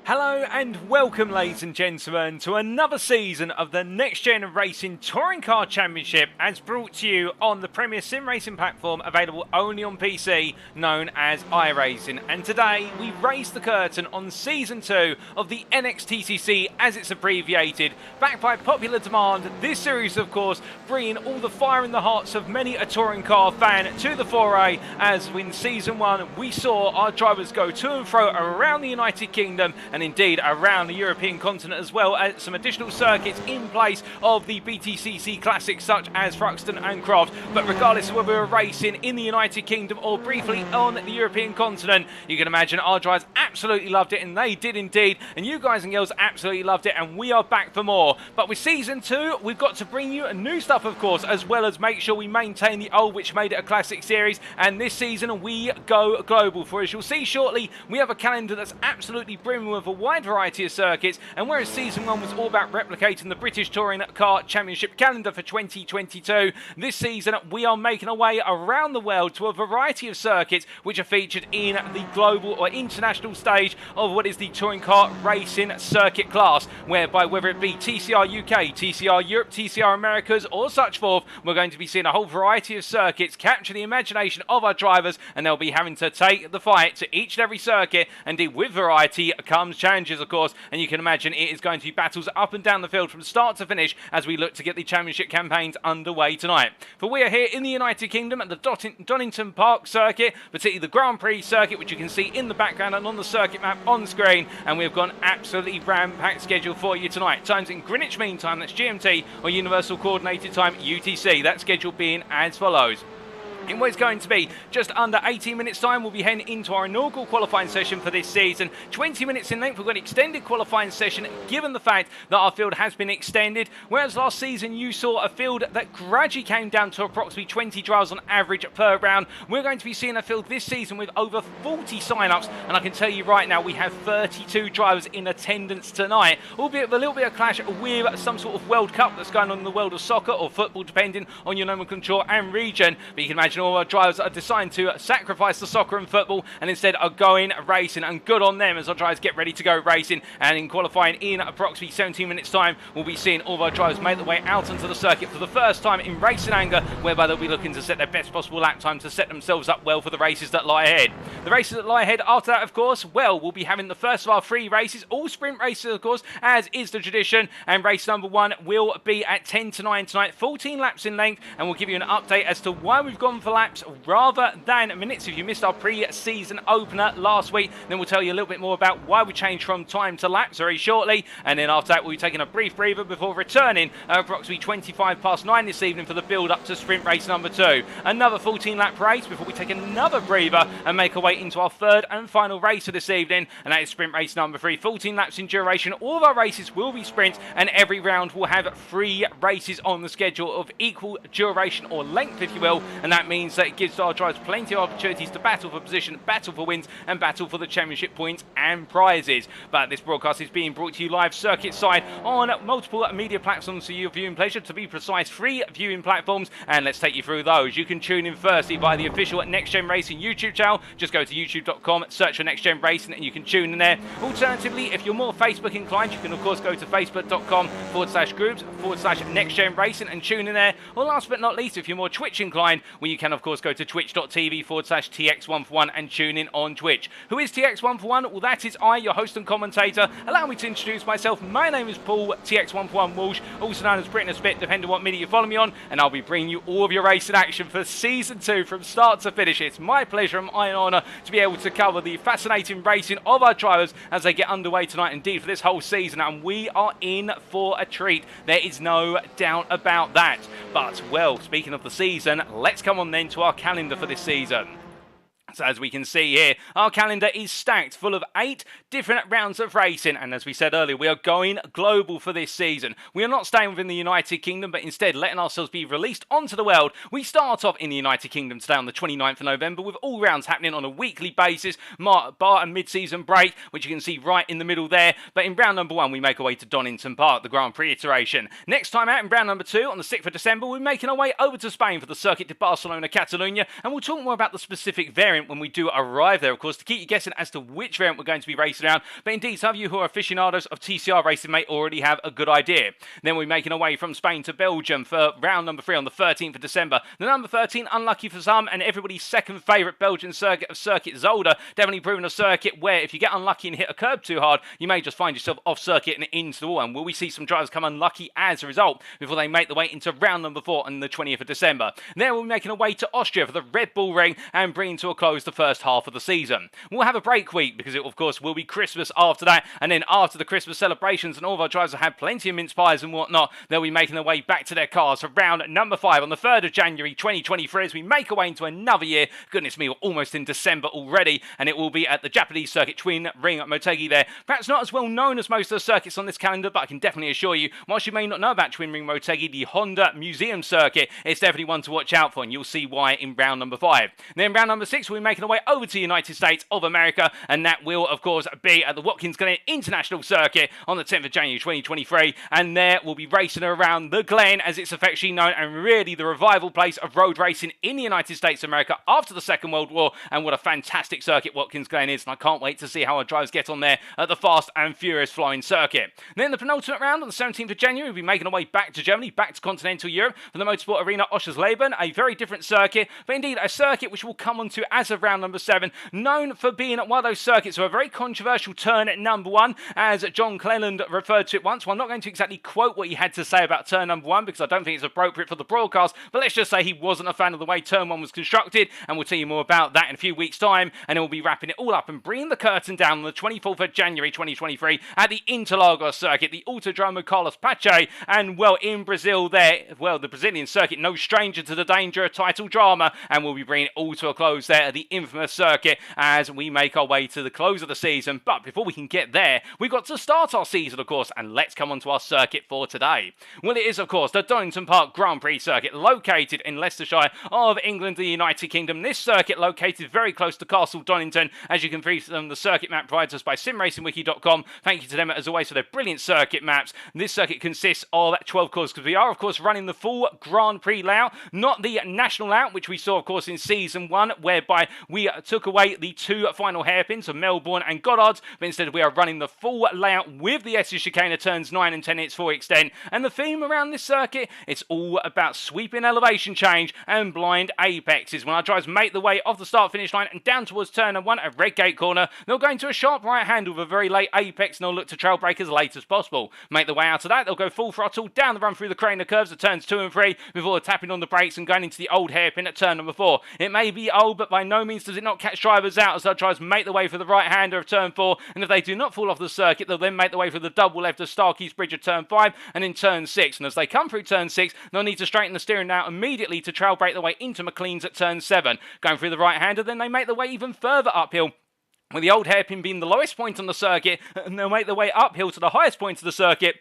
Hello and welcome, ladies and gentlemen, to another season of the Next Gen Racing Touring Car Championship, as brought to you on the premier sim racing platform available only on PC, known as iRacing. And today we raise the curtain on Season 2 of the NXTCC, as it's abbreviated. Backed by popular demand, this series, of course, bringing all the fire in the hearts of many a touring car fan to the foray, as in Season 1 we saw our drivers go to and fro around the United Kingdom and indeed around the European continent, as well as some additional circuits in place of the BTCC classics such as Thruxton and Croft. But regardless of whether we were racing in the United Kingdom or briefly on the European continent, you can imagine our drivers absolutely loved it, and they did indeed, and you guys and girls absolutely loved it, and we are back for more. But with Season 2 we've got to bring you new stuff, of course, as well as make sure we maintain the old, which made it a classic series. And this season we go global, for as you'll see shortly, we have a calendar that's absolutely brimming with a wide variety of circuits. And whereas Season 1 was all about replicating the British Touring Car Championship calendar for 2022, this season we are making our way around the world to a variety of circuits which are featured in the global or international stage of what is the touring car racing circuit class, whereby whether it be TCR UK, TCR Europe, TCR Americas or such forth, we're going to be seeing a whole variety of circuits capture the imagination of our drivers, and they'll be having to take the fight to each and every circuit. Indeed, with variety comes challenges, of course, and you can imagine it is going to be battles up and down the field from start to finish as we look to get the championship campaigns underway tonight. For we are here in the United Kingdom at the Donington Park circuit, particularly the Grand Prix circuit, which you can see in the background and on the circuit map on screen, and we've got an absolutely ram-packed schedule for you tonight. Times in Greenwich Mean Time, that's GMT, or Universal Coordinated Time, UTC. That schedule being as follows. In what is going to be just under 18 minutes time, we'll be heading into our inaugural qualifying session for this season. 20 minutes in length, we've got an extended qualifying session given the fact that our field has been extended. Whereas last season you saw a field that gradually came down to approximately 20 drivers on average per round, we're going to be seeing a field this season with over 40 sign-ups, and I can tell you right now we have 32 drivers in attendance tonight, albeit with a little bit of clash with some sort of World Cup that's going on in the world of soccer or football, depending on your nomenclature and region. But you can imagine imagine all our drivers are deciding to sacrifice the soccer and football and instead are going racing, and good on them as our drivers get ready to go racing. And in qualifying in approximately 17 minutes time, we'll be seeing all of our drivers make their way out onto the circuit for the first time in racing anger, whereby they'll be looking to set their best possible lap time to set themselves up well for the races that lie ahead. The races that lie ahead after that, of course, well, we'll be having the first of our 3 races, all sprint races, of course, as is the tradition, and race number 1 will be at 10 to 9 tonight, 14 laps in length, and we'll give you an update as to why we've gone for laps rather than minutes. If you missed our pre-season opener last week, then we'll tell you a little bit more about why we changed from time to laps very shortly, and then after that we'll be taking a brief breather before returning at approximately 25 past 9 this evening for the build up to sprint race number 2. Another 14 lap race before we take another breather and make our way into our third and final race of this evening, and that is sprint race number 3. 14 laps in duration. All of our races will be sprints, and every round will have 3 races on the schedule of equal duration or length, if you will, and that means that it gives our drivers plenty of opportunities to battle for position, battle for wins, and battle for the championship points and prizes. But this broadcast is being brought to you live circuit side on multiple media platforms for your viewing pleasure. To be precise, 3 viewing platforms, and let's take you through those. You can tune in firstly via the official NXTGEN Racing YouTube channel. Just go to youtube.com, search for NXTGEN Racing, and you can tune in there. Alternatively, if you're more Facebook inclined, you can of course go to facebook.com/groups/NXTGEN Racing and tune in there. Or last but not least, if you're more Twitch inclined, well, you can of course go to twitch.tv/TX141 and tune in on Twitch. Who is TX141? Well, that is I, your host and commentator. Allow me to introduce myself. My name is Paul TX141 Walsh, also known as Britain a Spit, depending on what media you follow me on, and I'll be bringing you all of your racing action for Season 2 from start to finish. It's my pleasure and my honour to be able to cover the fascinating racing of our drivers as they get underway tonight, indeed for this whole season, and we are in for a treat. There is no doubt about that. But, well, speaking of the season, let's come on then to our calendar for this season. So as we can see here, our calendar is stacked full of 8 different rounds of racing, and as we said earlier, we are going global for this season. We are not staying within the United Kingdom, but instead letting ourselves be released onto the world. We start off in the United Kingdom today on the 29th of November, with all rounds happening on a weekly basis, bar a mid-season break, which you can see right in the middle there. But in round number 1, we make our way to Donington Park, the Grand Prix iteration. Next time out in round number 2, on the 6th of December, we're making our way over to Spain for the Circuit de Barcelona Catalunya, and we'll talk more about the specific variant when we do arrive there, of course, to keep you guessing as to which variant we're going to be racing around. But indeed, some of you who are aficionados of TCR racing may already have a good idea. Then we're making our way from Spain to Belgium for round number 3 on the 13th of December. The number 13, unlucky for some, and everybody's second favourite Belgian circuit of Circuit Zolder, definitely proven a circuit where if you get unlucky and hit a curb too hard, you may just find yourself off circuit and into the wall. And will we see some drivers come unlucky as a result before they make their way into round number 4 on the 20th of December? Then we'll be making our way to Austria for the Red Bull Ring and bringing to a close the first half of the season. We'll have a break week because it, of course, will be Christmas after that, and then after the Christmas celebrations and all of our drivers will have plenty of mince pies and whatnot, they'll be making their way back to their cars for round number 5 on the 3rd of January 2023 as we make our way into another year. Goodness me, we're almost in December already, and it will be at the Japanese circuit Twin Ring Motegi there. Perhaps not as well known as most of the circuits on this calendar, but I can definitely assure you, whilst you may not know about Twin Ring Motegi, the Honda Museum circuit, it's definitely one to watch out for, and you'll see why in round number 5. Then round number 6, we'll be making our way over to the United States of America, and that will, of course, be at the Watkins Glen International Circuit on the 10th of January 2023, and there we'll be racing around the Glen, as it's affectionately known, and really the revival place of road racing in the United States of America after the Second World War, and what a fantastic circuit Watkins Glen is, and I can't wait to see how our drivers get on there at the fast and furious flying circuit. Then the penultimate round on the 17th of January, we'll be making our way back to Germany, back to continental Europe for the Motorsport Arena Oschersleben, a very different circuit, but indeed a circuit which we'll come on to as of round number 7, known for being one of those circuits with a very controversial turn at number 1, as John Cleland referred to it once. Well, I'm not going to exactly quote what he had to say about turn number 1 because I don't think it's appropriate for the broadcast, but let's just say he wasn't a fan of the way turn 1 was constructed, and we'll tell you more about that in a few weeks' time, and then we'll be wrapping it all up and bringing the curtain down on the 24th of January 2023 at the Interlagos circuit, the Autodromo Carlos Pache, and well, in Brazil there, well, the Brazilian circuit, no stranger to the danger of title drama, and we'll be bringing it all to a close there the infamous circuit as we make our way to the close of the season. But before we can get there, we've got to start our season, of course, and let's come on to our circuit for today. Well, it is, of course, the Donington Park Grand Prix circuit located in Leicestershire of England, the United Kingdom. This circuit located very close to Castle Donington, as you can see from the circuit map provided us by simracingwiki.com. Thank you to them, as always, for their brilliant circuit maps. This circuit consists of 12 courses, because we are, of course, running the full Grand Prix layout, not the national layout, which we saw, of course, in Season 1, whereby we took away the two final hairpins of Melbourne and Goddard's, but instead we are running the full layout with the S's chicane at turns 9 and 10 in its full extent. And the theme around this circuit, it's all about sweeping elevation change and blind apexes. When our drivers make the way off the start-finish line and down towards turn 1 at Redgate Corner, they'll go into a sharp right hand with a very late apex, and they'll look to trail brake as late as possible. Make the way out of that, they'll go full throttle down the run through the crane of curves at turns 2 and 3 before tapping on the brakes and going into the old hairpin at turn number 4. It may be old, but by no means does it not catch drivers out, as our drivers make the way for the right-hander of turn 4, and if they do not fall off the circuit, they'll then make the way for the double left of Starkey's Bridge at turn 5 and in turn 6, and as they come through turn 6, they'll need to straighten the steering out immediately to trail brake their way into McLean's at turn 7. Going through the right-hander, then they make the way even further uphill, with the old hairpin being the lowest point on the circuit, and they'll make their way uphill to the highest point of the circuit,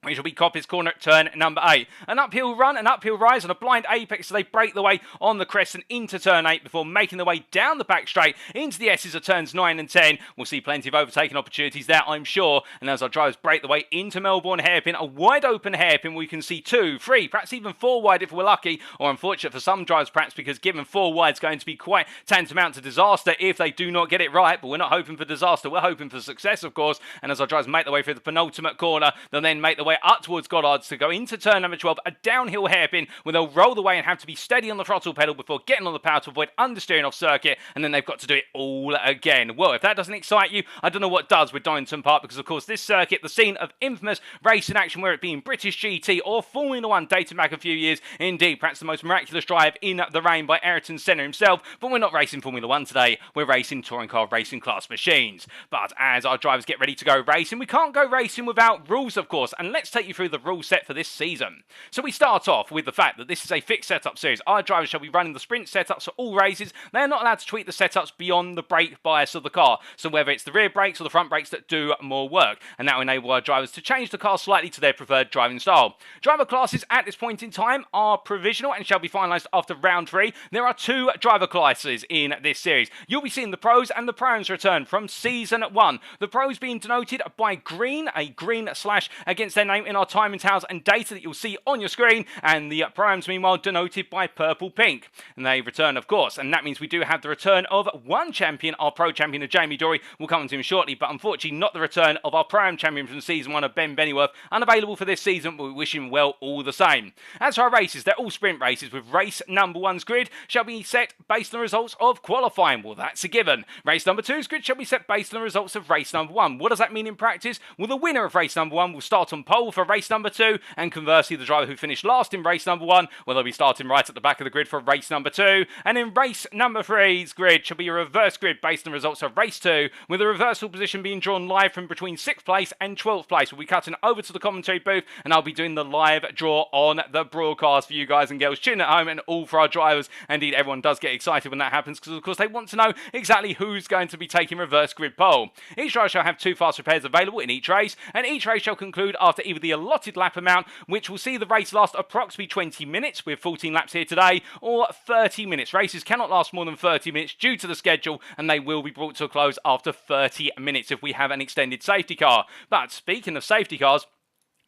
which will be Coppice Corner at turn number 8. An uphill run, an uphill rise, and a blind apex, so they break the way on the crest and into turn 8 before making their way down the back straight into the S's at turns 9 and 10. We'll see plenty of overtaking opportunities there, I'm sure. And as our drivers break the way into Melbourne hairpin, a wide open hairpin, we can see 2, 3, perhaps even 4 wide if we're lucky, or unfortunate for some drivers perhaps, because given 4 wide is going to be quite tantamount to disaster if they do not get it right. But we're not hoping for disaster, we're hoping for success, of course. And as our drivers make their way through the penultimate corner, they'll then make their way up towards Goddard's to go into turn number 12, a downhill hairpin where they'll roll the way and have to be steady on the throttle pedal before getting on the power to avoid understeering off circuit, and then they've got to do it all again. Well, if that doesn't excite you, I don't know what does with Donington Park, because of course this circuit, the scene of infamous racing action, where it be in British GT or Formula 1 dating back a few years, indeed perhaps the most miraculous drive in the rain by Ayrton Senna himself. But we're not racing Formula 1 today, we're racing touring car racing class machines. But as our drivers get ready to go racing, we can't go racing without rules, of course, and let's take you through the rules set for this season. So we start off with the fact that this is a fixed setup series. Our drivers shall be running the sprint setups for all races. They are not allowed to tweak the setups beyond the brake bias of the car, so whether it's the rear brakes or the front brakes that do more work, and that will enable our drivers to change the car slightly to their preferred driving style. Driver classes at this point in time are provisional and shall be finalised after round 3. There are 2 driver classes in this series. You'll be seeing the pros and the primes return from season 1. The pros being denoted by green, a green slash against their name in our timing towers and data that you'll see on your screen, and the primes meanwhile denoted by purple pink. And they return, of course, and that means we do have the return of one champion. Our pro champion of Jamie Dory will come to him shortly, but unfortunately not the return of our prime champion from season 1 of Ben Bennyworth, unavailable for this season, but we wish him well all the same. As for our races, they're all sprint races, with race number 1's grid shall be set based on the results of qualifying. Well, that's a given. Race number 2's grid shall be set based on the results of race number 1. What does that mean in practice? Well, the winner of race number 1 will start on pole for race number 2, and conversely the driver who finished last in race number 1, well, they'll be starting right at the back of the grid for race number 2. And in race number 3's grid shall be a reverse grid based on the results of race 2, with the reversal position being drawn live from between 6th place and 12th place. We'll be cutting over to the commentary booth, and I'll be doing the live draw on the broadcast for you guys and girls tuning at home, and all for our drivers. Indeed, everyone does get excited when that happens, because of course they want to know exactly who's going to be taking reverse grid pole. Each driver shall have 2 fast repairs available in each race, and each race shall conclude after either the allotted lap amount, which will see the race last approximately 20 minutes, with 14 laps here today, or 30 minutes. Races cannot last more than 30 minutes due to the schedule, and they will be brought to a close after 30 minutes if we have an extended safety car. But speaking of safety cars,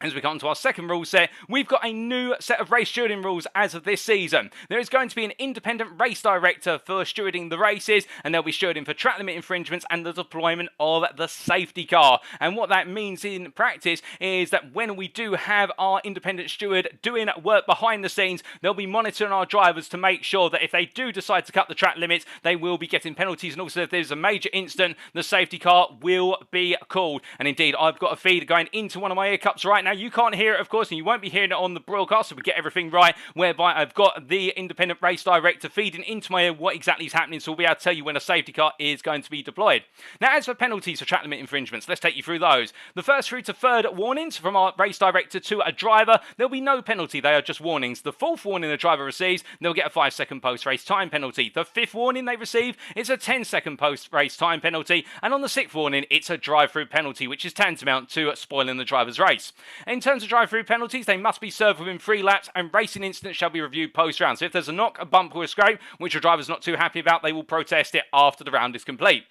as we come to our second rule set, we've got a new set of race stewarding rules as of this season. There is going to be an independent race director for stewarding the races, and they'll be stewarding for track limit infringements and the deployment of the safety car. And what that means in practice is that when we do have our independent steward doing work behind the scenes, they'll be monitoring our drivers to make sure that if they do decide to cut the track limits, they will be getting penalties, and also if there's a major incident, the safety car will be called. And indeed, I've got a feed going into one of my ear cups right now. you can't hear it, of course, and you won't be hearing it on the broadcast, so we get everything right, whereby I've got the independent race director feeding into my ear what exactly is happening, so we'll be able to tell you when a safety car is going to be deployed. Now, as for penalties for track limit infringements, let's take you through those. The first through to third warnings from our race director to a driver, there'll be no penalty, they are just warnings. The fourth warning the driver receives, they'll get a 5-second post-race time penalty. The fifth warning they receive is a 10-second post-race time penalty, and on the sixth warning, it's a drive-through penalty, which is tantamount to spoiling the driver's race. In terms of drive-through penalties, they must be served within 3 laps, and racing incidents shall be reviewed post-round. So if there's a knock, a bump, or a scrape, which your driver's not too happy about, they will protest it after the round is complete.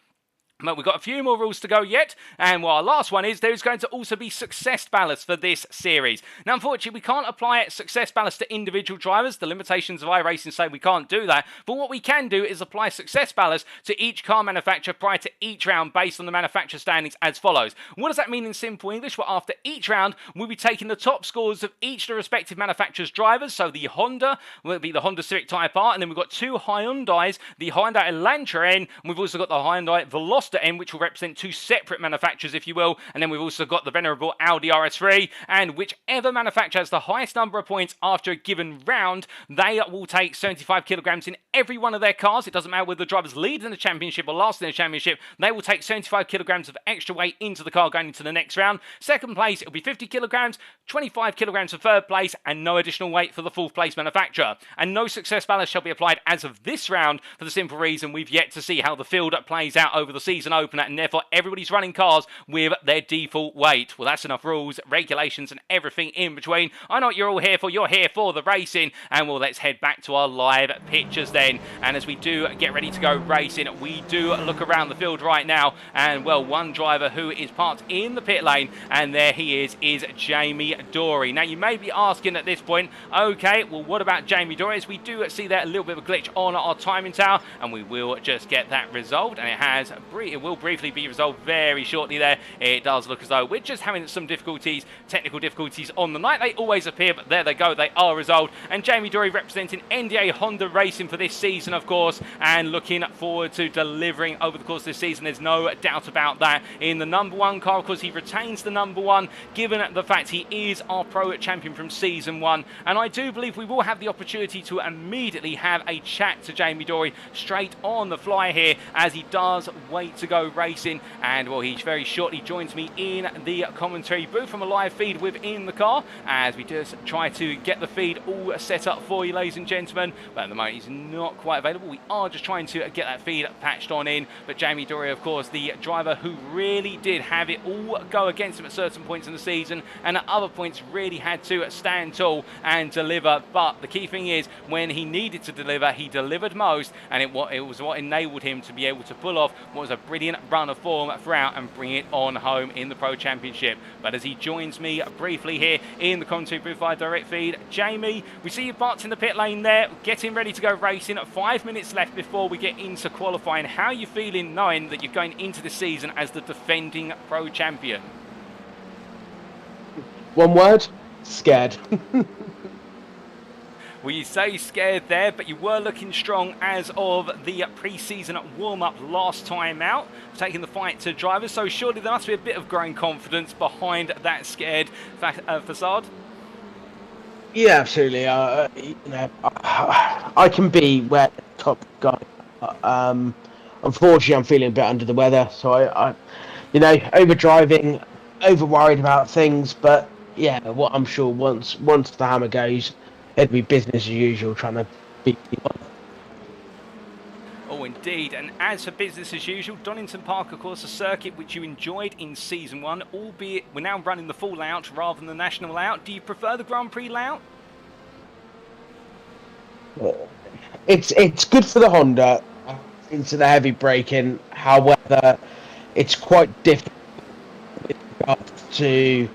But we've got a few more rules to go yet, and well, our last one is there's going to also be success ballast for this series. Now, unfortunately, we can't apply success ballast to individual drivers. The limitations of iRacing say we can't do that, but what we can do is apply success ballast to each car manufacturer prior to each round based on the manufacturer standings as follows. What does that mean in simple English? Well, after each round, we'll be taking the top scores of each of the respective manufacturer's drivers, so the Honda will be the Honda Civic Type R, and then we've got 2 Hyundais, the Hyundai Elantra N, and we've also got the Hyundai Veloster N, which will represent 2 separate manufacturers, if you will, and then we've also got the venerable Audi RS3, and whichever manufacturer has the highest number of points after a given round, they will take 75 kilograms in every one of their cars. It doesn't matter whether the driver's leading the championship or last in the championship, they will take 75 kilograms of extra weight into the car going into the next round. Second place, it'll be 50 kilograms, 25 kilograms for third place, and no additional weight for the fourth place manufacturer. And no success ballast shall be applied as of this round for the simple reason we've yet to see how the field plays out over the season opener, and therefore everybody's running cars with their default weight. Well, that's enough rules, regulations, and everything in between. I know what you're all here for. You're here for the racing, and well, let's head back to our live pictures then. And as we do get ready to go racing, we do look around the field right now, and well, one driver who is parked in the pit lane, and there he is Jamie Dory. Now, you may be asking at this point, okay, well, what about Jamie Dory? As we do see there a little bit of a glitch on our timing tower, and we will just get that resolved, and it will briefly be resolved very shortly there. It does look as though we're just having some difficulties, technical difficulties on the night. They always appear, but there they go, they are resolved. And Jamie Dory representing NDA Honda Racing for this season, of course, and looking forward to delivering over the course of this season. There's no doubt about that. In the number 1 car, of course, he retains the number 1, given the fact he is our pro champion from season 1. And I do believe we will have the opportunity to immediately have a chat to Jamie Dory straight on the fly here as he does wait to go racing. And well, he very shortly joins me in the commentary booth from a live feed within the car as we just try to get the feed all set up for you, ladies and gentlemen. But at the moment, he's not quite available. We are just trying to get that feed patched on in. But Jamie Dory, of course, the driver who really did have it all go against him at certain points in the season, and at other points really had to stand tall and deliver. But the key thing is, when he needed to deliver, he delivered most, and it was what enabled him to be able to pull off what was a brilliant run of form throughout and bring it on home in the Pro Championship. But as he joins me briefly here in the commentary booth via direct feed, Jamie, we see you parked in the pit lane there, getting ready to go racing. 5 minutes left before we get into qualifying. How are you feeling knowing that you're going into the season as the defending Pro Champion? One word, scared. Well, you say scared there, but you were looking strong as of the pre-season warm-up last time out, taking the fight to drivers. So surely there must be a bit of growing confidence behind that scared facade. Yeah, absolutely. You know, I can be where the top guy. Unfortunately, I'm feeling a bit under the weather, so I you know, over driving, over worried about things. But yeah, what I'm sure once the hammer goes, it'd be business as usual, trying to beat people. Oh, indeed. And as for business as usual, Donington Park, of course, a circuit which you enjoyed in Season 1, albeit we're now running the full layout rather than the national layout. Do you prefer the Grand Prix layout? It's good for the Honda into the heavy braking. However, it's quite difficult with regards to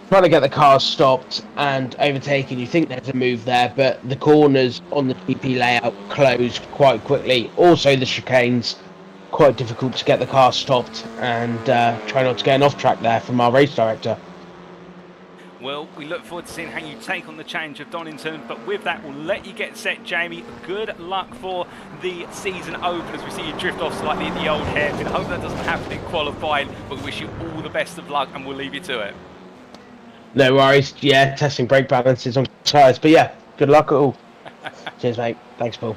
trying to get the car stopped and overtaken. You think there's a move there, but the corners on the GP layout close quite quickly. Also, the chicanes, quite difficult to get the car stopped, and try not to get an off track there from our race director. Well, we look forward to seeing how you take on the challenge of Donington, but with that, we'll let you get set, Jamie. Good luck for the season open as we see you drift off slightly in the old hairpin. I hope that doesn't happen in qualifying, but we wish you all the best of luck, and we'll leave you to it. No worries. Yeah, testing brake balances on tyres. But yeah, good luck at all. Cheers, mate. Thanks, Paul.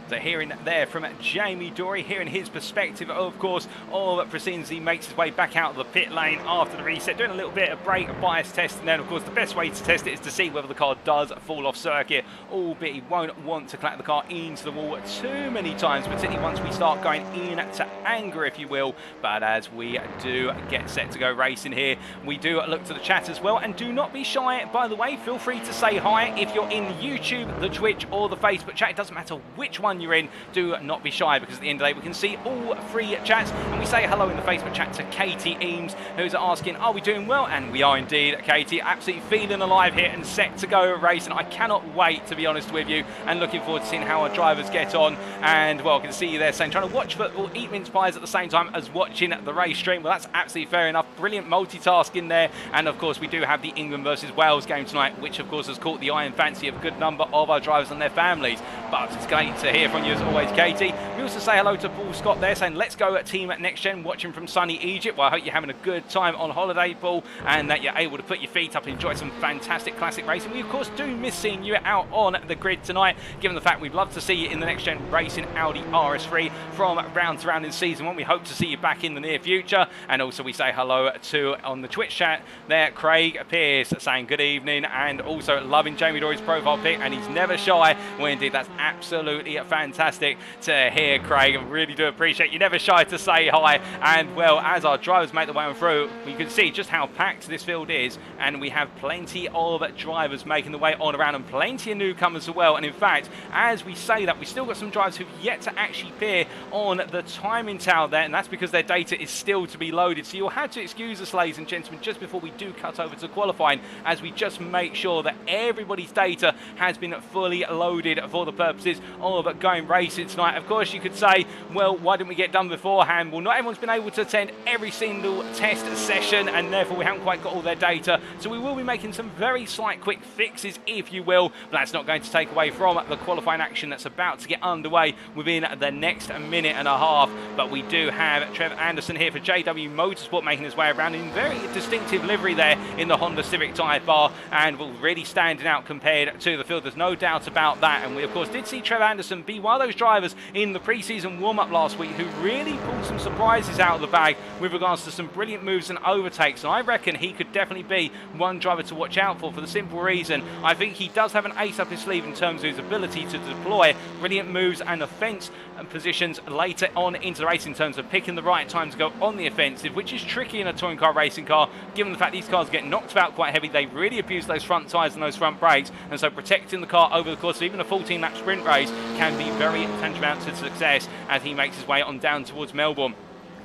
So hearing there from Jamie Dory, hearing his perspective, of course, of proceedings. He makes his way back out of the pit lane after the reset, doing a little bit of brake bias test, and then, of course, the best way to test it is to see whether the car does fall off circuit, albeit he won't want to collect the car into the wall too many times, particularly once we start going into anger, if you will. But as we do get set to go racing here, we do look to the chat as well, and do not be shy, by the way. Feel free to say hi if you're in YouTube, the Twitch, or the Facebook chat. It doesn't matter which one you're in, do not be shy, because at the end of the day we can see all three chats. And we say hello in the Facebook chat to Katie Eames, who's asking, are we doing well? And we are indeed, Katie, absolutely feeling alive here and set to go racing. I cannot wait, to be honest with you, and looking forward to seeing how our drivers get on. And well, I can see you there saying trying to watch football, eat mince pies at the same time as watching the race stream. Well, that's absolutely fair enough. Brilliant multitasking there. And of course we do have the England versus Wales game tonight, which of course has caught the eye and fancy of a good number of our drivers and their families. But it's great to hear from you as always, Katie. We also say hello to Paul Scott there, saying let's go at Team NXTGEN, watching from sunny Egypt. Well, I hope you're having a good time on holiday, Paul, and that you're able to put your feet up and enjoy some fantastic classic racing. We of course do miss seeing you out on the grid tonight, given the fact we'd love to see you in the NXTGEN racing Audi RS3 from round to round in season 1. We hope to see you back in the near future. And also we say hello to, on the Twitch chat there, Craig Pierce, saying good evening, and also loving Jamie Dory's profile pic, and he's never shy. Well, indeed, that's absolutely fantastic to hear, Craig. I really do appreciate you never shy to say hi. And well, as our drivers make their way on through, we can see just how packed this field is, and we have plenty of drivers making the way on around, and plenty of newcomers as well. And in fact, as we say that, we still got some drivers who've yet to actually appear on the timing tower there, and that's because their data is still to be loaded. So you'll have to excuse us, ladies and gentlemen, just before we do cut over to qualifying, as we just make sure that everybody's data has been fully loaded for the purposes of going racing tonight. Of course, you could say, well, why didn't we get done beforehand? Well, not everyone's been able to attend every single test session, and therefore we haven't quite got all their data. So we will be making some very slight quick fixes, if you will, but that's not going to take away from the qualifying action that's about to get underway within the next minute and a half. But we do have Trev Anderson here for JW Motorsport making his way around in very distinctive livery there in the Honda Civic Type R, and will really standing out compared to the field. There's no doubt about that. And we of course did see Trev Anderson be one of those drivers in the pre-season warm-up last week who really pulled some surprises out of the bag with regards to some brilliant moves and overtakes. And I reckon he could definitely be one driver to watch out for the simple reason I think he does have an ace up his sleeve in terms of his ability to deploy brilliant moves and offence and positions later on into the race in terms of picking the right time to go on the offensive, which is tricky in a touring car racing car, given the fact these cars get knocked about quite heavy. They really abuse those front tyres and those front brakes, and so protecting the car over the course of even a 14-lap sprint race can be very tantamount to success as he makes his way on down towards Melbourne.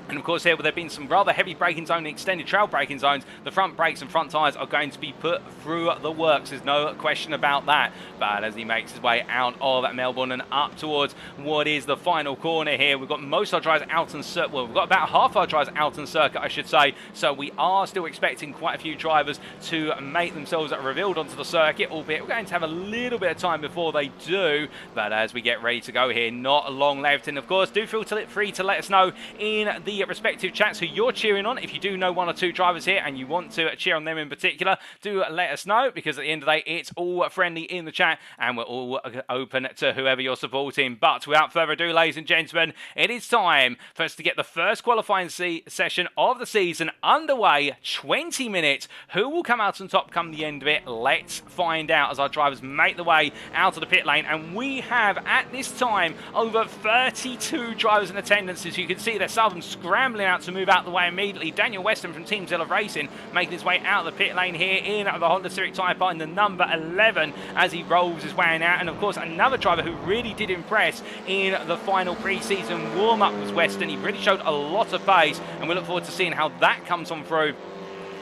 And of course here, with there being some rather heavy braking zone and extended trail braking zones, the front brakes and front tyres are going to be put through the works. There's no question about that. But as he makes his way out of Melbourne and up towards what is the final corner here, we've got most of our drivers out on circuit. Well, we've got about half our drivers out on circuit, I should say. So we are still expecting quite a few drivers to make themselves revealed onto the circuit, albeit we're going to have a little bit of time before they do. But as we get ready to go here, not long left. And of course, do feel free to let us know in the respective chats who you're cheering on. If you do know one or two drivers here and you want to cheer on them in particular, do let us know, because at the end of the day it's all friendly in the chat and we're all open to whoever you're supporting. But without further ado, ladies and gentlemen, it is time for us to get the first qualifying session of the season underway. 20 minutes. Who will come out on top come the end of it? Let's find out as our drivers make the way out of the pit lane. And we have at this time over 32 drivers in attendance. As you can see, there's some scrambling out to move out the way immediately. Daniel Weston from Team Zilla Racing making his way out of the pit lane here in the Honda Civic Type R in the number 11 as he rolls his way out. And of course, another driver who really did impress in the final pre-season warm-up was Weston. He really showed a lot of pace, and we look forward to seeing how that comes on through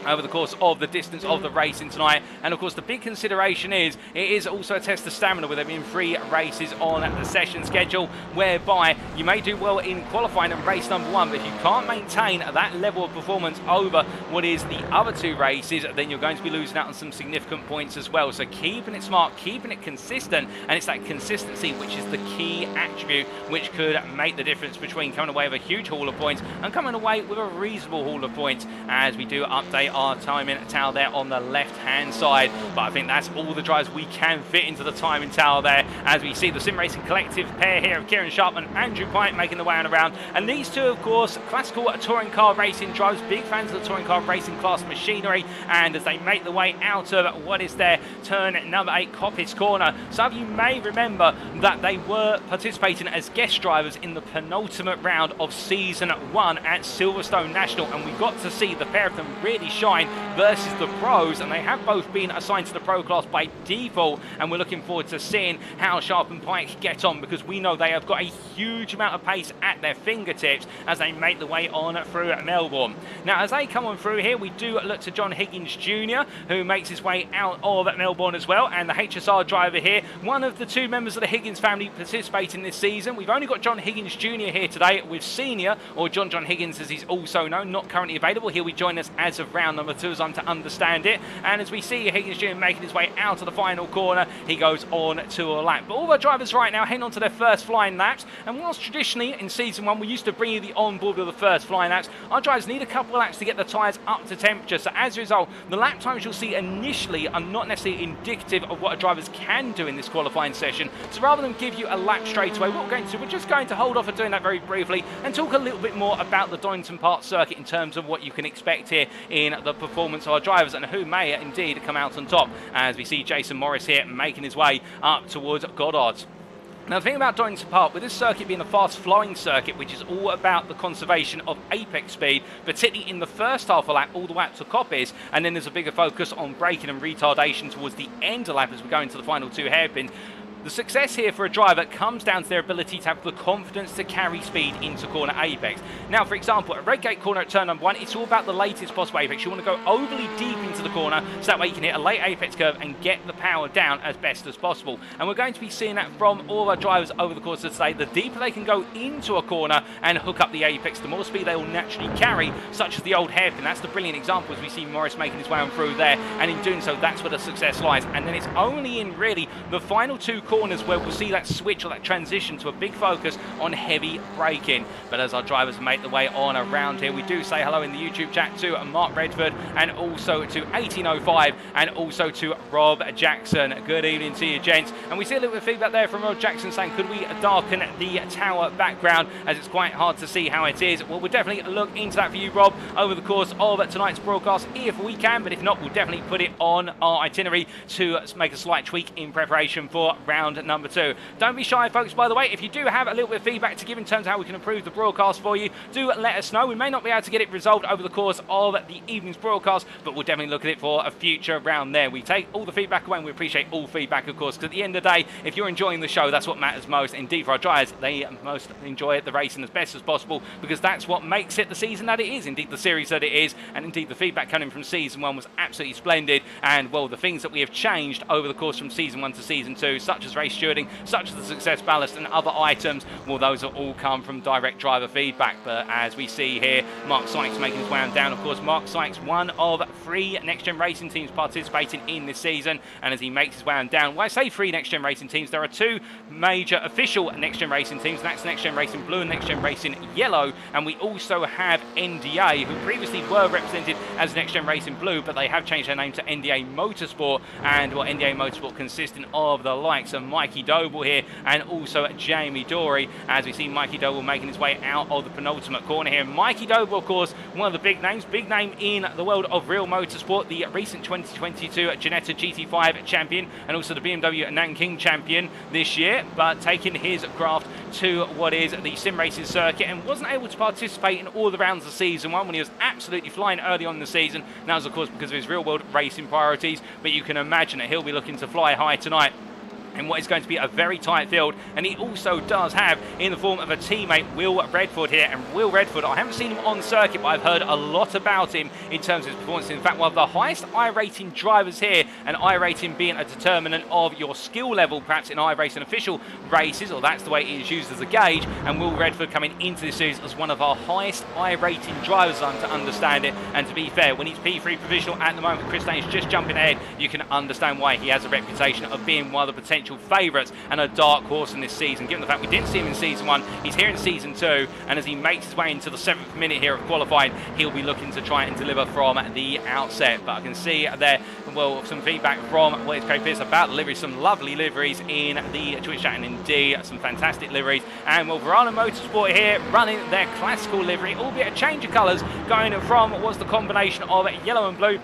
over the course of the distance of the racing tonight. And of course the big consideration is it is also a test of stamina, with there being 3 races on the session schedule, whereby you may do well in qualifying and race number 1, but if you can't maintain that level of performance over what is the other 2 races, then you're going to be losing out on some significant points as well. So keeping it smart, keeping it consistent, and it's that consistency which is the key attribute which could make the difference between coming away with a huge haul of points and coming away with a reasonable haul of points, as we do update our timing tower there on the left hand side. But I think that's all the drivers we can fit into the timing tower there, as we see the Sim Racing Collective pair here of Kieran Sharp and Andrew Pike making the way on around. And these two, of course, classical touring car racing drivers, big fans of the touring car racing class machinery, and as they make the way out of what is their turn number 8 Coppice Corner. Some of you may remember that they were participating as guest drivers in the penultimate round of season 1 at Silverstone National, and we got to see the pair of them really shine versus the pros, and they have both been assigned to the pro class by default, and we're looking forward to seeing how Sharp and Pike get on, because we know they have got a huge amount of pace at their fingertips as they make the way on through Melbourne. Now as they come on through here, we do look to John Higgins Jr., who makes his way out of Melbourne as well, and the HSR driver here, one of the 2 members of the Higgins family participating this season. We've only got John Higgins Jr. here today with Senior, or John Higgins as he's also known, not currently available. He'll be joining us as of round number 2, as I'm to understand it. And as we see Higgins Jr. making his way out of the final corner, he goes on to a lap. But all our drivers right now heading on to their first flying laps, and whilst traditionally in season 1 we used to bring you the onboard of the first flying laps, our drivers need a couple of laps to get the tyres up to temperature. So as a result, the lap times you'll see initially are not necessarily indicative of what our drivers can do in this qualifying session. So rather than give you a lap straight away, what we're just going to hold off on doing that very briefly and talk a little bit more about the Donington Park circuit in terms of what you can expect here in the performance of our drivers and who may indeed come out on top, as we see Jason Morris here making his way up towards Goddard. Now the thing about Donington Park, with this circuit being a fast flowing circuit which is all about the conservation of apex speed, particularly in the first half of a lap all the way up to Coppice, and then there's a bigger focus on braking and retardation towards the end of the lap as we go into the final 2 hairpins. The success here for a driver comes down to their ability to have the confidence to carry speed into corner apex. Now, for example, at Redgate corner at turn number 1, it's all about the latest possible apex. You want to go overly deep into the corner so that way you can hit a late apex curve and get the power down as best as possible. And we're going to be seeing that from all our drivers over the course of today. The deeper they can go into a corner and hook up the apex, the more speed they will naturally carry, such as the old hairpin. That's the brilliant example as we see Morris making his way on through there, and in doing so, that's where the success lies. And then it's only in really the final 2 corners where we'll see that switch or that transition to a big focus on heavy braking. But as our drivers make the way on around here, we do say hello in the YouTube chat to Mark Redford, and also to 1805, and also to Rob Jackson. Good evening to you, gents. And we see a little bit of feedback there from Rob Jackson saying, could we darken the tower background, as it's quite hard to see how it is? Well, we'll definitely look into that for you, Rob, over the course of tonight's broadcast if we can, but if not, we'll definitely put it on our itinerary to make a slight tweak in preparation for round number 2. Don't be shy, folks, by the way. If you do have a little bit of feedback to give in terms of how we can improve the broadcast for you, do let us know. We may not be able to get it resolved over the course of the evening's broadcast, but we'll definitely look at it for a future round there. We take all the feedback away, and we appreciate all feedback, of course, because at the end of the day, if you're enjoying the show, that's what matters most. Indeed, for our drivers, they most enjoy the racing as best as possible, because that's what makes it the season that it is, indeed the series that it is, and indeed the feedback coming from season 1 was absolutely splendid. And well, the things that we have changed over the course from season 1 to season 2, such as race stewarding, such as the success ballast and other items, well, those have all come from direct driver feedback. But as we see here, Mark Sykes making his way on down. Of course, Mark Sykes, one of 3 next-gen racing teams participating in this season, and as he makes his way on down, when I say 3 next-gen racing teams, there are 2 major official next-gen racing teams, and that's next-gen racing blue and next-gen racing yellow, and we also have NDA, who previously were represented as next-gen racing blue, but they have changed their name to NDA Motorsport, and well, NDA Motorsport consisting of the likes of Mikey Doble here and also Jamie Dory, as we see Mikey Doble making his way out of the penultimate corner here. Mikey Doble, of course, one of the big names, big name in the world of real motorsport, the recent 2022 Ginetta GT5 champion and also the BMW Nanking champion this year, but taking his craft to what is the sim racing circuit and wasn't able to participate in all the rounds of season 1 when he was absolutely flying early on in the season. That was, of course, because of his real world racing priorities, but you can imagine that he'll be looking to fly high tonight in what is going to be a very tight field, and he also does have in the form of a teammate, Will Redford here. And Will Redford, I haven't seen him on circuit, but I've heard a lot about him in terms of his performance. In fact, one of the highest iRating drivers here, and iRating being a determinant of your skill level, perhaps in iRacing official races, or that's the way it is used as a gauge. And Will Redford coming into this series as one of our highest iRating drivers, to understand it. And to be fair, when he's P3 provisional at the moment, Chris Dane's just jumping ahead, you can understand why he has a reputation of being one of the potential favourites and a dark horse in this season, given the fact we didn't see him in season 1. He's here in season 2, and as he makes his way into the 7th minute here of qualifying, he'll be looking to try and deliver from the outset. But I can see there, well, some feedback from what is Craig Pierce about the liveries, some lovely liveries in the Twitch chat, and indeed some fantastic liveries. And well, Verano Motorsport here running their classical livery, albeit a change of colours, going from what was the combination of yellow and blue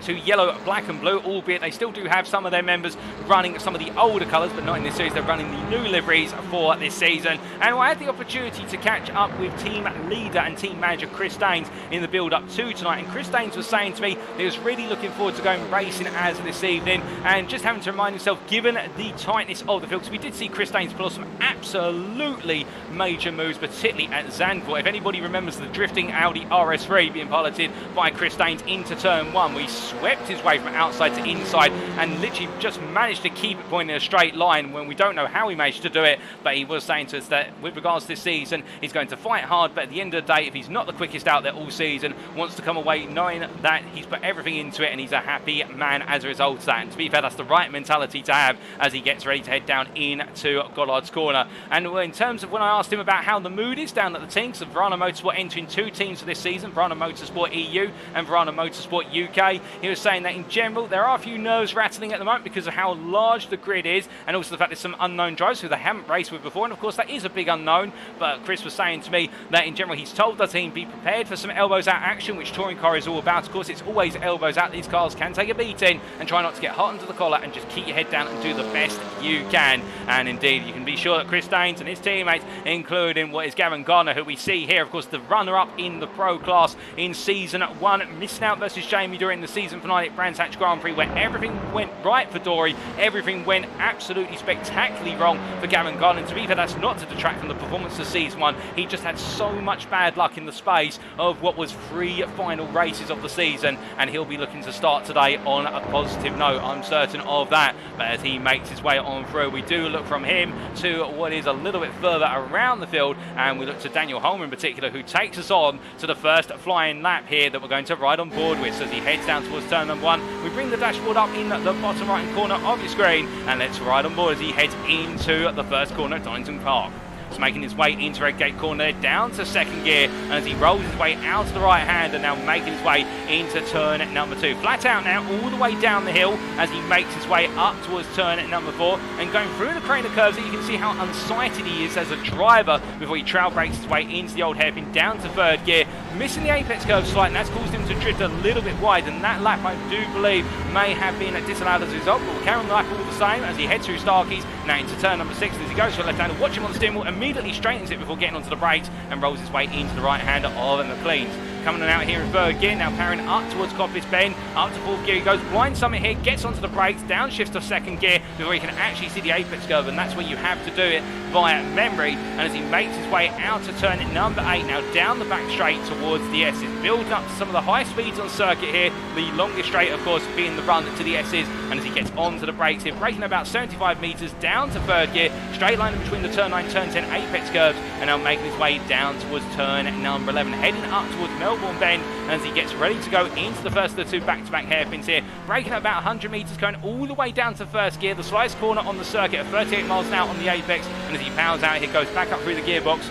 to yellow, black and blue, albeit they still do have some of their members running some of the older colours, but not in this series. They're running the new liveries for this season. And I had the opportunity to catch up with team leader and team manager Chris Danes in the build-up to tonight, and Chris Danes was saying to me he was really looking forward to going racing as this evening, and just having to remind himself, given the tightness of the field, because we did see Chris Danes pull off some absolutely major moves, particularly at Zandvoort. If anybody remembers the drifting Audi RS3 being piloted by Chris Danes into turn 1, we swept his way from outside to inside and literally just managed to keep it pointing in a straight line when we don't know how he managed to do it. But he was saying to us that with regards to this season, he's going to fight hard, but at the end of the day, if he's not the quickest out there all season, wants to come away knowing that he's put everything into it and he's a happy man as a result of that. And to be fair, that's the right mentality to have as he gets ready to head down into Gollard's corner. And in terms of when I asked him about how the mood is down at the team, so Verano Motorsport entering 2 teams for this season, Verano Motorsport EU and Verano Motorsport UK, he was saying that in general there are a few nerves rattling at the moment because of how large the grid is, and also the fact there's some unknown drivers who they haven't raced with before, and of course that is a big unknown. But Chris was saying to me that in general he's told the team be prepared for some elbows out action, which touring car is all about. Of course, it's always elbows out. These cars can take a beating, and try not to get hot under the collar and just keep your head down and do the best you can. And indeed, you can be sure that Chris Danes and his teammates, including what is Gavin Garner, who we see here, of course the runner-up in the pro class in season 1, missing out versus Jamie during the season finale at Brands Hatch Grand Prix, where everything went right for Dory, everything went absolutely spectacularly wrong for Gavin Garner. And to be fair, that's not to detract from the performance of season 1. He just had so much bad luck in the space of what was 3 final races of the season, and he'll be looking to start today on a positive note, I'm certain of that. But as he makes his way on through, we do look from him to what is a little bit further around the field, and we look to Daniel Holmer in particular, who takes us on to the first flying lap here that we're going to ride on board with. So as he heads down towards turn number 1, we bring the dashboard up in the bottom right hand corner of your screen, and let's ride on board as he heads into the first corner of Donington Park. He's making his way into Red Gate Corner, down to second gear, and as he rolls his way out to the right hand and now making his way into turn number 2. Flat out now, all the way down the hill as he makes his way up towards turn number 4, and going through the crane of curves, you can see how unsighted he is as a driver before he trail breaks his way into the old hairpin down to third gear, missing the apex curve slightly, and that's caused him to drift a little bit wide, and that lap I do believe may have been disallowed as a result, but we'll carry on the lap all the same as he heads through Starkeys now into turn number 6. As he goes to the left hander, watch him on the steering wheel, immediately straightens it before getting onto the brakes and rolls his way into the right hander of McLean's. Coming out here in third gear, now powering up towards Coppice Bend, up to fourth gear he goes, blind summit here, gets onto the brakes, downshifts to second gear before he can actually see the apex curve, and that's where you have to do it via memory. And as he makes his way out to turn number 8, now down the back straight towards the S's, building up to some of the high speeds on circuit here, the longest straight of course being the run to the S's, and as he gets onto the brakes here, braking about 75 metres down to third gear, straight line between the turn 9, turn 10 apex curves, and now making his way down towards turn number 11, heading up towards Melbourne Bend, and as he gets ready to go into the first of the 2 back-to-back hairpins here, braking at about 100 metres, going all the way down to first gear, the slightest corner on the circuit at 38 miles an hour on the apex, and as he powers out here, goes back up through the gearbox,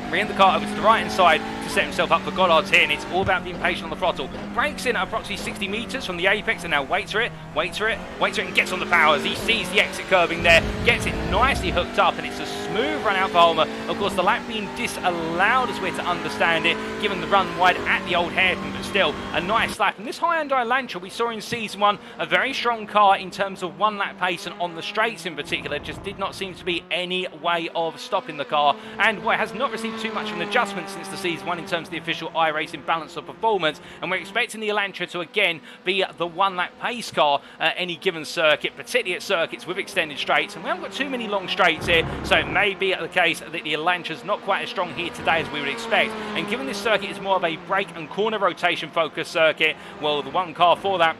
bringing the car over to the right hand side to set himself up for Gollard's here, and it's all about being patient on the throttle. Brakes in at approximately 60 metres from the apex, and now waits for it, and gets on the power as he sees the exit curbing there, gets it nicely hooked up, and it's a smooth run out for Holmer. Of course, the lap being disallowed as we're to understand it, given the run wide at the old hairpin, but still a nice lap. And this Hyundai Elantra we saw in season 1, a very strong car in terms of one lap pace, and on the straights in particular, just did not seem to be any way of stopping the car, and has not received too much of an adjustment since the season one in terms of the official iRacing balance of performance, and we're expecting the Elantra to again be the one-lap pace car at any given circuit, particularly at circuits with extended straights, and we haven't got too many long straights here, so it may be the case that the Elantra's not quite as strong here today as we would expect. And given this circuit is more of a brake and corner rotation focused circuit, well, the one car for that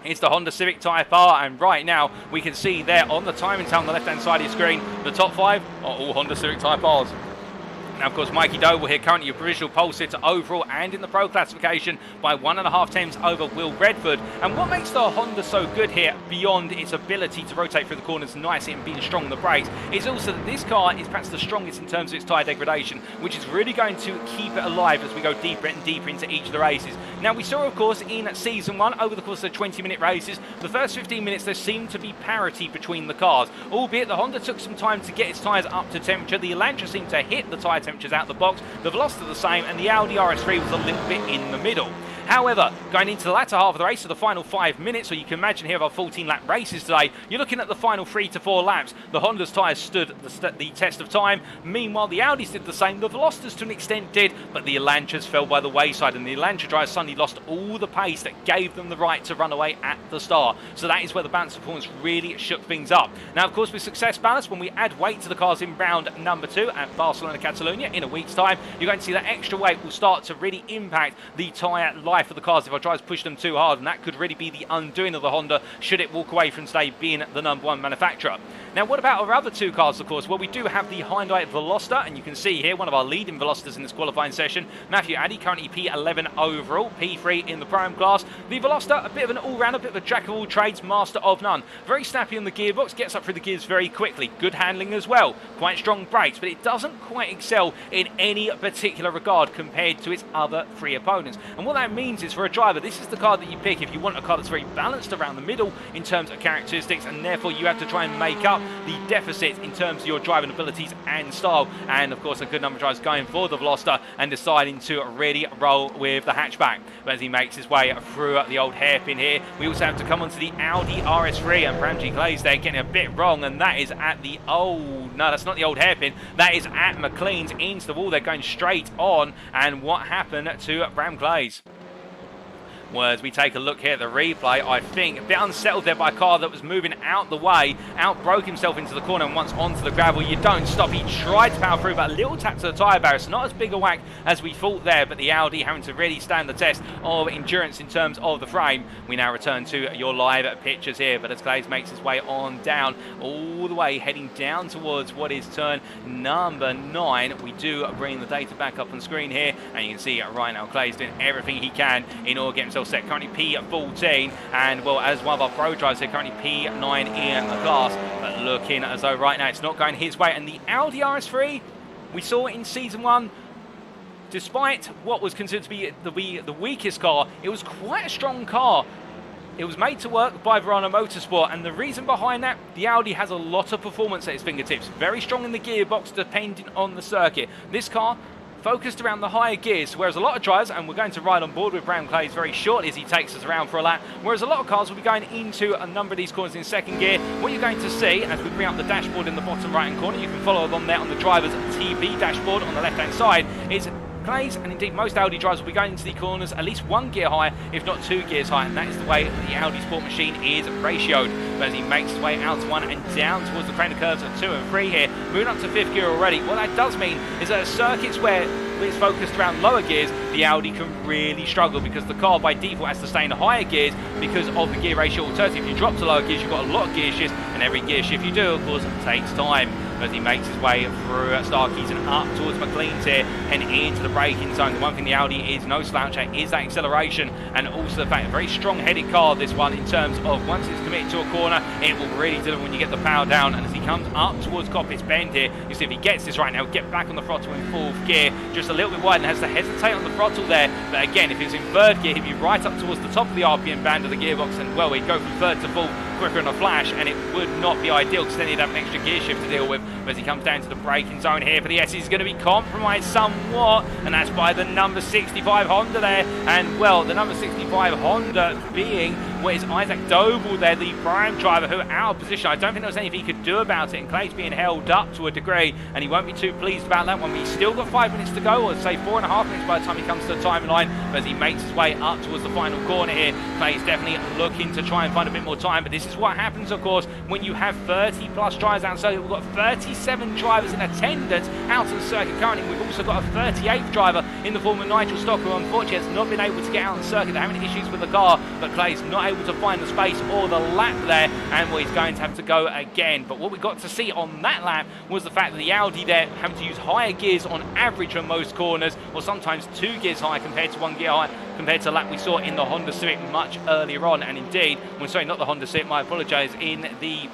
is the Honda Civic Type R, and right now we can see there on the timing tower on the left hand side of your screen, the top 5 are all Honda Civic Type Rs. Now, of course, Mikey Doble here, currently your provisional pole sitter overall and in the pro classification by 1.5 tenths over Will Redford. And what makes the Honda so good here, beyond its ability to rotate through the corners nicely and being strong on the brakes, is also that this car is perhaps the strongest in terms of its tyre degradation, which is really going to keep it alive as we go deeper and deeper into each of the races. Now, we saw, of course, in season one, over the course of the 20-minute races, the first 15 minutes there seemed to be parity between the cars, albeit the Honda took some time to get its tyres up to temperature. The Elantra seemed to hit the tyre temperatures out the box, the velocity the same, and the Audi RS3 was a little bit in the middle. However, going into the latter half of the race, so the final 5 minutes, or you can imagine here of our 14-lap races today, you're looking at the final 3 to 4 laps. The Honda's tyres stood the test of time. Meanwhile, the Audis did the same. The Velocitas to an extent did, but the Elantras fell by the wayside, and the Elantra drivers suddenly lost all the pace that gave them the right to run away at the start. So that is where the balance performance really shook things up. Now, of course, with success balance, when we add weight to the cars in round number 2 at Barcelona, Catalonia in a week's time, you're going to see that extra weight will start to really impact the tyre life of the cars if our drivers push them too hard, and that could really be the undoing of the Honda should it walk away from today being the number 1 manufacturer. Now, what about our other 2 cars, of course? Well, we do have the Hyundai Veloster, and you can see here one of our leading Velosters in this qualifying session, Matthew Addy, currently P11 overall, P3 in the Pro-Am class. The Veloster, a bit of an all-rounder, a bit of a jack of all trades, master of none. Very snappy on the gearbox, gets up through the gears very quickly. Good handling as well, quite strong brakes, but it doesn't quite excel in any particular regard compared to its other 3 opponents. And what that means is, for a driver, this is the car that you pick if you want a car that's very balanced around the middle in terms of characteristics, and therefore you have to try and make up the deficit in terms of your driving abilities and style. And of course, a good number of drivers going for the Veloster and deciding to really roll with the hatchback. But as he makes his way through the old hairpin here, we also have to come onto the Audi RS3, and Bramji Glaze there getting a bit wrong, and that is at the old, no, that's not the old hairpin, that is at McLean's into the wall. They're going straight on, and what happened to Bram Glaze? Well, as we take a look here at the replay, I think a bit unsettled there by a car that was moving out the way, broke himself into the corner, and once onto the gravel, you don't stop. He tried to power through, but a little tap to the tyre barrier, so not as big a whack as we thought there, but the Audi having to really stand the test of endurance in terms of the frame. We now return to your live pictures here, but as Glaze makes his way on down, all the way heading down towards what is turn number 9, we do bring the data back up on screen here, and you can see right now Glaze doing everything he can in order to get himself set, currently P14, and well, as one of our pro drivers here, currently P9 in the class, but looking as though right now it's not going his way. And the Audi RS3, we saw in season 1, despite what was considered to be the weakest car, it was quite a strong car. It was made to work by Verano Motorsport, and the reason behind that, the Audi has a lot of performance at its fingertips, very strong in the gearbox depending on the circuit. This car focused around the higher gears, whereas a lot of drivers, and we're going to ride on board with Bram Glaze very shortly as he takes us around for a lap, whereas a lot of cars will be going into a number of these corners in second gear. What you're going to see, as we bring up the dashboard in the bottom right hand corner, you can follow along there on the driver's TV dashboard on the left hand side, is Glaze, and indeed most Audi drivers, will be going into the corners at least 1 gear higher, if not 2 gears higher, and that is the way the Audi Sport machine is ratioed. But as he makes his way out to 1 and down towards the craner curves of 2 and 3 here, moving up to 5th gear already, what that does mean is that at circuits where it's focused around lower gears, the Audi can really struggle, because the car by default has to stay in higher gears because of the gear ratio alternative. If you drop to lower gears, you've got a lot of gear shifts, and every gear shift you do, of course, takes time. As he makes his way through Starkeys and up towards McLean's here, heading into the braking zone. The one thing the Audi is no slouch at is that acceleration, and also the fact, a very strong-headed car, this one, in terms of once it's committed to a corner, it will really deliver when you get the power down. And as he comes up towards Coppice Bend here, you see if he gets this right now, get back on the throttle in 4th gear, just a little bit wide, and has to hesitate on the throttle there. But again, if he was in 3rd gear, he'd be right up towards the top of the RPM band of the gearbox, and well, he'd go from 3rd to 4th quicker in a flash, and it would not be ideal, because then he'd have an extra gear shift to deal with. But as he comes down to the braking zone here for the S, he's going to be compromised somewhat, and that's by the number 65 Honda there. And well, the number 65 Honda being what is Isaac Doble there, the prime driver, who out of position. I don't think there was anything he could do about it, and Clay's being held up to a degree, and he won't be too pleased about that one. He's still got 5 minutes to go, or say 4.5 minutes by the time he comes to the timeline, but as he makes his way up towards the final corner here, Clay's definitely looking to try and find a bit more time. But this is what happens, of course, when you have 30 plus drivers out. So we've got 37 drivers in attendance out on the circuit currently. We've also got a 38th driver in the form of Nigel Stock, who unfortunately has not been able to get out on the circuit. They're having issues with the car, but Clay's not able to find the space or the lap there, and well, he's going to have to go again. But what we got to see on that lap was the fact that the Audi there having to use higher gears on average on most corners, or sometimes 2 gears higher compared to 1 gear high, compared to the lap we saw in the Honda Civic much earlier on. And indeed, well, sorry, not the Honda Civic, I apologise, in the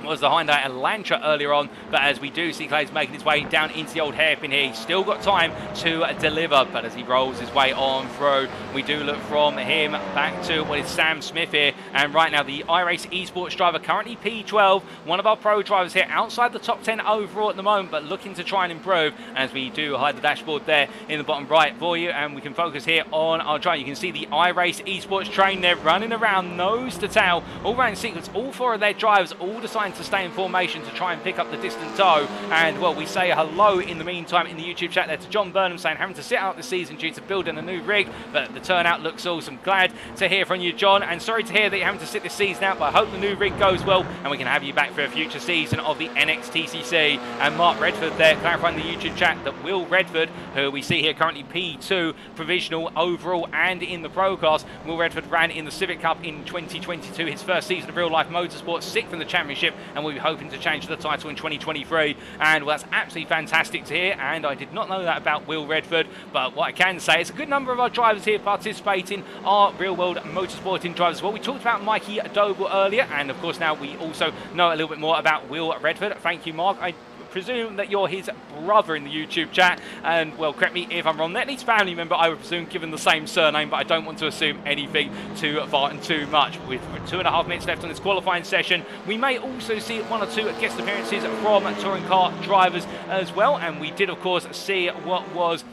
was the Hyundai Elantra earlier on. But as we do see Clay's making his way down into the old hairpin here, he's still got time to deliver, but as he rolls his way on through, we do look from him back to what is Sam Smith here, and right now the iRacing esports driver, currently P12, one of our pro drivers here, outside the top 10 overall at the moment, but looking to try and improve. As we do hide the dashboard there in the bottom right for you, and we can focus here on our driver. You can see the iRacing esports train there running around nose to tail, all round sequence. All 4 of their drivers all designed to stay in formation to try and pick up the distant tow. And well, we say hello in the meantime in the YouTube chat there to John Burnham, saying having to sit out the season due to building a new rig, but the turnout looks awesome. Glad to hear from you, John, and sorry to hear that you're having to sit this season out, but I hope the new rig goes well and we can have you back for a future season of the NXTCC. And Mark Redford there clarifying the YouTube chat that Will Redford, who we see here currently P2 provisional overall and in the pro class, Will Redford ran in the Civic Cup in 2022, his first season of real life motorsport, 6th in the championship, and we'll be hoping to change the title in 2023. And well, that's absolutely fantastic to hear, and I did not know that about Will Redford, but what I can say is a good number of our drivers here participating are real world motorsporting drivers. Well, we talked about Mikey Doble earlier, and of course now we also know a little bit more about Will Redford. Thank you, Mark. I presume that you're his brother in the YouTube chat, and well, correct me if I'm wrong, at least family member, I would presume, given the same surname, but I don't want to assume anything too far and too much. With 2.5 minutes left on this qualifying session, we may also see 1 or 2 guest appearances from touring car drivers as well, and we did of course see what was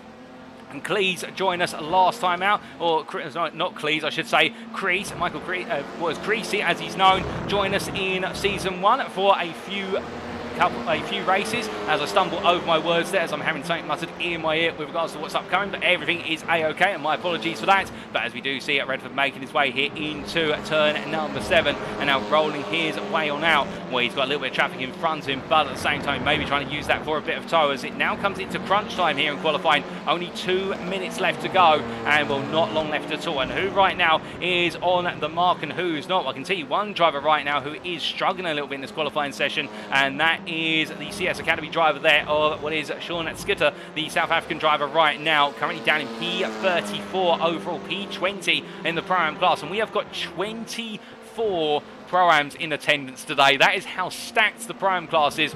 and Cleese join us last time out, or not Cleese, I should say, Crease, Michael Crease, was Creasy as he's known, join us in season 1 for a few races. As I stumble over my words there, as I'm having something muttered in my ear with regards to what's upcoming, but everything is a-okay, and my apologies for that. But as we do see Redford making his way here into turn number 7, and now rolling his way on out, where he's got a little bit of traffic in front of him, but at the same time maybe trying to use that for a bit of tow, as it now comes into crunch time here in qualifying. Only 2 minutes left to go, and well, not long left at all. And who right now is on the mark and who's not? I can tell you one driver right now who is struggling a little bit in this qualifying session, and that is the CS Academy driver there, or what is Sean Skitter, the South African driver right now, currently down in P34 overall, P20 in the Pro-Am class, and we have got 24 Pro-Ams in attendance today. That is how stacked the Pro-Am class is.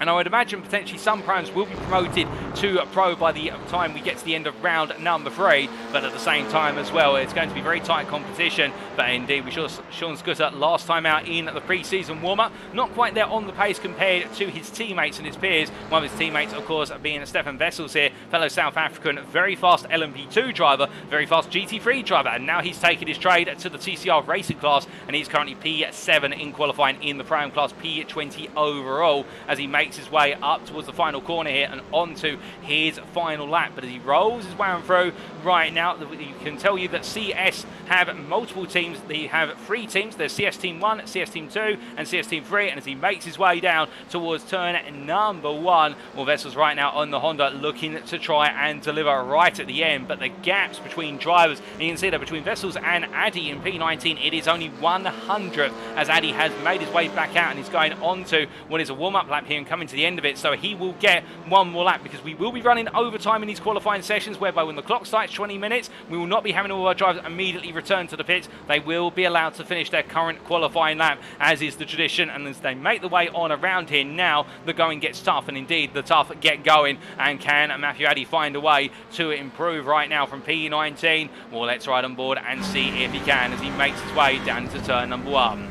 And I would imagine potentially some Pro-Ams will be promoted to Pro by the time we get to the end of round number 3. But at the same time as well, it's going to be very tight competition. But indeed, we saw Sean Scudder last time out in the pre-season warm-up. Not quite there on the pace compared to his teammates and his peers. One of his teammates, of course, being Stefan Vessels here, fellow South African, very fast LMP2 driver, very fast GT3 driver. And now he's taken his trade to the TCR racing class. And he's currently P7 in qualifying in the Pro-Am class, P20 overall, as he makes his way up towards the final corner here and onto his final lap. But as he rolls his way on through right now, you can tell you that CS have multiple teams. They have 3 teams. There's CS Team 1, CS Team 2 and CS Team 3, and as he makes his way down towards turn number 1, well, Vessel's right now on the Honda looking to try and deliver right at the end, but the gaps between drivers, and you can see that between Vessels and Addy in P19, it is only 100th, as Addy has made his way back out and he's going on to what is a warm-up lap here and coming to the end of it, so he will get 1 more lap, because we will be running overtime in these qualifying sessions, whereby when the clock starts 20 minutes, we will not be having all our drivers immediately return to the pits. They will be allowed to finish their current qualifying lap, as is the tradition, and as they make the way on around here now, the going gets tough, and indeed the tough get going. And can Matthew Addy find a way to improve right now from P19? Well, let's ride on board and see if he can, as he makes his way down into turn number 1.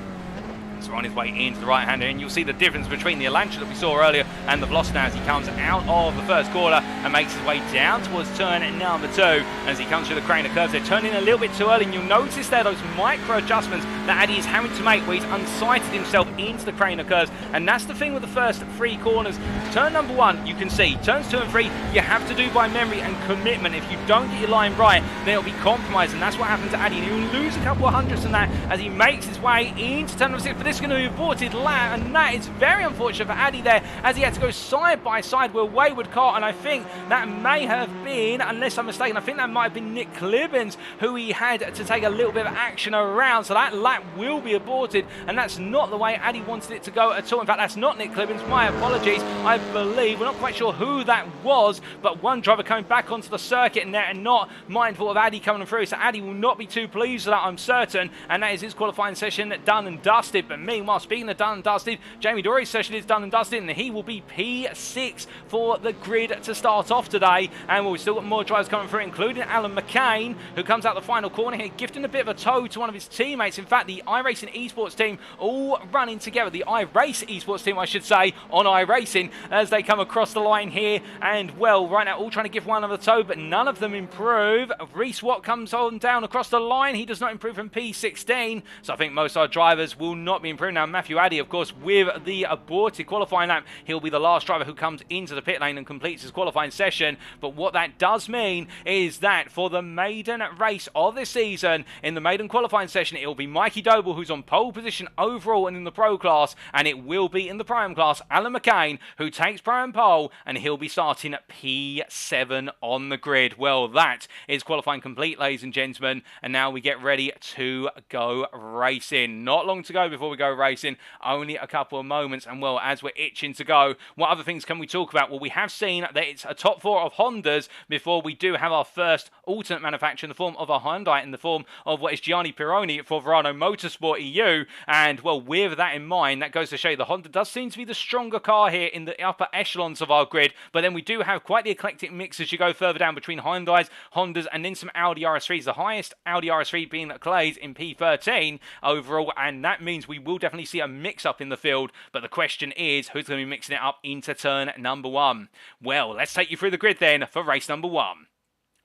So on his way into the right-hander, and you'll see the difference between the Elantra that we saw earlier and the Velocity as he comes out of the first corner and makes his way down towards turn number 2. As he comes through the crane of curves, they're turning a little bit too early, and you'll notice there those micro adjustments that Addy is having to make where he's unsighted himself into the crane of curves. And that's the thing with the first 3 corners. Turn number 1, you can see. Turns 2 and 3, you have to do by memory and commitment. If you don't get your line right, then it'll be compromised, and that's what happened to Addy. And he'll lose a couple of hundredths in that as he makes his way into turn number 6. But this is going to be aborted lap, and that is very unfortunate for Addy there, as he had to go side by side with Wayward Car. And I think that may have been, unless I'm mistaken, I think that might have been Nick Clibbins who he had to take a little bit of action around. So that lap will be aborted, and that's not the way Addy wanted it to go at all. In fact, that's not Nick Clibbins. My apologies. I believe, we're not quite sure who that was, but one driver coming back onto the circuit and they're not mindful of Addy coming through. So Addy will not be too pleased with that, I'm certain, and that is his qualifying session done and dusted. But meanwhile, speaking of done and dusted, Jamie Dory's session is done and dusted, and he will be P6 for the grid to start off today. And we've still got more drivers coming through, including Alan McCain, who comes out the final corner here, gifting a bit of a tow to one of his teammates. In fact, the iRacing esports team all running together, the iRace esports team, I should say, on iRacing, as they come across the line here. And, well, right now, all trying to give one another tow, but none of them improve. Reese Watt comes on down across the line. He does not improve from P16, so I think most of our drivers will not be improving. Now, Matthew Addy, of course, with the aborted qualifying lap, he'll be the last driver who comes into the pit lane and completes his qualifying session. But what that does mean is that for the maiden race of this season, in the maiden qualifying session, it will be Mikey Doble who's on pole position overall and in the pro class, and it will be in the Pro-Am class Alan McCain who takes Pro-Am pole, and he'll be starting at P7 on the grid. Well, that is qualifying complete, ladies and gentlemen, and now we get ready to go racing. Not long to go before we go racing, only a couple of moments, and well, as we're itching to go, what other things can we talk about? Well, we have seen that it's a top 4 of Hondas before we do have our first alternate manufacturer in the form of a Hyundai, in the form of what is Gianni Pironi for Verano Motorsport EU. And well, with that in mind, that goes to show you the Honda does seem to be the stronger car here in the upper echelons of our grid. But then we do have quite the eclectic mix as you go further down between Hyundais, Hondas, and then some Audi RS3s. The highest Audi RS3 being Clay's in P13 overall, and that means we will definitely see a mix-up in the field. But the question is, who's going to be mixing it up into turn number 1? Well, let's take you through the grid then for race number 1.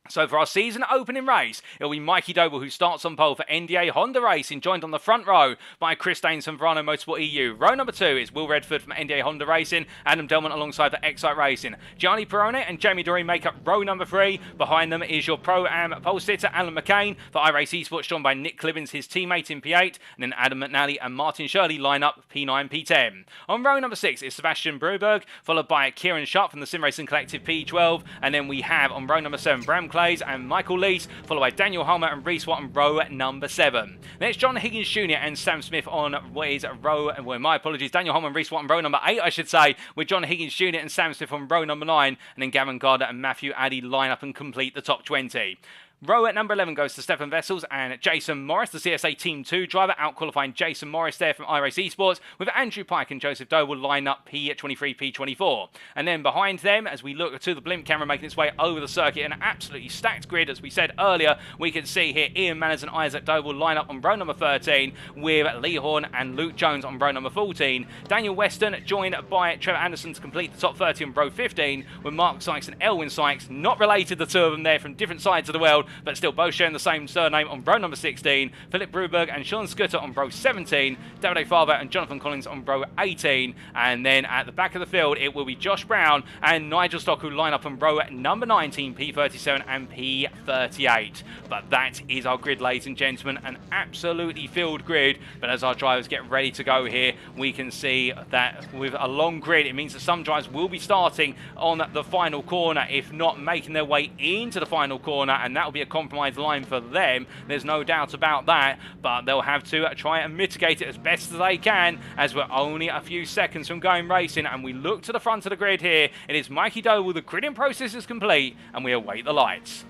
So for our season opening race, it'll be Mikey Doble who starts on pole for NDA Honda Racing, joined on the front row by Chris Danes from Verano Motorsport EU. Row number 2 is Will Redford from NDA Honda Racing, Adam Delman alongside for Excite Racing. Gianni Perrone and Jamie Dory make up row number 3. Behind them is your Pro-Am pole sitter Alan McCain. For iRace Esports, joined by Nick Clibbins, his teammate in P8, and then Adam McNally and Martin Shirley line up P9, P10. On row number 6 is Sebastian Bruberg, followed by Kieran Sharp from the Sim Racing Collective P12, and then we have on row number 7 Bram Clays and Michael Lees, followed by Daniel Homer and Reese Watt on row number 7. Next, John Higgins Jr. and Sam Smith on what is row, well, my apologies, Daniel Homer and Reese Watt on row number 8, I should say, with John Higgins Jr. and Sam Smith on row number 9, and then Gavin Gardner and Matthew Addy line up and complete the top 20. Row at number 11 goes to Stefan Vessels and Jason Morris, the CSA Team 2 driver, out-qualifying Jason Morris there from iRace Esports, with Andrew Pike and Joseph Doe line up P23, P24. And then behind them, as we look to the blimp camera making its way over the circuit, an absolutely stacked grid, as we said earlier, we can see here Ian Manners and Isaac Doe line up on row number 13, with Lee Horn and Luke Jones on row number 14. Daniel Weston joined by Trevor Anderson to complete the top 30 on row 15, with Mark Sykes and Elwyn Sykes, not related, the two of them there from different sides of the world, but still both sharing the same surname on row number 16, Philip Bruberg and Sean Scooter on row 17, David Farber and Jonathan Collins on row 18, and then at the back of the field it will be Josh Brown and Nigel Stock who line up on row number 19, P37 and P38. But that is our grid, ladies and gentlemen, an absolutely filled grid. But as our drivers get ready to go here, we can see that with a long grid, it means that some drivers will be starting on the final corner, if not making their way into the final corner, and that will be a compromise line for them. There's no doubt about that, but they'll have to try and mitigate it as best as they can, as we're only a few seconds from going racing. And we look to the front of the grid here. It is Mikey Doe. The gridding process is complete, and we await the lights.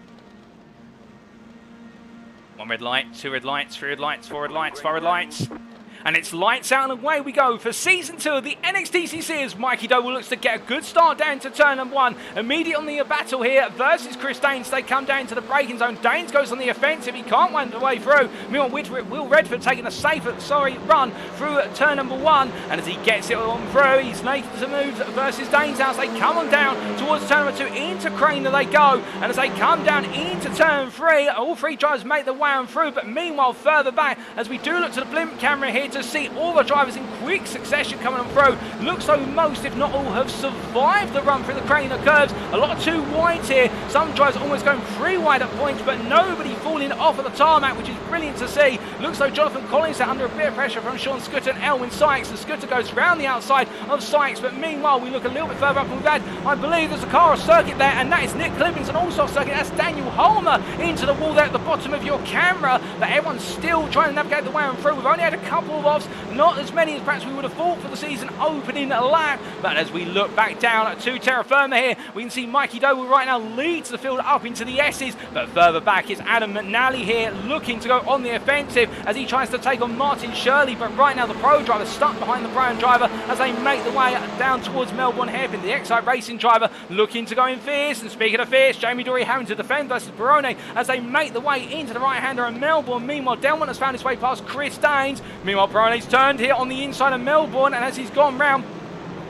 1 red light, 2 red lights, 3 red lights, 4 red lights, 5 red lights. And it's lights out and away we go for Season 2 of the NXTCC as Mikey Doble looks to get a good start down to turn number 1. Immediately on the battle here versus Chris Danes. They come down to the braking zone. Danes goes on the offensive. He can't wind the way through. Meanwhile, Will Redford taking a safe run through turn number 1. And as he gets it on through, he's making some moves versus Danes now as they come on down towards turn number 2. Into Crane they go. And as they come down into turn 3, all 3 drivers make the way on through. But meanwhile, further back, as we do look to the blimp camera here to see all the drivers in quick succession coming on through. Looks like most, if not all, have survived the run through the crane of curves. A lot of 2 wides here. Some drivers almost going 3 wide at points, but nobody falling off of the tarmac, which is brilliant to see. Looks like Jonathan Collins are under a bit of pressure from Sean Scooter and Elwin Sykes. The Scooter goes round the outside of Sykes, but meanwhile, we look a little bit further up and we've had, I believe there's a car off circuit there, and that is Nick Clippings, and also off circuit, that's Daniel Holmer into the wall there at the bottom of your camera. But everyone's still trying to navigate the way on through. We've only had a couple of offs, not as many as perhaps we would have thought for the season opening lap. But as we look back down to terra firma here, we can see Mikey Doble right now leads the field up into the S's. But further back is Adam McNally here looking to go on the offensive as he tries to take on Martin Shirley. But right now the pro driver stuck behind the Brown driver as they make the way down towards Melbourne Hairpin. The Excite Racing driver looking to go in fierce. And speaking of fierce, Jamie Dory having to defend versus Barone as they make the way into the right-hander of Melbourne. Meanwhile, Delmont has found his way past Chris Danes. Meanwhile, Barone's turned here on the inside of Melbourne, and as he's gone round,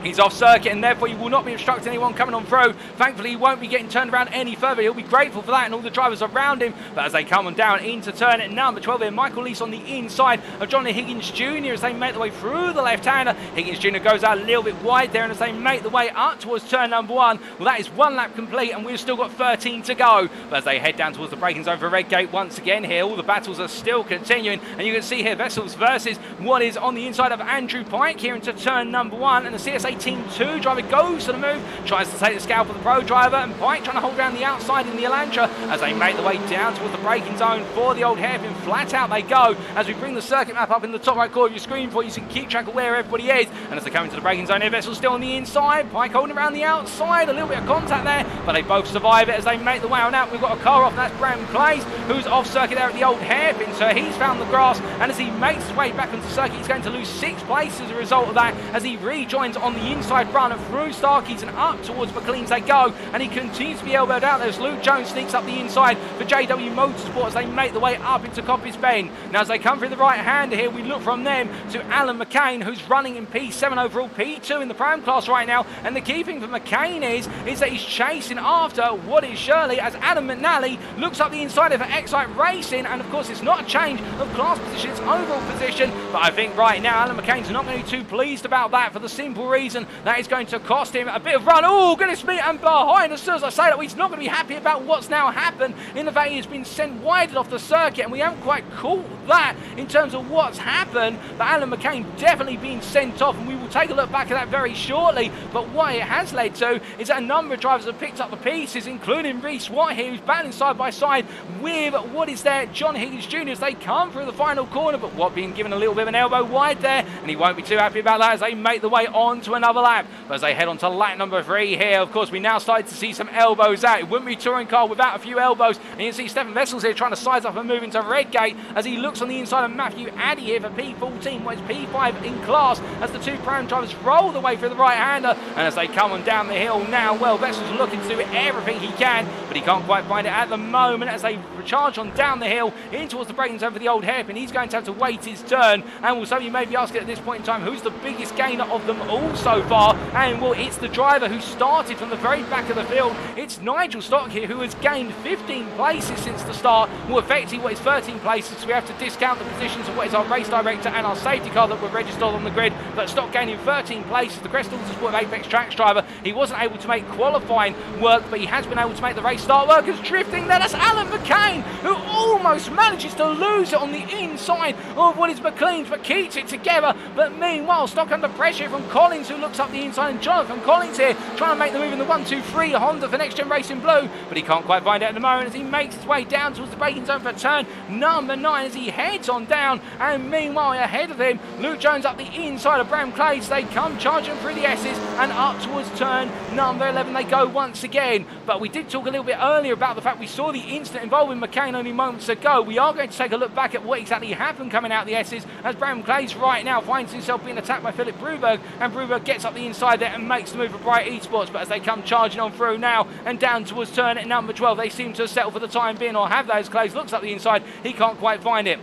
he's off circuit, and therefore he will not be obstructing anyone coming on through. Thankfully, he won't be getting turned around any further. He'll be grateful for that and all the drivers around him. But as they come on down into turn at number 12 here, Michael Lease on the inside of Johnny Higgins Jr. as they make the way through the left-hander. Higgins Jr. goes out a little bit wide there, and as they make the way up towards turn number 1, well, that is 1 lap complete, and we've still got 13 to go. But as they head down towards the braking zone for Redgate once again here, all the battles are still continuing, and you can see here Vessels versus what is on the inside of Andrew Pike here into turn number 1, and the CSA Team 2 driver goes to the move, tries to take the scalp of the pro driver, and Pike trying to hold around the outside in the Elantra as they make the way down towards the braking zone for the old hairpin. Flat out they go as we bring the circuit map up in the top right corner of your screen for you so you can keep track of where everybody is. And as they come into the braking zone here, Vessel's still on the inside, Pike holding around the outside, a little bit of contact there, but they both survive it as they make the way on out. We've got a car off, and that's Brandon Clays, who's off circuit there at the old hairpin, so he's found the grass, and as he makes his way back onto the circuit, he's going to lose 6 places as a result of that as he rejoins on the inside run and through Starkeys and up towards McLean's they go, and he continues to be elbowed out there as Luke Jones sneaks up the inside for JW Motorsport as they make the way up into Coppice Bend. Now as they come through the right hander here, we look from them to Alan McCain, who's running in P7 overall, P2 in the Pram class right now, and the key thing for McCain is that he's chasing after what is Shirley as Adam McNally looks up the inside of Excite Racing, and of course it's not a change of class position, it's overall position, but I think right now Alan McCain's not going to be too pleased about that for the simple reason that is going to cost him a bit of run. Oh, goodness me, and behind, as soon as I say that, he's not going to be happy about what's now happened in the fact he has been sent wide off the circuit, and we haven't quite caught that in terms of what's happened, but Alan McCain definitely being sent off, and we will take a look back at that very shortly. But what it has led to is that a number of drivers have picked up the pieces, including Reece White here, who's battling side by side with what is there, John Higgins Jr. as they come through the final corner, but Watt being given a little bit of an elbow wide there, and he won't be too happy about that as they make the way on to another lap. But as they head on to lap number 3 here, of course we now started to see some elbows out. It wouldn't be a touring car without a few elbows, and you can see Stephen Vessels here trying to size up and move into Redgate as he looks on the inside of Matthew Addy here for P14, well, it's P5 in class as the 2 Pram drivers roll the way through the right-hander, and as they come on down the hill now, well, Vessels looking to do everything he can, but he can't quite find it at the moment as they charge on down the hill in towards the braking zone for the old hairpin. He's going to have to wait his turn, and well, some of you may be asking at this point in time, who's the biggest gainer of them all so far? And well, it's the driver who started from the very back of the field. It's Nigel Stock here who has gained 15 places since the start. Well, effectively what is 13 places, so we have to discount the positions of what is our race director and our safety car that were registered on the grid, but Stock gaining 13 places. The Crest Autosport Apex Tracks driver, he wasn't able to make qualifying work, but he has been able to make the race start work. As drifting there, that's Alan McCain, who almost manages to lose it on the inside of what is McLean's, but keeps it together. But meanwhile, Stock under pressure from Collins, who looks up the inside, and Jonathan Collins here trying to make the move in the 1-2-3 Honda for Next Gen Racing Blue, but he can't quite find it at the moment as he makes his way down towards the braking zone for turn number 9 as he heads on down. And meanwhile, ahead of him, Luke Jones up the inside Bram Clays. They come charging through the S's and up towards turn number 11 they go once again. But we did talk a little bit earlier about the fact we saw the incident involving McCain only moments ago. We are going to take a look back at what exactly happened coming out the S's as Bram Clays right now finds himself being attacked by Philip Bruberg, and Bruberg gets up the inside there and makes the move for Bright Esports. But as they come charging on through now and down towards turn at number 12, they seem to settle for the time being, or have those. Clays looks up the inside, he can't quite find it.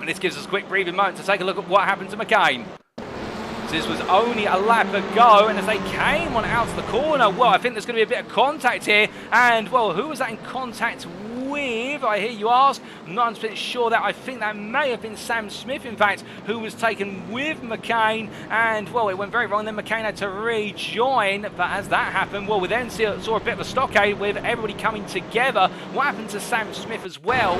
And this gives us a quick breathing moment to take a look at what happened to McCain. This was only a lap ago, and as they came on out to the corner, well, I think there's going to be a bit of contact here. And, well, who was that in contact with, I hear you ask? I'm not 100% sure that. I think that may have been Sam Smith, in fact, who was taken with McCain. And, well, it went very wrong. Then McCain had to rejoin. But as that happened, well, we then saw a bit of a stockade with everybody coming together. What happened to Sam Smith as well?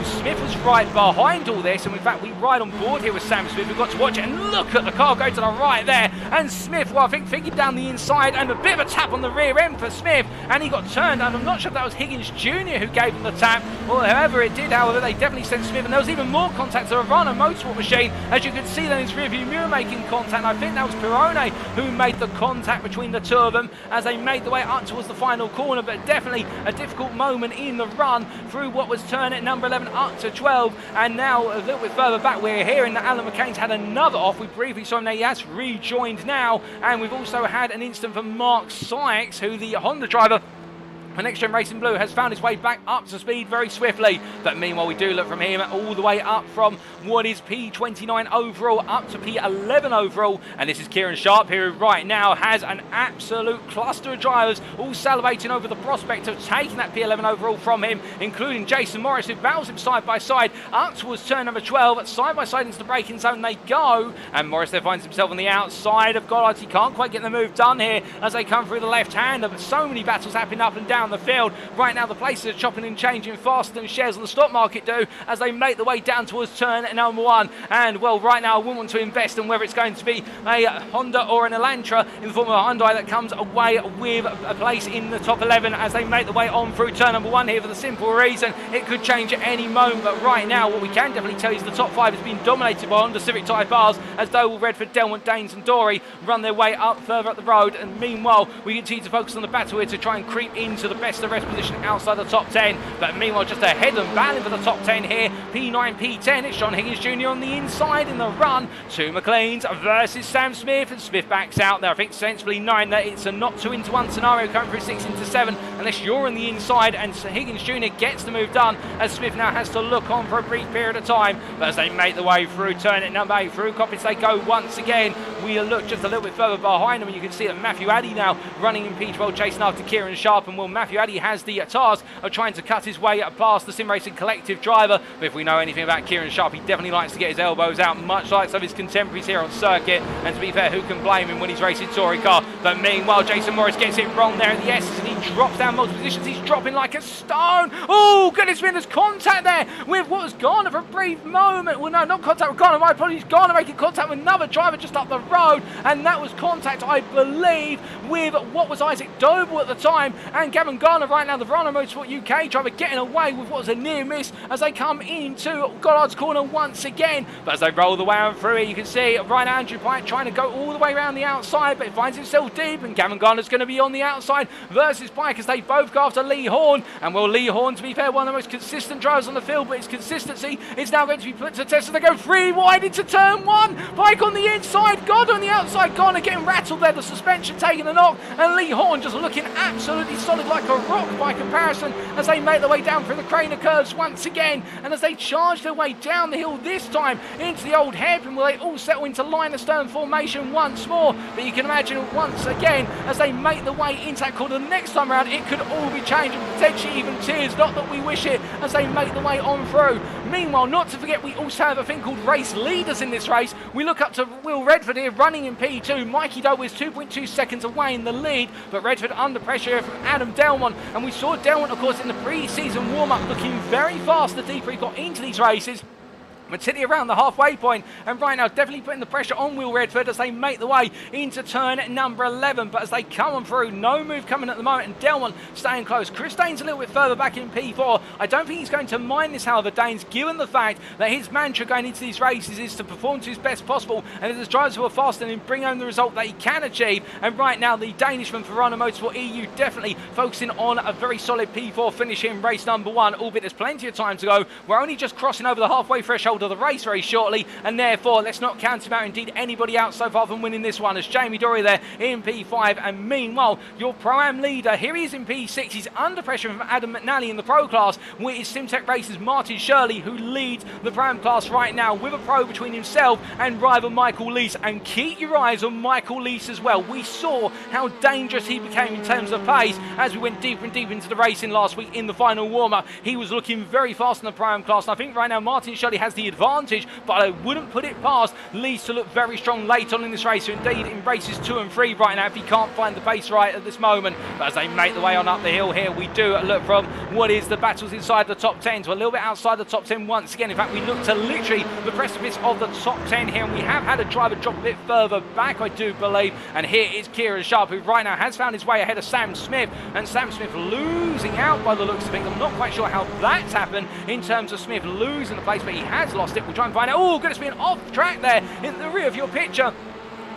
Smith was right behind all this, and in fact we ride on board here with Sam Smith. We've got to watch it, and look at the car go to the right there, and Smith, well, I think figured down the inside, and a bit of a tap on the rear end for Smith, and he got turned, and I'm not sure if that was Higgins Jr. who gave him the tap, or however it did. However, they definitely sent Smith, and there was even more contact to Ravana Motorsport machine, as you can see then his rearview mirror making contact, and I think that was Pirone who made the contact between the two of them as they made the way up towards the final corner. But definitely a difficult moment in the run through what was turn at number 11 up to 12, and now a little bit further back we're hearing that Alan McCain's had another off. We briefly saw him there, he has rejoined now, and we've also had an incident for Mark Sykes, who the Honda driver NXTGEN Racing Blue has found his way back up to speed very swiftly. But meanwhile, we do look from him all the way up from what is P29 overall up to P11 overall. And this is Kieran Sharp here, who right now has an absolute cluster of drivers all salivating over the prospect of taking that P11 overall from him, including Jason Morris, who battles him side by side up towards turn number 12. Side by side into the braking zone they go. And Morris there finds himself on the outside of Goddard. He can't quite get the move done here as they come through the left-hander. But so many battles happening up and down the field. Right now the places are chopping and changing faster than shares on the stock market do as they make the way down towards turn number 1. And well, right now I wouldn't want to invest in whether it's going to be a Honda or an Elantra in the form of a Hyundai that comes away with a place in the top 11 as they make the way on through turn number 1 here, for the simple reason it could change at any moment. But right now what we can definitely tell you is the top 5 is being dominated by Honda Civic Type R's as Doble, Redford, Delmont, Danes and Dory run their way up further up the road. And meanwhile we continue to focus on the battle here to try and creep into the best of the rest position outside the top 10. But meanwhile, just ahead and battling for the top 10 here, P9, P10, it's John Higgins Jr. on the inside in the run. Two McLeans versus Sam Smith, and Smith backs out there, I think sensibly knowing that it's a not 2 into 1 scenario coming through 6 into 7 unless you're on the inside, and Higgins Jr. gets the move done as Smith now has to look on for a brief period of time. But as they make the way through turn at number 8, through Coppins they go once again. We look just a little bit further behind them, and you can see that Matthew Addy now running in P12 chasing after Kieran Sharp. And well, Matthew Addy has the task of trying to cut his way past the Sim Racing Collective driver. But if we know anything about Kieran Sharp, he definitely likes to get his elbows out, much like some of his contemporaries here on circuit. And to be fair, who can blame him when he's racing touring car? But meanwhile, Jason Morris gets it wrong there at the S's, and he drops down multiple positions. He's dropping like a stone. Oh, goodness me, there's contact there with what was Garner for a brief moment. Well, no, not contact with Garner, my apologies. Garner making contact with another driver just up the road, and that was contact, I believe, with what was Isaac Doble at the time. And Gavin Garner right now, the Verano Motorsport UK driver, getting away with what was a near miss as they come into Gollard's corner once again. But as they roll the way on through it, you can see right now Andrew Pike trying to go all the way around the outside, but it finds himself deep, and Gavin Garner's going to be on the outside versus Pike as they both go after Lee Horn. And well, Lee Horn, to be fair, one of the most consistent drivers on the field, but his consistency is now going to be put to test as they go 3 wide into turn 1. Pike on the inside, God on the outside, Garner getting rattled there, the suspension taking a knock, and Lee Horn just looking absolutely solid like a rock by comparison as they make their way down through the Craner curves once again. And as they charge their way down the hill this time into the old hairpin, where they all settle into line of stern formation once more. But you can imagine once again as they make the way into that corner the next time around, it could all be changed, and potentially even tears, not that we wish it, as they make the way on through. Meanwhile, not to forget, we also have a thing called race leaders in this race. We look up to Will Redford here running in P2. Mikey Doe is 2.2 seconds away in the lead, but Redford under pressure here from Adam Delmont. And we saw Delmont, of course, in the pre-season warm-up looking very fast the deeper he got into these races. Matilli around the halfway point, and right now definitely putting the pressure on Will Redford as they make the way into turn number 11. But as they come on through, no move coming at the moment, and Delmont staying close. Chris Dane's a little bit further back in P4. I don't think he's going to mind this, however, Danes, given the fact that his mantra going into these races is to perform to his best possible, and if there's drivers who are faster, then bring home the result that he can achieve. And right now, the Danishman for Verano Motorsport EU definitely focusing on a very solid P4 finish in race number 1, albeit there's plenty of time to go. We're only just crossing over the halfway threshold of the race very shortly, and therefore let's not count him out, indeed anybody out so far from winning this one, as Jamie Dory there in P5. And meanwhile, your Pro-Am leader, here he is in P6, he's under pressure from Adam McNally in the Pro class, with his SimTech Racers Martin Shirley, who leads the Pro-Am class right now with a Pro between himself and rival Michael Leese. And keep your eyes on Michael Leese as well. We saw how dangerous he became in terms of pace as we went deeper and deeper into the racing last week in the final warm-up. He was looking very fast in the Pro-Am class, and I think right now Martin Shirley has the advantage, but I wouldn't put it past Leese to look very strong late on in this race, or indeed in races 2 and 3 right now if he can't find the pace right at this moment. But as they make the way on up the hill here, we do look from what is the battles inside the top 10 to a little bit outside the top 10 once again. In fact, we look to literally the precipice of the top 10 here, and we have had a driver drop a bit further back, I do believe. And here is Kieran Sharp, who right now has found his way ahead of Sam Smith, and Sam Smith losing out by the looks of things. I'm not quite sure how that's happened in terms of Smith losing the place, but he has lost it. We'll try and find out. Oh, goodness me, an off track there in the rear of your picture.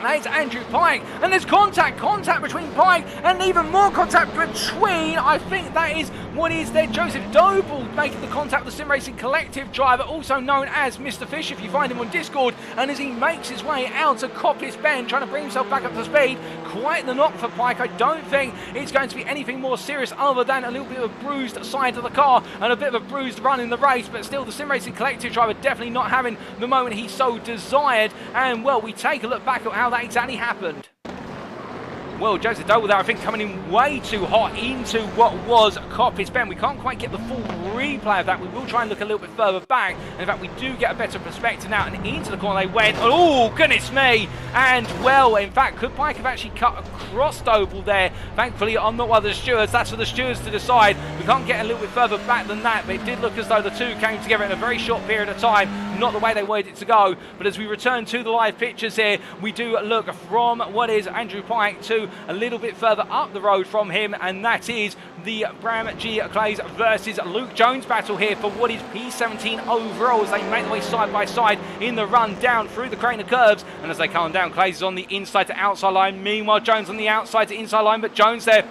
It's Andrew Pike, and there's contact between Pike, and even more contact between, I think that is what is there, Joseph Doble making the contact with the Sim Racing Collective driver, also known as Mr. Fish if you find him on Discord. And as he makes his way out of Coppice Bend, trying to bring himself back up to speed, quite the knock for Pike. I don't think it's going to be anything more serious other than a little bit of a bruised side of the car and a bit of a bruised run in the race, but still the Sim Racing Collective driver definitely not having the moment he so desired. And well, we take a look back at how that exactly happened. Well, Joseph Doble there, I think, coming in way too hot into what was Coppice Bend. We can't quite get the full replay of that. We will try and look a little bit further back. And in fact, we do get a better perspective now. And into the corner they went. Oh, goodness me. And, well, in fact, could Pike have actually cut across Doble there? Thankfully, I'm not one of the stewards. That's for the stewards to decide. We can't get a little bit further back than that. But it did look as though the two came together in a very short period of time. Not the way they wanted it to go. But as we return to the live pictures here, we do look from what is Andrew Pike to a little bit further up the road from him, and that is the Bram G. Clays versus Luke Jones battle here for what is P17 overall, as they make their way side by side in the run down through the crane of curves. And as they come down, Clays is on the inside to outside line, meanwhile Jones on the outside to inside line, but Jones there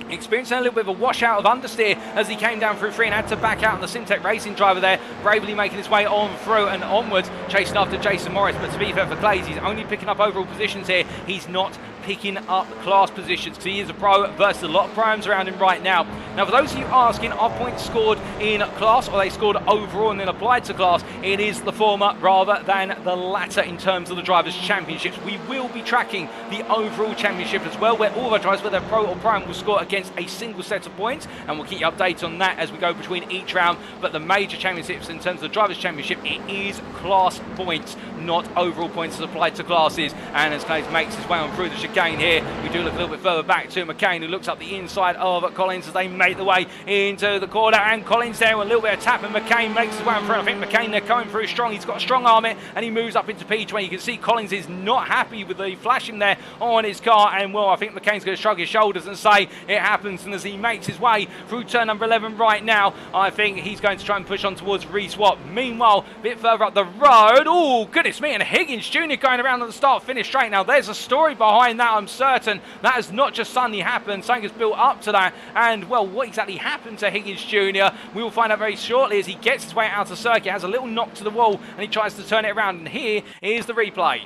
experiencing a little bit of a washout of understeer as he came down through 3 and had to back out. And the SimTech Racing driver there bravely making his way on through and onwards, chasing after Jason Morris. But to be fair for Clays, he's only picking up overall positions here. He's not picking up class positions because he is a pro versus a lot of Pro-Ams around him right now. Now, for those of you asking, are points scored in class or are they scored overall and then applied to class? It is the former rather than the latter in terms of the Drivers' Championships. We will be tracking the overall championship as well, where all of our drivers, whether pro or Pro-Am, will score against a single set of points, and we'll keep you updated on that as we go between each round. But the major championships in terms of the Drivers' Championship, it is class points, not overall points as applied to classes. And as Clays makes his way on through the chicane here, we do look a little bit further back to McCain, who looks up the inside of Collins as they make the way into the corner. And Collins there with a little bit of tap, and McCain makes his way on through. I think McCain there coming through strong. He's got a strong arm it, and he moves up into P20. You can see Collins is not happy with the flashing there on his car, and well, I think McCain's going to shrug his shoulders and say it happens. And as he makes his way through turn number 11 right now, I think he's going to try and push on towards Reese Watt. Meanwhile, a bit further up the road, oh goodness me, and Higgins Jr. going around on the start finish straight. Now there's a story behind that, I'm certain. That has not just suddenly happened, something has built up to that. And well, what exactly happened to Higgins Jr. we will find out very shortly as he gets his way out of circuit, has a little knock to the wall, and he tries to turn it around. And here is the replay.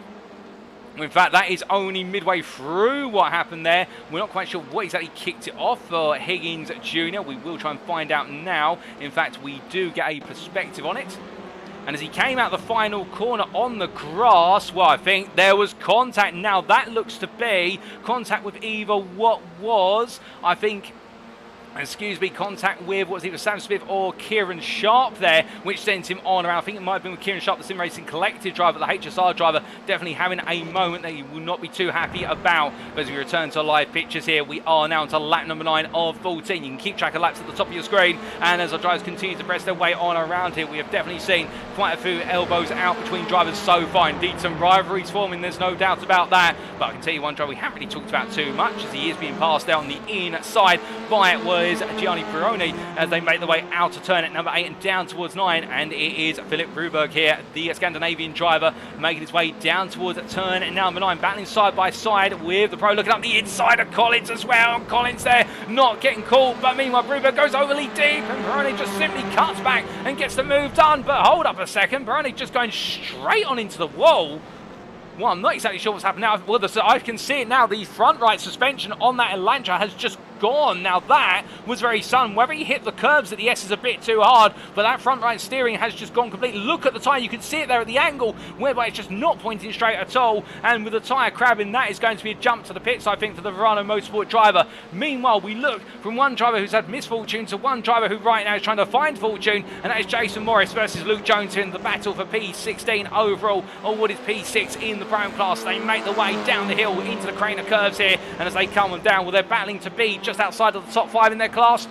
In fact, that is only midway through what happened there. We're not quite sure what exactly kicked it off for Higgins Jr. We will try and find out now. In fact, we do get a perspective on it. And as he came out the final corner on the grass, well, I think there was contact. Now, that looks to be contact with either what was, I think, contact with, what was it, Sam Smith or Kieran Sharp there, which sends him on around. I think it might have been with Kieran Sharp, the Sim Racing Collective driver, the HSR driver, definitely having a moment that he will not be too happy about. But as we return to live pictures here, we are now onto lap number 9 of 14. You can keep track of laps at the top of your screen, and as our drivers continue to press their way on around here, we have definitely seen quite a few elbows out between drivers so far. Indeed, some rivalries forming, there's no doubt about that. But I can tell you one driver we haven't really talked about too much, as he is being passed out on the inside by Gianni Pironi as they make their way out of turn at number 8 and down towards 9, and it is Philip Ruberg here, the Scandinavian driver, making his way down towards turn number 9, battling side by side with the pro, looking up the inside of Collins as well. Collins there not getting caught, but meanwhile Ruberg goes overly deep and Pironi just simply cuts back and gets the move done. But hold up a second, Pironi just going straight on into the wall. Well, I'm not exactly sure what's happened now. Well, I can see it now. The front right suspension on that Elantra has just gone. Now that was very sudden. Whether he hit the curbs at the S is a bit too hard, but that front right steering has just gone completely. Look at the tyre. You can see it there at the angle, whereby it's just not pointing straight at all. And with the tyre crabbing, that is going to be a jump to the pits, I think, for the Verano Motorsport driver. Meanwhile, we look from one driver who's had misfortune to one driver who right now is trying to find fortune, and that is Jason Morris versus Luke Jones in the battle for P16 overall, or what is P6 in the Brown class. They make the way down the hill into the crane of curves here, and as they come down, well, they're battling to be just outside of the top 5 in their class.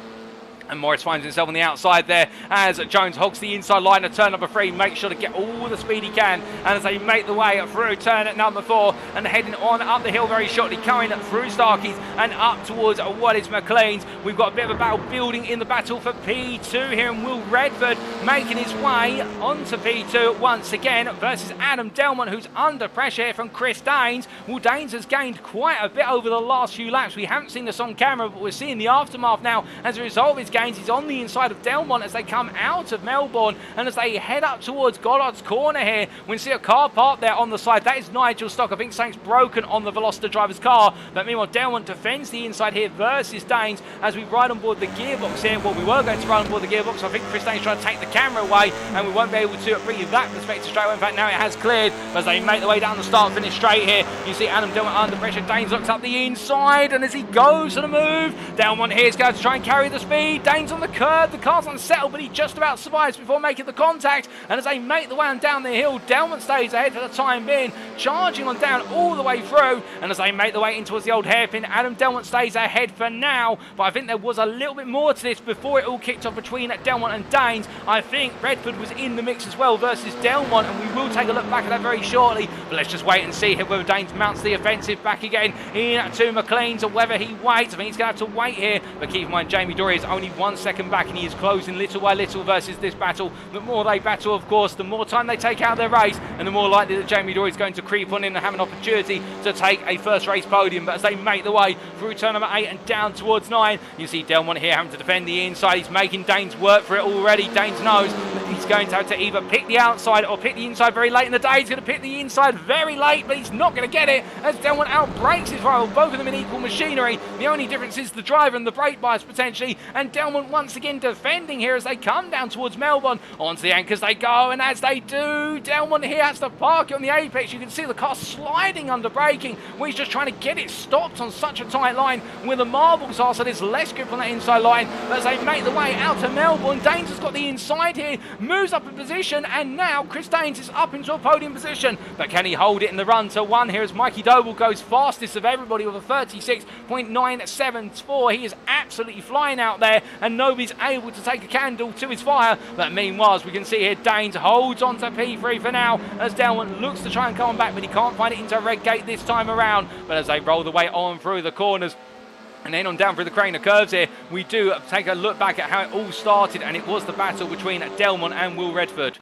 And Morris finds himself on the outside there as Jones hogs the inside line of turn number 3, makes sure to get all the speed he can. And as they make the way through turn at number 4 and heading on up the hill very shortly, coming through Starkey's and up towards what is McLean's. We've got a bit of a battle building in the battle for P2 here, and Will Redford making his way onto P2 once again versus Adam Delmont, who's under pressure here from Chris Daines. Well, Daines has gained quite a bit over the last few laps. We haven't seen this on camera, but we're seeing the aftermath now as a result of his gains. He's on the inside of Delmont as they come out of Melbourne, and as they head up towards Goddard's corner here, we see a car parked there on the side. That is Nigel Stock. I think something's broken on the Veloster driver's car, but meanwhile Delmont defends the inside here versus Daines as we ride on board the gearbox here. Well, we were going to ride on board the gearbox. I think Chris Daines trying to take the camera away, and we won't be able to bring you that perspective straight away. In fact, now it has cleared as they make their way down the start finish straight here. You see Adam Delmont under pressure. Daines looks up the inside, and as he goes to the move, Delmont here is going to try and carry the speed. Daines on the curb, the car's unsettled, but he just about survives before making the contact. And as they make the way on down the hill, Delmont stays ahead for the time being, charging on down all the way through. And as they make the way in towards the old hairpin, Adam Delmont stays ahead for now. But I think there was a little bit more to this before it all kicked off between Delmont and Daines. I think Redford was in the mix as well versus Delmont, and we will take a look back at that very shortly. But let's just wait and see whether Daines mounts the offensive back again into McLean's, or whether he waits. I think he's going to have to wait here. But keep in mind, Jamie Dory is only 1 second back, and he is closing little by little versus this battle. The more they battle, of course, the more time they take out of their race, and the more likely that Jamie Dory is going to creep on in and have an opportunity to take a first race podium. But as they make the way through turn number 8 and down towards 9, you see Delmont here having to defend the inside. He's making Daines work for it already. Daines knows that he's going to have to either pick the outside or pick the inside very late in the day. He's going to pick the inside very late, but he's not going to get it as Delmont outbrakes his rival, both of them in equal machinery. The only difference is the driver and the brake bias potentially, and Delmont once again defending here as they come down towards Melbourne. Onto the anchors they go, and as they do, Delmont here has to park it on the apex. You can see the car sliding under braking, where he's just trying to get it stopped on such a tight line where the marbles are, so there's less grip on that inside line. But as they make the way out to Melbourne, Daines has got the inside here, moves up a position, and now Chris Daines is up into a podium position. But can he hold it in the run to 1 here as Mikey Doble goes fastest of everybody with a 36.974. He is absolutely flying out there, and nobody's able to take a candle to his fire. But meanwhile, as we can see here, Daines holds on to P3 for now as Delmont looks to try and come back, but he can't find it into red gate this time around. But as they roll the way on through the corners and then on down through the crane of curves here, we do take a look back at how it all started, and it was the battle between Delmont and Will Redford.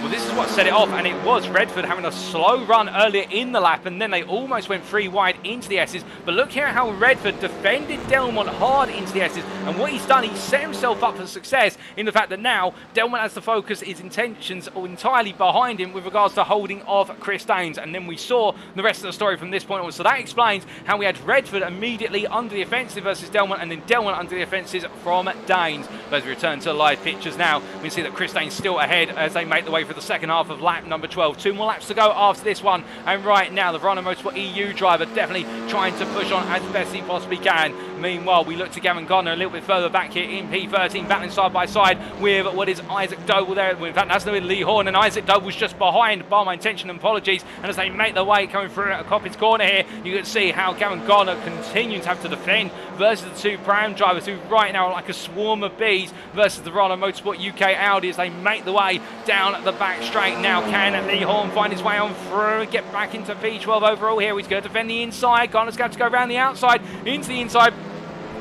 Well, this is what set it off, and it was Redford having a slow run earlier in the lap, and then they almost went 3 wide into the S's. But look here how Redford defended Delmont hard into the S's, and what he's done, he set himself up for success in the fact that now Delmont has to focus his intentions entirely behind him with regards to holding off Chris Daines, and then we saw the rest of the story from this point on. So that explains how we had Redford immediately under the offensive versus Delmont, and then Delmont under the offensive from Daines. But as we return to live pictures now, we see that Chris Daines still ahead as they make the way for of the second half of lap number 12. 2 more laps to go after this one, and right now the British Motorsport EU driver definitely trying to push on as best he possibly can. Meanwhile, we look to Gavin Gardner a little bit further back here in P13, battling side by side with what is Isaac Doble there. In fact, that's with Lee Horn, and Isaac Doble's just behind, bar my intention and apologies. And as they make their way coming through at Coppice Corner here, you can see how Gavin Gardner continues to have to defend versus the two Pram drivers who right now are like a swarm of bees versus the British Motorsport UK Audi as they make the way down the back straight. Now can Lee Horn find his way on through and get back into P12 overall here? He's going to defend the inside. Gardner's going to go around the outside into the inside.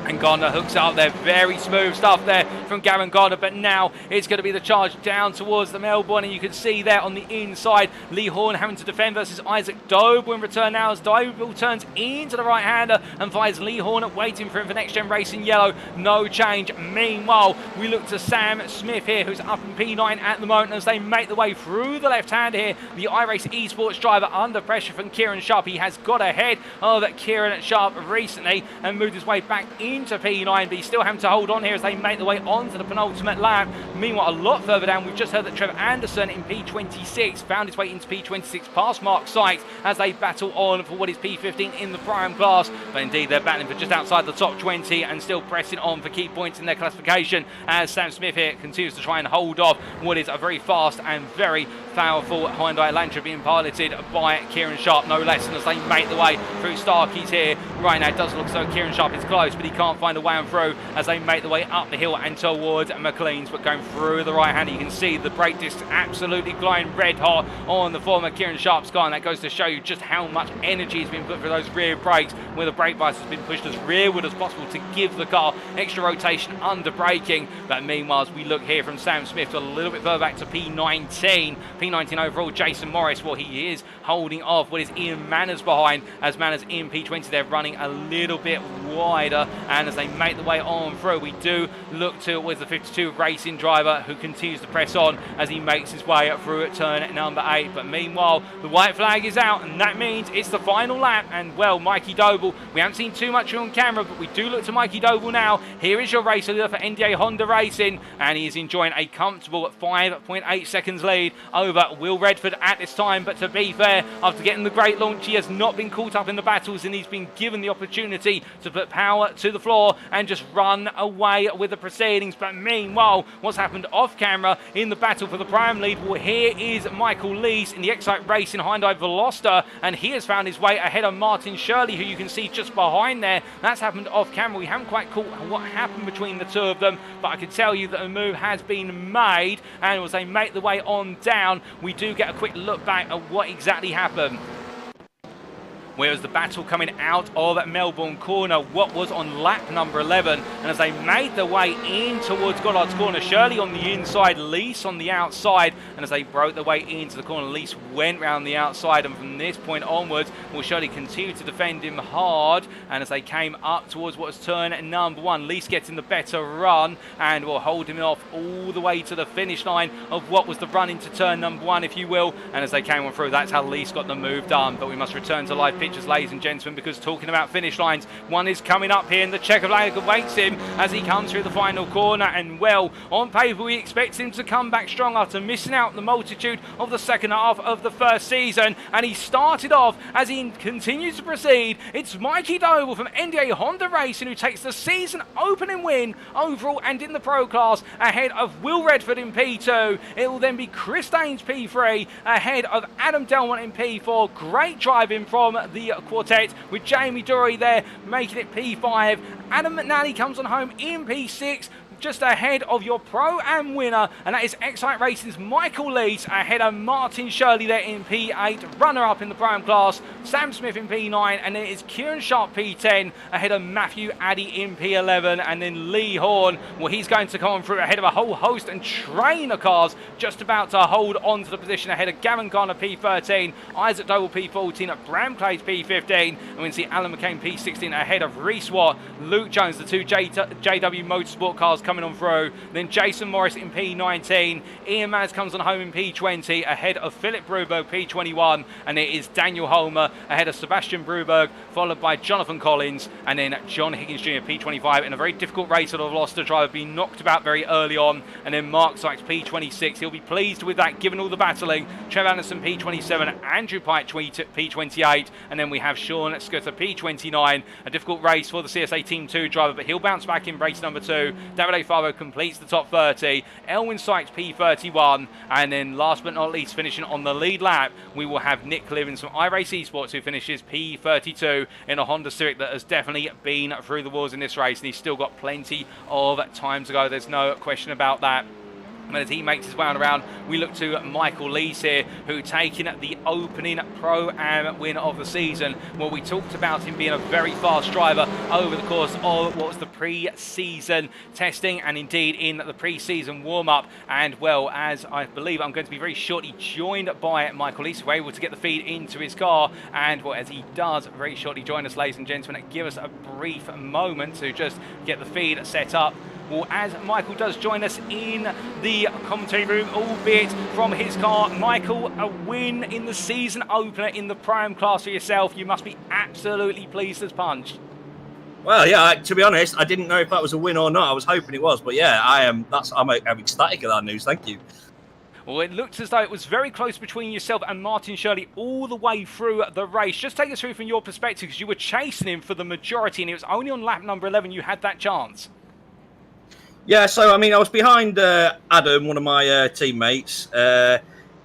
And Gardner hooks up there. Very smooth stuff there from Gavin Gardner. But now it's going to be the charge down towards the Melbourne. And you can see there on the inside, Lee Horn having to defend versus Isaac Doble in return now as Doble turns into the right-hander and finds Lee Horn waiting for him for Next Gen Racing yellow. No change. Meanwhile, we look to Sam Smith here, who's up in P9 at the moment as they make the way through the left-hander here. The iRacing eSports driver under pressure from Kieran Sharp. He has got ahead of Kieran Sharp recently and moved his way back into P9, but he's still having to hold on here as they make the way onto the penultimate lap. Meanwhile, a lot further down, we've just heard that Trevor Anderson in P26 found his way into P26 past Mark Sykes as they battle on for what is P15 in the prime class. But indeed, they're battling for just outside the top 20 and still pressing on for key points in their classification as Sam Smith here continues to try and hold off what is a very fast and very powerful Hyundai Elantra being piloted by Kieran Sharp, no less, and as they make the way through Starkeys here. Right now, it does look as though Kieran Sharp is close, but he can't find a way on through as they make the way up the hill and towards McLean's. But going through the right-hander, you can see the brake discs absolutely glowing red hot on the former Kieran Sharp's car, and that goes to show you just how much energy has been put through those rear brakes, where the brake bias has been pushed as rearward as possible to give the car extra rotation under braking. But meanwhile, as we look here from Sam Smith a little bit further back to P19 overall, Jason Morris, well, he is holding off what is Ian Manners behind, as Manners in P20, they're running a little bit wider, and as they make the way on through, we do look to with the 52 racing driver who continues to press on as he makes his way through at turn number 8. But meanwhile, the white flag is out, and that means it's the final lap. And well, Mikey Doble, we haven't seen too much on camera, but we do look to Mikey Doble now. Here is your race leader for NDA Honda Racing, and he is enjoying a comfortable 5.8 seconds lead over Will Redford at this time. But to be fair, after getting the great launch, he has not been caught up in the battles, and he's been given the opportunity to put power to the floor and just run away with the proceedings. But meanwhile, what's happened off camera in the battle for the prime lead? Well, here is Michael Lees in the Excite Racing Hyundai Veloster, and he has found his way ahead of Martin Shirley, who you can see just behind there. That's happened off camera. We haven't quite caught what happened between the two of them, but I can tell you that a move has been made, and as they make the way on down, we do get a quick look back at what exactly happened. Whereas the battle coming out of Melbourne Corner, what was on lap number 11, and as they made their way in towards Goddard's Corner, Shirley on the inside, Lease on the outside, and as they broke their way into the corner, Lease went round the outside, and from this point onwards, well, Shirley continued to defend him hard, and as they came up towards what was turn number 1, Lease getting the better run, and will hold him off all the way to the finish line of what was the run into turn number 1, if you will, and as they came on through, that's how Lease got the move done. But we must return to live pictures, ladies and gentlemen, because talking about finish lines, one is coming up here, and the Czech of Lager waits him as he comes through the final corner. And well, on paper, we expect him to come back strong after missing out the multitude of the second half of the first season, and he started off as he continues to proceed. It's Mikey Doble from NDA Honda Racing who takes the season opening win overall and in the pro class ahead of Will Redford in P2. It will then be Chris Daines P3 ahead of Adam Delmont in P4. Great driving from the quartet with Jamie Dury there making it P5. Adam McNally comes on home in P6, just ahead of your Pro-Am winner, and that is Excite Racing's Michael Lees ahead of Martin Shirley there in P8, runner-up in the prime class, Sam Smith in P9, and then it's Kieran Sharp P10 ahead of Matthew Addy in P11, and then Lee Horn, well, he's going to come on through ahead of a whole host and train of cars, just about to hold on to the position ahead of Gavin Garner P13, Isaac Doble P14, Bram Clays P15, and we can see Alan McCain P16 ahead of Reese Watt, Luke Jones, the two JW Motorsport cars coming coming on through. Then Jason Morris in P19. Ian Maz comes on home in P20 ahead of Philip Bruberg, P21. And it is Daniel Holmer ahead of Sebastian Bruberg, followed by Jonathan Collins, and then John Higgins Jr. P25 in a very difficult race that I've lost the driver, being knocked about very early on. And then Mark Sykes P26. He'll be pleased with that given all the battling. Trev Anderson P27, Andrew Pike P28, and then we have Sean Scudder P29. A difficult race for the CSA Team 2 driver, but he'll bounce back in race number 2. Davide Favo completes the top 30. Elwyn Sykes P31, and then last but not least, finishing on the lead lap, we will have Nick Livens from iRacing Esports, who finishes P32 in a Honda Civic that has definitely been through the walls in this race, and he's still got plenty of time to go. There's no question about that. And as he makes his way around, we look to Michael Lees here, who taking the opening Pro-Am win of the season. Well, we talked about him being a very fast driver over the course of what was the pre-season testing, and indeed in the pre-season warm-up. And well, as I believe I'm going to be very shortly joined by Michael Lees, who are able to get the feed into his car. And well, as he does very shortly join us, ladies and gentlemen, give us a brief moment to just get the feed set up. Well, as Michael does join us in the commentary room, albeit from his car. Michael, a win in the season opener in the Pro-Am class for yourself. You must be absolutely pleased as punch. Well, yeah, to be honest, I didn't know if that was a win or not. I was hoping it was, but yeah, I'm ecstatic at that news. Thank you. Well, it looked as though it was very close between yourself and Martin Shirley all the way through the race. Just take us through from your perspective, because you were chasing him for the majority, and it was only on lap number 11 you had that chance. Yeah, so, I mean, I was behind Adam, one of my teammates.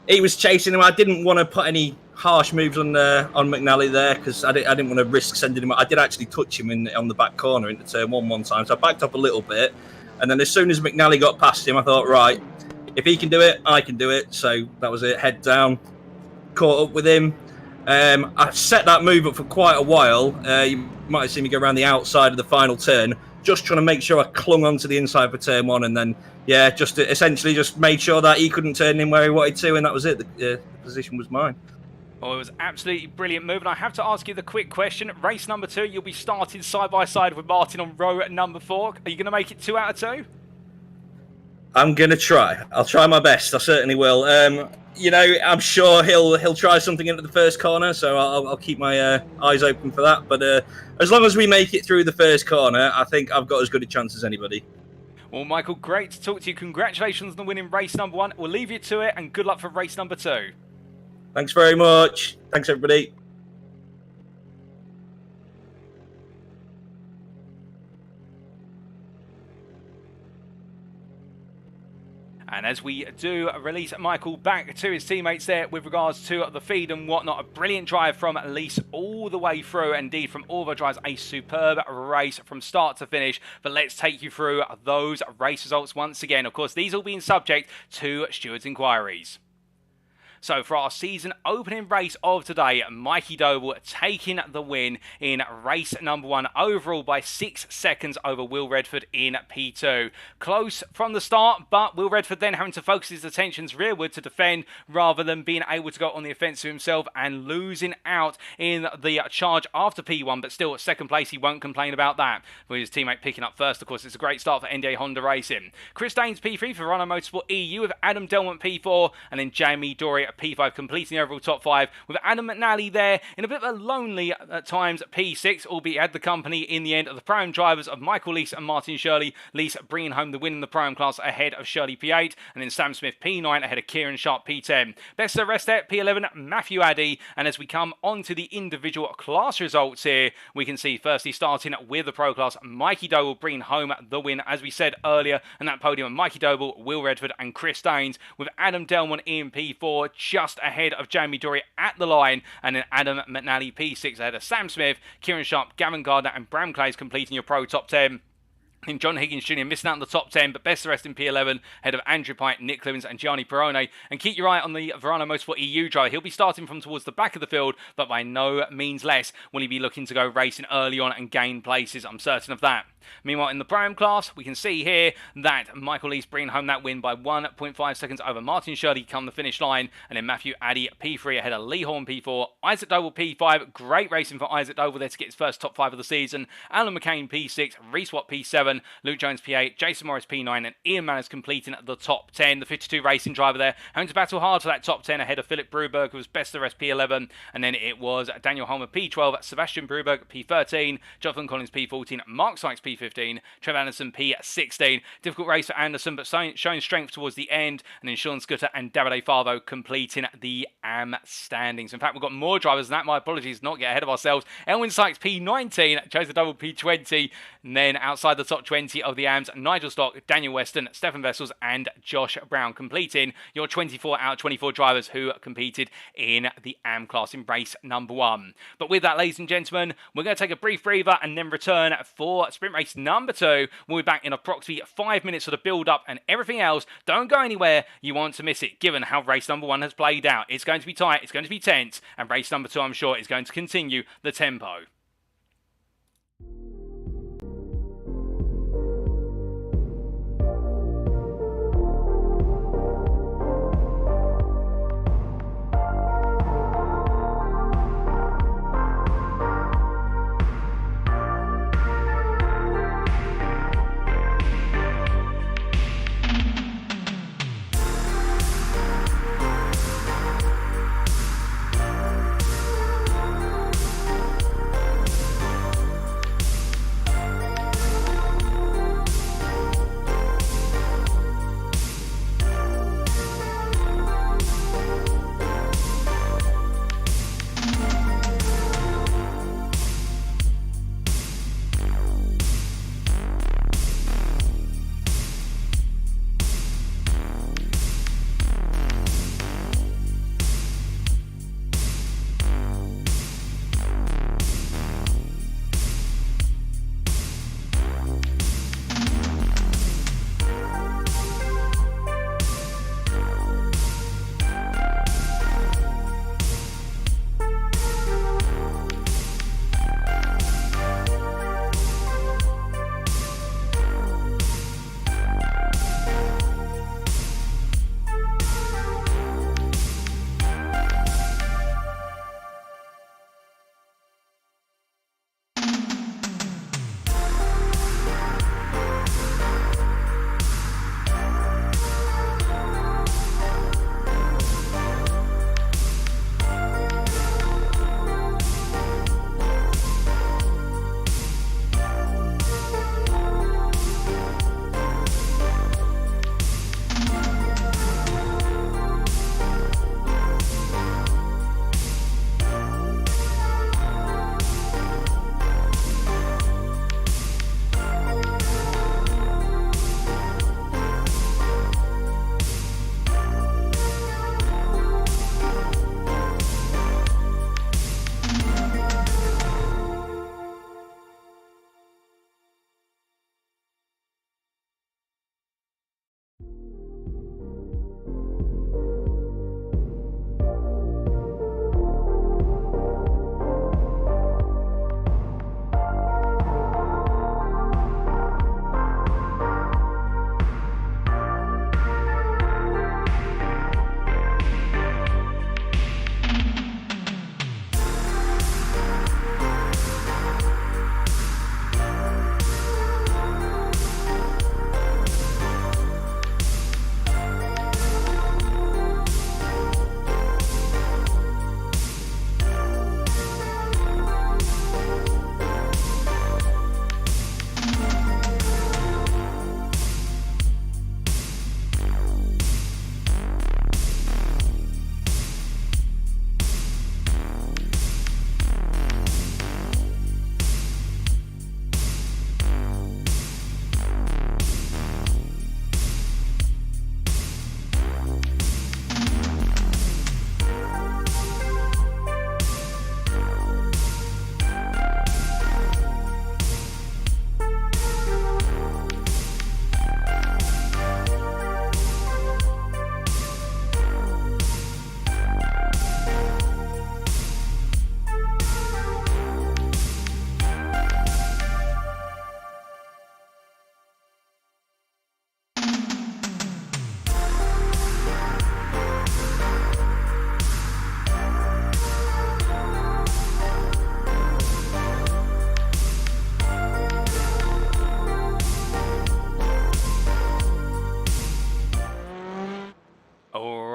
He was chasing him. I didn't want to put any harsh moves on McNally there, because I didn't want to risk sending him. I did actually touch him on the back corner into turn one time, so I backed up a little bit. And then as soon as McNally got past him, I thought, right, if he can do it, I can do it. So that was it, head down, caught up with him. I set that move up for quite a while. You might have seen me go around the outside of the final turn, just trying to make sure I clung onto the inside for turn one, and then, yeah, just essentially just made sure that he couldn't turn in where he wanted to, and that was it. The position was mine. Oh, it was absolutely brilliant move, and I have to ask you the quick question. Race number 2, you'll be starting side by side with Martin on row number 4. Are you going to make it 2 out of 2? I'm going to try. I'll try my best. I certainly will. You know, I'm sure he'll try something into the first corner, so I'll keep my eyes open for that. But as long as we make it through the first corner, I think I've got as good a chance as anybody. Well, Michael, great to talk to you. Congratulations on the win in race number 1. We'll leave you to it, and good luck for race number 2. Thanks very much. Thanks, everybody. And as we do release Michael back to his teammates there with regards to the feed and whatnot, a brilliant drive from Lease all the way through. Indeed, from all the drives, a superb race from start to finish. But let's take you through those race results once again. Of course, these all being subject to stewards' inquiries. So for our season opening race of today, Mikey Doble taking the win in race number 1 overall by 6 seconds over Will Redford in P2. Close from the start, but Will Redford then having to focus his attentions rearward to defend rather than being able to go on the offensive himself and losing out in the charge after P1, but still at second place, he won't complain about that. With his teammate picking up first, of course, it's a great start for NDA Honda Racing. Chris Daines P3 for Verano Motorsport EU with Adam Delmont P4 and then Jamie Dory at P5 completing the overall top 5 with Adam McNally there in a bit of a lonely at times P6, albeit he had the company in the end of the Pro-Am drivers of Michael Lees and Martin Shirley. Lees bringing home the win in the Pro-Am class ahead of Shirley P8 and then Sam Smith P9 ahead of Kieran Sharp P10. Best of the rest there, P11 Matthew Addy. And as we come on to the individual class results here, we can see firstly starting with the Pro class, Mikey Doble bringing home the win as we said earlier, and that podium Mikey Doble, Will Redford and Chris Daines with Adam Delmont in P4 just ahead of Jamie Dory at the line, and then Adam McNally P6 ahead of Sam Smith, Kieran Sharp, Gavin Gardner and Bram Clays completing your Pro top 10. And John Higgins Jr. missing out in the top 10, but best of the rest in P11, ahead of Andrew Pike, Nick Clemens and Gianni Perrone. And keep your eye on the Verano Motorsport EU driver. He'll be starting from towards the back of the field, but by no means less will he be looking to go racing early on and gain places. I'm certain of that. Meanwhile, in the Pro-Am class, we can see here that Michael Lees bringing home that win by 1.5 seconds over Martin Shirley come the finish line, and then Matthew Addy P3 ahead of Lee Horn P4, Isaac Doble P5, great racing for Isaac Doble there to get his first top 5 of the season, Alan McCain P6, Reece Watt P7, Luke Jones P8, Jason Morris P9, and Ian Manners completing the top 10. The 52 racing driver there having to battle hard for that top 10 ahead of Philip Bruberg, who was best of the rest P11, and then it was Daniel Holmer P12, Sebastian Bruberg P13, Jonathan Collins P14, Mark Sykes P15, Trev Anderson P16. Difficult race for Anderson, but showing strength towards the end, and then Sean Scudder and Davide Favo completing the AM standings. In fact, we've got more drivers than that. My apologies, not get ahead of ourselves. Elwin Sykes P19, chose the double P20, and then outside the top 20 of the AMs, Nigel Stock, Daniel Weston, Stefan Vessels, and Josh Brown completing your 24 out of 24 drivers who competed in the AM class in race number 1. But with that, ladies and gentlemen, we're going to take a brief breather and then return for sprint race number 2. We'll be back in approximately 5 minutes for the build-up and everything else. Don't go anywhere. You won't to miss it, given how race number 1 has played out. It's going to be tight, it's going to be tense, and race number 2, I'm sure, is going to continue the tempo.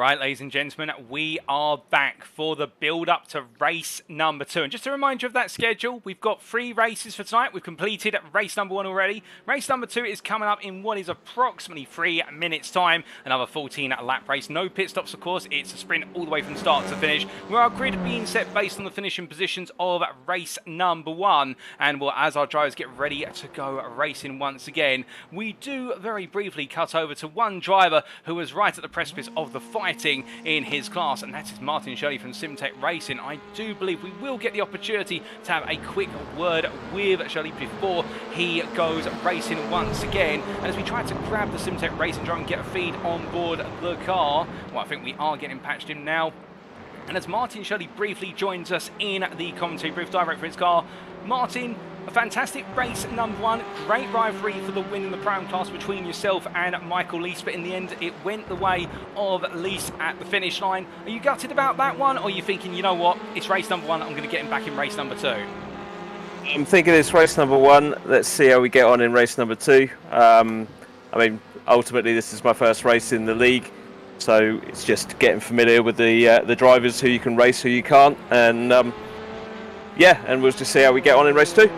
Alright, ladies and gentlemen, we are back for the build-up to race number 2. And just to remind you of that schedule, we've got 3 races for tonight. We've completed race number 1 already. Race number 2 is coming up in what is approximately 3 minutes' time. Another 14-lap race. No pit stops, of course. It's a sprint all the way from start to finish. With our grid being set based on the finishing positions of race number 1. And as our drivers get ready to go racing once again, we do very briefly cut over to one driver who was right at the precipice of the fighting in his class, and that is Martin Shirley from Simtech Racing. I do believe we will get the opportunity to have a quick word with Shirley before he goes racing once again. And as we try to grab the Simtech Racing driver and get a feed on board the car, well, I think we are getting patched in now. And as Martin Shirley briefly joins us in the commentary booth direct for his car, Martin, a fantastic race number 1, great rivalry for the win in the Pro-Am class between yourself and Michael Leese, but in the end it went the way of Leese at the finish line. Are you gutted about that one, or are you thinking, you know what, it's race number 1, I'm going to get him back in race number 2? I'm thinking it's race number 1, let's see how we get on in race number 2. I mean, ultimately this is my first race in the league, so it's just getting familiar with the drivers, who you can race, who you can't, and yeah, and we'll just see how we get on in race 2.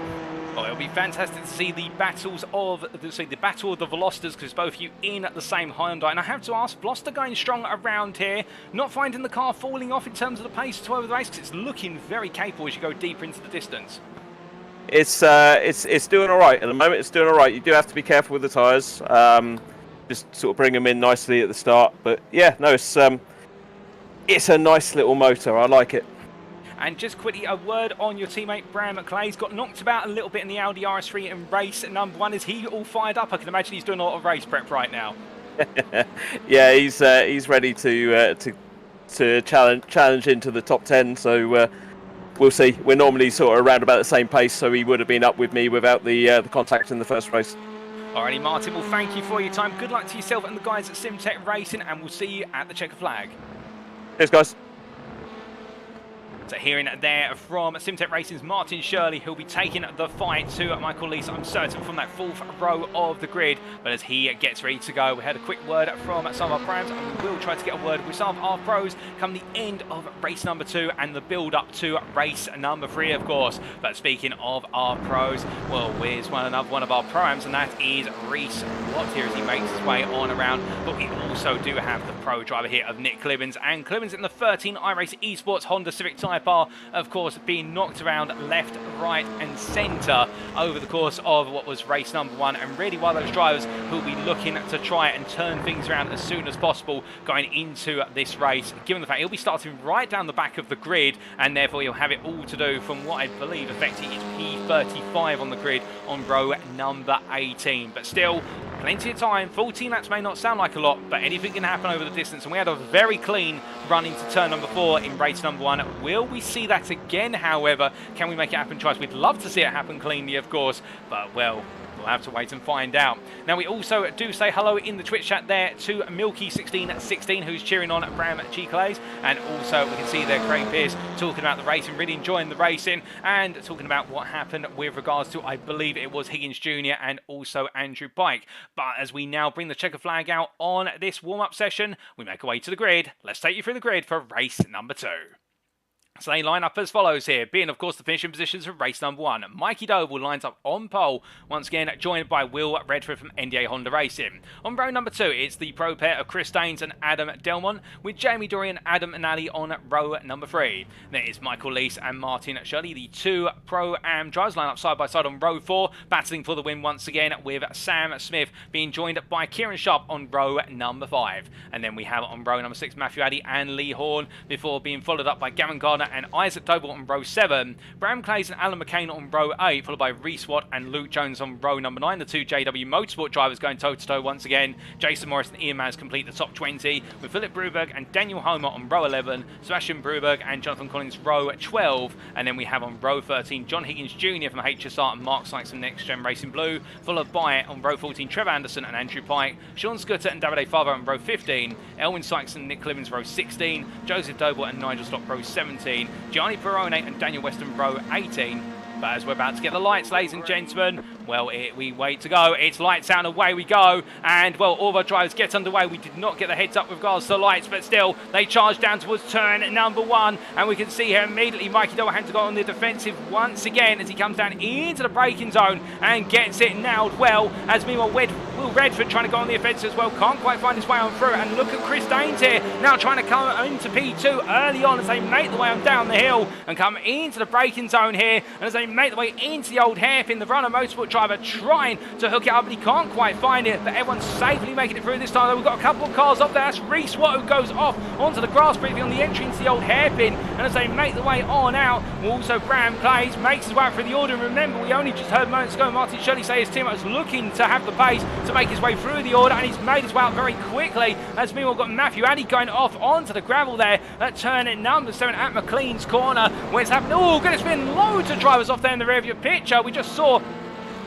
Well, it'll be fantastic to see the battles of the battle of the Velosters, because both of you in the same Hyundai. And I have to ask, Veloster going strong around here, not finding the car falling off in terms of the pace to over the race, because it's looking very capable as you go deeper into the distance. It's doing all right at the moment. It's doing all right. You do have to be careful with the tyres. Just sort of bring them in nicely at the start. But yeah, no, it's a nice little motor. I like it. And just quickly, a word on your teammate Bram McClay. He's got knocked about a little bit in the Audi RS3 in race number 1. Is he all fired up? I can imagine he's doing a lot of race prep right now. Yeah, he's ready to challenge into the top 10. So we'll see. We're normally sort of around about the same pace, so he would have been up with me without the contact in the first race. Alrighty, Martin. Well, thank you for your time. Good luck to yourself and the guys at Simtech Racing, and we'll see you at the checker flag. Cheers, guys. So hearing there from Simtech Racing's Martin Shirley, who'll be taking the fight to Michael Leese, I'm certain, from that 4th row of the grid. But as he gets ready to go, we had a quick word from some of our prams, and we will try to get a word with some of our pros come the end of race number 2 and the build up to race number 3, of course. But speaking of our pros, well, here's another one of our prams, and that is Reese Watt here as he makes his way on around. But we also do have the pro driver here of Nick Clibbins, and Clibbins in the 13 iRacing Esports Honda Civic Type R, of course, being knocked around left, right and centre over the course of what was race number 1, and really one of those drivers who will be looking to try and turn things around as soon as possible going into this race, given the fact he'll be starting right down the back of the grid, and therefore he'll have it all to do from what I believe effectively is P35 on the grid on row number 18. But still, plenty of time. 14 laps may not sound like a lot, but anything can happen over the distance, and we had a very clean run into turn number 4 in race number 1. Will we see that again, however? Can we make it happen twice? We'd love to see it happen cleanly, of course, but well, we'll have to wait and find out. Now, we also do say hello in the Twitch chat there to Milky1616, who's cheering on Bram Chiclays, and also we can see there Craig Pearce talking about the racing, really enjoying the racing, and talking about what happened with regards to, I believe it was Higgins Jr. and also Andrew Pike. But as we now bring the checker flag out on this warm-up session, we make our way to the grid. Let's take you through the grid for race number 2. So they line up as follows here, being of course the finishing positions for race number 1. Mikey Doble lines up on pole, once again joined by Will Redford from NDA Honda Racing. On row number 2, it's the pro pair of Chris Daines and Adam Delmont, with Jamie Dorian and Adam Nally on row number 3. Then it's Michael Leese and Martin Shirley, the 2 Pro-Am drivers, line up side by side on row 4, battling for the win once again, with Sam Smith being joined by Kieran Sharp on row number 5. And then we have on row number 6 Matthew Addy and Lee Horn, before being followed up by Gavin Gardner and Isaac Doble on row 7, Bram Clays and Alan McCain on row 8, followed by Reese Watt and Luke Jones on row number 9. The 2 JW Motorsport drivers going toe-to-toe once again. Jason Morris and Ian Mans complete the top 20, with Philip Bruberg and Daniel Homer on row 11, Sebastian Bruberg and Jonathan Collins row 12, and then we have on row 13 John Higgins Jr. from HSR and Mark Sykes from NXTGEN Racing Blue, followed by on row 14 Trevor Anderson and Andrew Pike, Sean Scudder and Davide Fava on row 15, Elwin Sykes and Nick Clibbins row 16, Joseph Doble and Nigel Stock row 17, Gianni Perrone and Daniel Weston row 18, But as we're about to get the lights, ladies and gentlemen, well, we wait to go. It's lights out and away we go. And, well, all of our drivers get underway. We did not get the heads up with regards to the lights, but still, they charge down towards turn number 1. And we can see here immediately Mikey Doyle had to go on the defensive once again as he comes down into the braking zone and gets it nailed well. As meanwhile, Will Redford trying to go on the offensive as well. Can't quite find his way on through. And look at Chris Danes here, now trying to come into P2 early on as they make the way on down the hill and come into the braking zone here. And as they make the way into the old hairpin, the Runner Motorsport driver trying to hook it up, but he can't quite find it. But everyone's safely making it through this time. We've got a couple of cars up there. That's Reese Watt who goes off onto the grass briefly on the entry into the old hairpin. And as they make the way on out, also Bram Plays makes his way through the order. And remember, we only just heard moments ago Martin Shirley say his teammate was looking to have the pace to make his way through the order, and he's made his way out very quickly. As meanwhile, we've got Matthew Addy going off onto the gravel there at turn number 7 at McLean's corner, where it's happening. Oh, goodness, been loads of drivers off there in the rear view picture. We just saw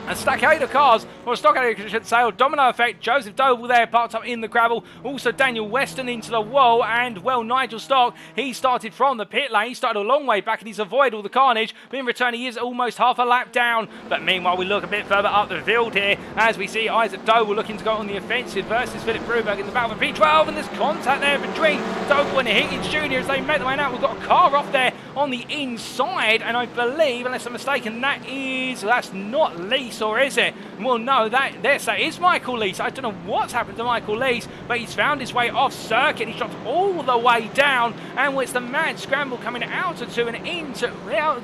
a stackade of cars, or a stockade I should say, or domino effect. Joseph Doble there parked up in the gravel. Also Daniel Weston into the wall, and well, Nigel Stark, he started from the pit lane. He started a long way back and he's avoided all the carnage, but in return he is almost half a lap down. But meanwhile we look a bit further up the field here as we see Isaac Doble looking to go on the offensive versus Philip Bruberg in the battle for P12, and there's contact there between Doble and Higgins Jr. as they make the way out. We've got a car off there on the inside, and I believe, unless I'm mistaken, that's not Lease, or is it? Well, no, that is Michael Lease. I don't know what's happened to Michael Lease, but he's found his way off circuit. He's dropped all the way down, and it's the mad scramble coming out of 2 and into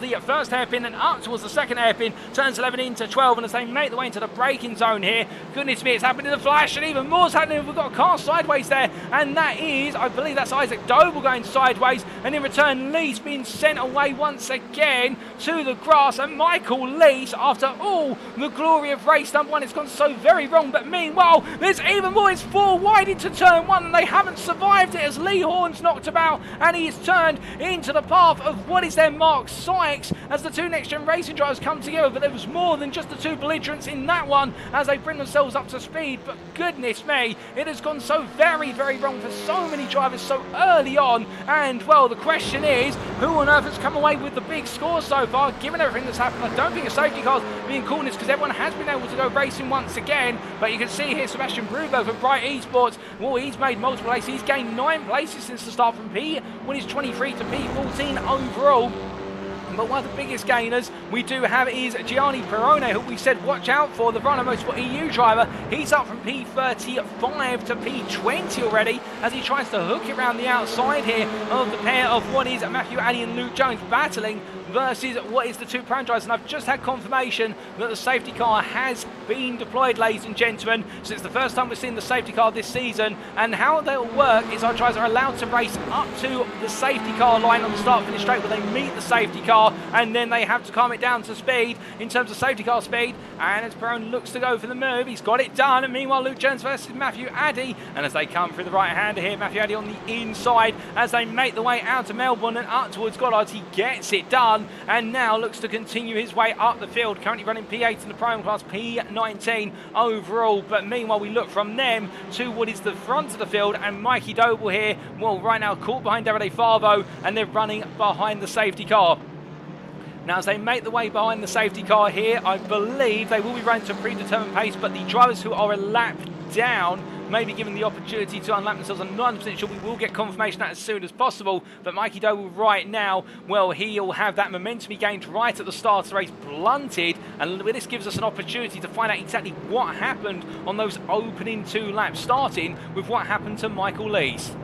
the first hairpin and up towards the second hairpin, turns 11 into 12, and as they make the way into the braking zone here, goodness me, it's happened in the flash, and even more's happening. We've got a car sideways there, and that is, I believe that's Isaac Doble going sideways, and in return Lease being sent away once again to the grass, and Michael Lease, after all the glory of race number 1, it's gone so very wrong. But meanwhile, there's even more. It's 4 wide into turn 1, and they haven't survived it as Lee Horn's knocked about, and he's turned into the path of what is their Mark Sykes as the 2 Next Gen Racing drivers come together. But there was more than just the 2 belligerents in that one as they bring themselves up to speed. But goodness me, it has gone so very, very wrong for so many drivers so early on. And well, the question is, who on earth has come away with the big score so far? Given everything that's happened, I don't think a safety car's being called in this, because everyone has been able to go racing once again. But you can see here Sebastian Bruberg from Bright Esports, well, he's made multiple places. He's gained 9 places since the start from P when he's 23 to P14 overall. But one of the biggest gainers we do have is Gianni Perrone, who we said watch out for, the Runner Motorsport EU driver. He's up from P35 to P20 already as he tries to hook it around the outside here of the pair of what is Matthew Addy and Luke Jones battling versus what is the 2 Prime drivers. And I've just had confirmation that the safety car has been deployed, ladies and gentlemen. So it's the first time we've seen the safety car this season, and how they'll work is our drivers are allowed to race up to the safety car line on the start-finish straight where they meet the safety car, and then they have to calm it down to speed in terms of safety car speed. And as Perrone looks to go for the move, he's got it done. And meanwhile, Luke Jones versus Matthew Addy, and as they come through the right-hander here, Matthew Addy on the inside as they make the way out to Melbourne and up towards Goddard. He gets it done, and now looks to continue his way up the field, currently running P8 in the Prime class, P19 overall. But meanwhile, we look from them to what is the front of the field, and Mikey Doble here, well, right now caught behind Davide Favo, and they're running behind the safety car. Now, as they make the way behind the safety car here, I believe they will be running to a predetermined pace, but the drivers who are a lap down may be given the opportunity to unlap themselves. I'm not 100% sure. We will get confirmation of that as soon as possible. But Mikey Doble right now, well, he'll have that momentum he gained right at the start of the race blunted, and this gives us an opportunity to find out exactly what happened on those opening 2 laps, starting with what happened to Michael Lees.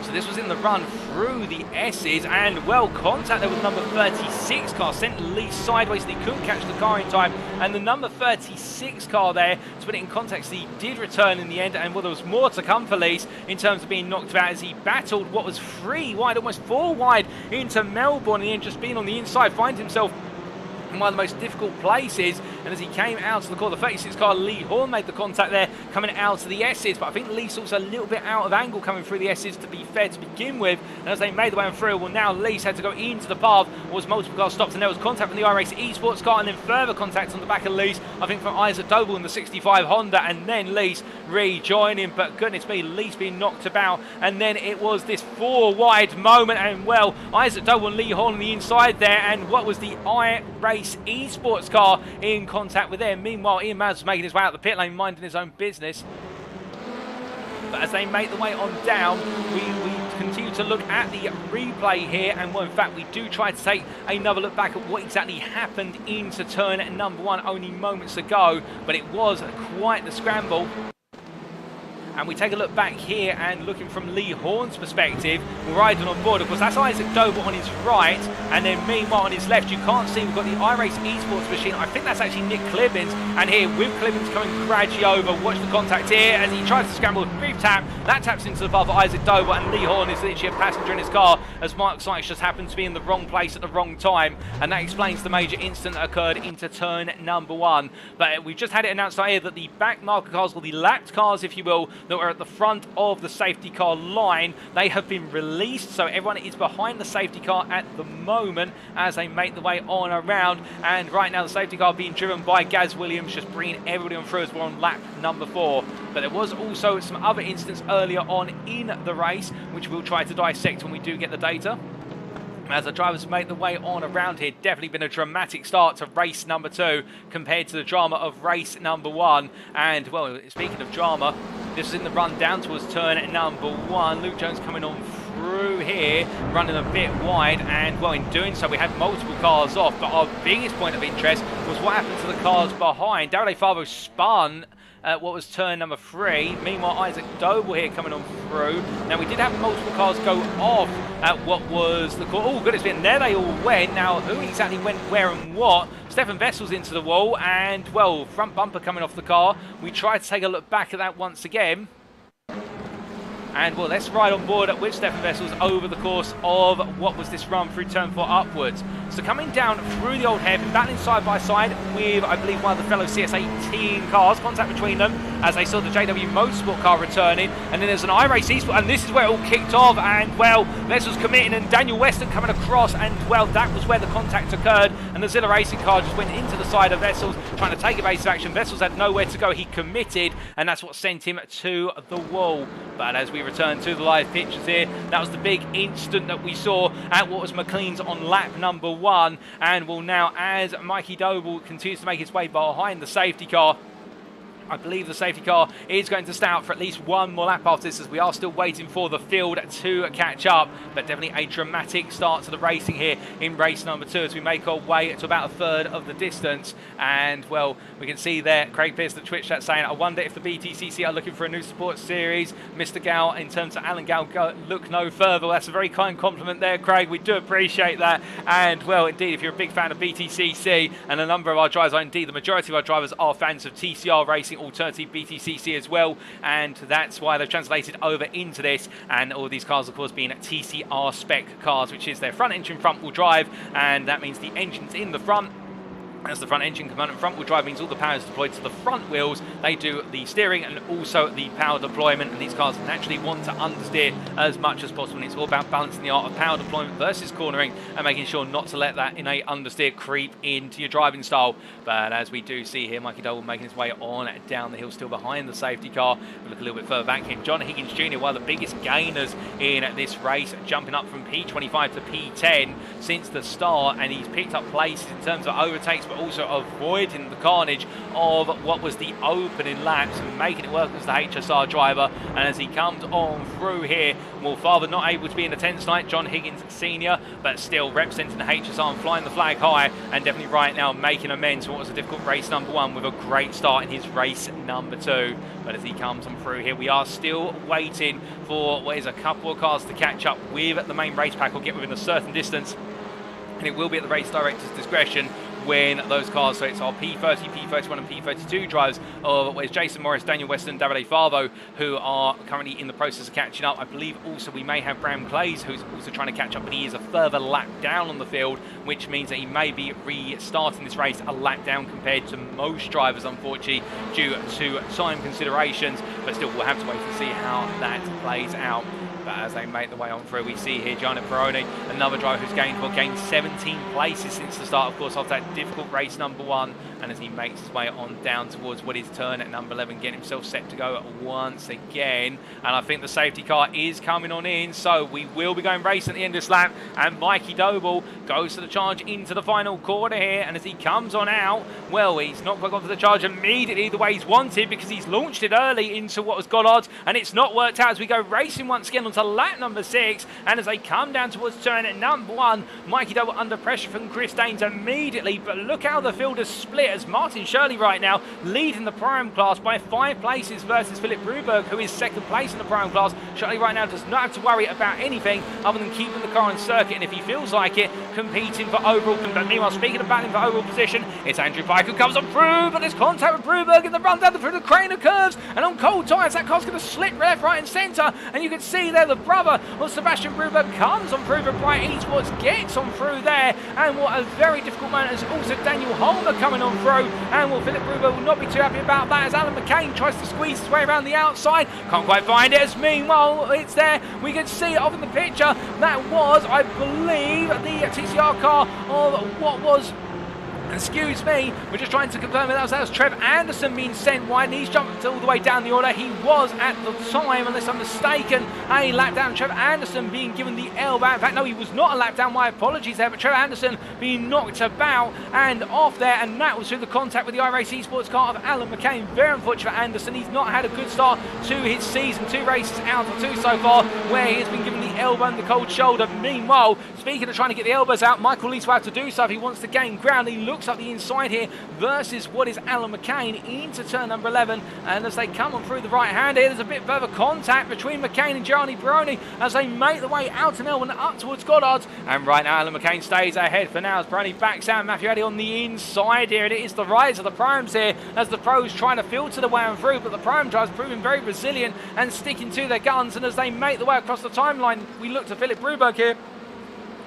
So this was in the run through the S's, and well, contact there with number 36 car sent Lee sideways, so he couldn't catch the car in time, and the number 36 car there, to put it in context, he did return in the end, and well, there was more to come for Lees in terms of being knocked out as he battled what was 3 wide, almost 4 wide into Melbourne, and then just being on the inside, finds himself in one of the most difficult places, and as he came out to the corner, the 36 car Lee Horn made the contact there coming out to the S's, but I think Lee's also a little bit out of angle coming through the S's to be fair to begin with, and as they made the way on through, well now Lee's had to go into the path, was multiple cars stopped, and there was contact from the iRacing esports car, and then further contact on the back of Lee's, I think from Isaac Doble in the 65 Honda, and then Lee's rejoining, but goodness me, Lee's being knocked about, and then it was this 4 wide moment, and well, Isaac Doble and Lee Horn on the inside there, and what was the iRacing esports car in contact with them. Meanwhile, Ian Maz was making his way out the pit lane, minding his own business. But as they make the way on down, we continue to look at the replay here, and well, in fact, we do try to take another look back at what exactly happened into turn number 1 only moments ago, but it was quite the scramble. And we take a look back here and looking from Lee Horn's perspective, we're riding on board. Of course, that's Isaac Doble on his right, and then meanwhile on his left, you can't see, we've got the iRacing esports machine. I think that's actually Nick Clibbins, and here with Clibbins coming gradually over, watch the contact here as he tries to scramble with a brief tap. That taps into the path of Isaac Doble, and Lee Horn is literally a passenger in his car as Mark Sykes just happened to be in the wrong place at the wrong time, and that explains the major incident that occurred into turn number 1. But we've just had it announced out here that the back marker cars, or the lapped cars if you will, that were at the front of the safety car line, they have been released, so everyone is behind the safety car at the moment as they make the way on around, and right now the safety car being driven by Gaz Williams, just bringing everybody on through as we're on lap number 4. But there was also some other incidents earlier on in the race which we'll try to dissect when we do get the data. As the drivers make the way on around here, definitely been a dramatic start to race number 2 compared to the drama of race number 1. And well, speaking of drama, this is in the run down towards turn number 1. Luke Jones coming on through here, running a bit wide, and well, in doing so we had multiple cars off, but our biggest point of interest was what happened to the cars behind. Daryl Favo spun what was turn number 3. Meanwhile, Isaac Doble here coming on through. Now, we did have multiple cars go off at what was the call. Oh, goodness, there they all went. Now, who exactly went where and what? Stefan Vessel's into the wall, and, well, front bumper coming off the car. We tried to take a look back at that once again. And, well, let's ride on board with Stefan Vessels over the course of what was this run through turn 4 upwards. So coming down through the old hairpin, battling side by side with, I believe, one of the fellow CS18 cars. Contact between them as they saw the JW Motorsport car returning. And then there's an iRacing Esports, and this is where it all kicked off. And, well, Vessels committing, and Daniel Weston coming across. And, well, that was where the contact occurred. And the Zilla Racing car just went into the side of Vessels, trying to take evasive action. Vessels had nowhere to go. He committed, and that's what sent him to the wall. But as we return to the live pictures here, that was the big instant that we saw at what was McLean's on lap number 1. And will now, as Mikey Doble continues to make his way behind the safety car, I believe the safety car is going to stay out for at least one more lap after this, as we are still waiting for the field to catch up. But definitely a dramatic start to the racing here in race number 2 as we make our way to about a third of the distance. And, well, we can see there Craig Pearce, the Twitch chat, saying, I wonder if the BTCC are looking for a new support series. Mr. Gal, in terms of Alan Gal, look no further. Well, that's a very kind compliment there, Craig. We do appreciate that. And, well, indeed, if you're a big fan of BTCC, and a number of our drivers are, indeed, the majority of our drivers are fans of TCR Racing, alternative BTCC as well, and that's why they've translated over into this. And all these cars, of course, being TCR spec cars, which is their front engine front wheel drive, and that means the engine's in the front. As the front engine component front wheel drive means all the power is deployed to the front wheels. They do the steering and also the power deployment, and these cars naturally want to understeer as much as possible. And it's all about balancing the art of power deployment versus cornering and making sure not to let that innate understeer creep into your driving style. But as we do see here, Mikey Doble making his way on down the hill, still behind the safety car. We look a little bit further back here. John Higgins Jr., one of the biggest gainers in this race, jumping up from P25 to P10 since the start, and he's picked up places in terms of overtakes, but also avoiding the carnage of what was the opening laps and making it work as the HSR driver. And as he comes on through here, well, father not able to be in attendance tonight, John Higgins Sr., but still representing the HSR and flying the flag high, and definitely right now making amends for what was a difficult race number 1 with a great start in his race number 2. But as he comes on through here, we are still waiting for what is a couple of cars to catch up with the main race pack or get within a certain distance, and it will be at the race director's discretion win those cars. So it's our P30, P31 and P32 drivers, where's Jason Morris, Daniel Weston and Davide Favo, who are currently in the process of catching up. I believe also we may have Bram Clays, who's also trying to catch up, but he is a further lap down on the field, which means that he may be restarting this race a lap down compared to most drivers, unfortunately, due to time considerations. But still, we'll have to wait and see how that plays out. But as they make the way on through, we see here Gianni Peroni, another driver who's gained 17 places since the start, of course, of that difficult race number 1. And as he makes his way on down towards what is turn at number 11, getting himself set to go once again. And I think the safety car is coming on in, so we will be going racing at the end of this lap. And Mikey Doble goes to the charge into the final corner here. And as he comes on out, well, he's not quite gone for the charge immediately the way he's wanted, because he's launched it early into what was Goddard, and it's not worked out as we go racing once again onto lap number 6. And as they come down towards turn at number 1, Mikey Doble under pressure from Chris Daines immediately. But look how the field has split, as Martin Shirley right now leading the Prime class by 5 places versus Philip Bruberg, who is second place in the Prime class. Shirley right now does not have to worry about anything other than keeping the car on circuit, and if he feels like it, competing for overall. But meanwhile, speaking of battling for overall position, it's Andrew Pike who comes on through, but there's contact with Bruberg in the run down through the Craner curves, and on cold tyres that car's going to slip left, right and centre, and you can see there the brother of Sebastian Bruberg comes on through for Bright Esports, gets on through there, and what a very difficult moment is also Daniel Holmer coming on through, and well, Philip Bruberg will not be too happy about that as Alan McCain tries to squeeze his way around the outside, can't quite find it, as meanwhile it's there, we can see it off in the picture, that was, I believe, the TCR car of what was, excuse me, we're just trying to confirm that was Trev Anderson being sent wide, and he's jumped all the way down the order. He was at the time, unless I'm mistaken, a lap down. Trev Anderson being given the elbow. In fact, no, he was not a lap down. My apologies there, but Trev Anderson being knocked about and off there, and that was through the contact with the iRacing Esports car of Alan McCain. Very unfortunate for Anderson. He's not had a good start to his season. 2 races out of 2 so far, where he has been given the elbow and the cold shoulder. Meanwhile, speaking of trying to get the elbows out, Michael Lees will have to do so if he wants to gain ground. He looks up the inside here versus what is Alan McCain into turn number 11, and as they come on through the right hand here, there's a bit further contact between McCain and Gianni Peroni as they make the way out to Melbourne up towards Goddard, and right now Alan McCain stays ahead for now as Peroni backs out. Matthew Addy on the inside here, and it is the rise of the primes here as the pros trying to filter the way on through, but the prime drives proving very resilient and sticking to their guns, and as they make the way across the timeline, we look to Philip Bruberg here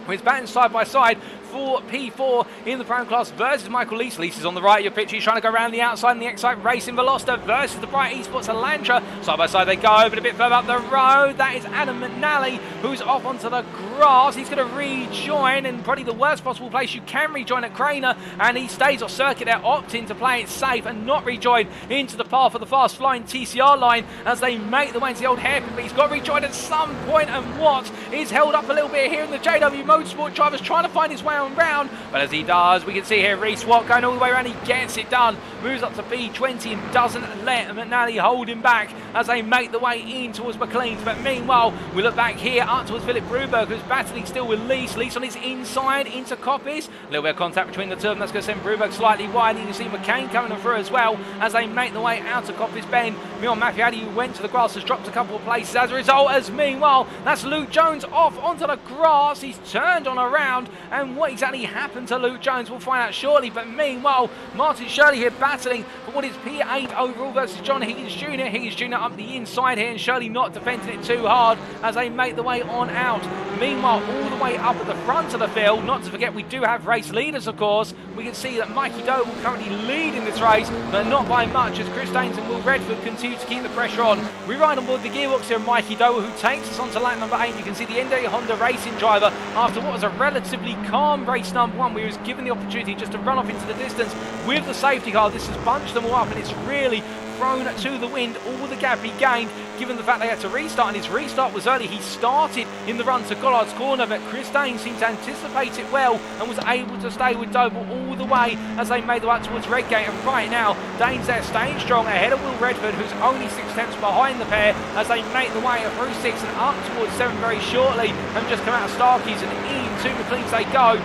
with his batting side by side for P4 in the Prime class versus Michael Lees. Lees is on the right of your picture. He's trying to go around the outside in the Excite Racing Veloster versus the Bright Esports Elantra. Side by side they go over a bit further up the road. That is Adam McNally who's off onto the grass. He's going to rejoin in probably the worst possible place you can rejoin at Craner, and he stays off circuit there, opting to play it safe and not rejoin into the path of the fast flying TCR line as they make the way into the old hairpin, but he's got to rejoin at some point, and Watt is held up a little bit here in the JW Motorsport drivers trying to find his way around, but as he does, we can see here Reece Watt going all the way around. He gets it done, moves up to P20 and doesn't let McNally hold him back as they make the way in towards McLean's. But meanwhile, we look back here up towards Philip Bruberg, who's battling still with Lees. Lees on his inside into Copies. A little bit of contact between the two of them. That's going to send Bruberg slightly wide. You can see McCain coming through as well as they make the way out to Copies Bend. Meanwhile, Matthew Addy, who went to the grass, has dropped a couple of places as a result. As meanwhile, that's Luke Jones off onto the grass. He's turned on around, and what exactly happened to Luke Jones we'll find out shortly. But meanwhile, Martin Shirley here battling for what is P8 overall versus John Higgins Jr. Higgins Jr. up the inside here, and Shirley not defending it too hard as they make the way on out. Meanwhile, all the way up at the front of the field, not to forget we do have race leaders, of course. We can see that Mikey Doble currently leading this race, but not by much, as Chris Daines and Will Redford continue to keep the pressure on. We ride on board the gearbox here, Mikey Doble, who takes us onto lap number 8. You can see the ND Honda Racing driver, after what was a relatively calm race number 1, we was given the opportunity just to run off into the distance with the safety car. This has bunched them all up, and it's really thrown to the wind all the gap he gained, given the fact they had to restart, and his restart was early. He started in the run to Gollard's corner, but Chris Daines seemed to anticipate it well and was able to stay with Doble all the way as they made the way towards Redgate. And right now, Daines there staying strong ahead of Will Redford, who's only 6 tenths behind the pair as they make the way through 6 and up towards 7 very shortly, and just come out of Starkeys and into McLean's they go.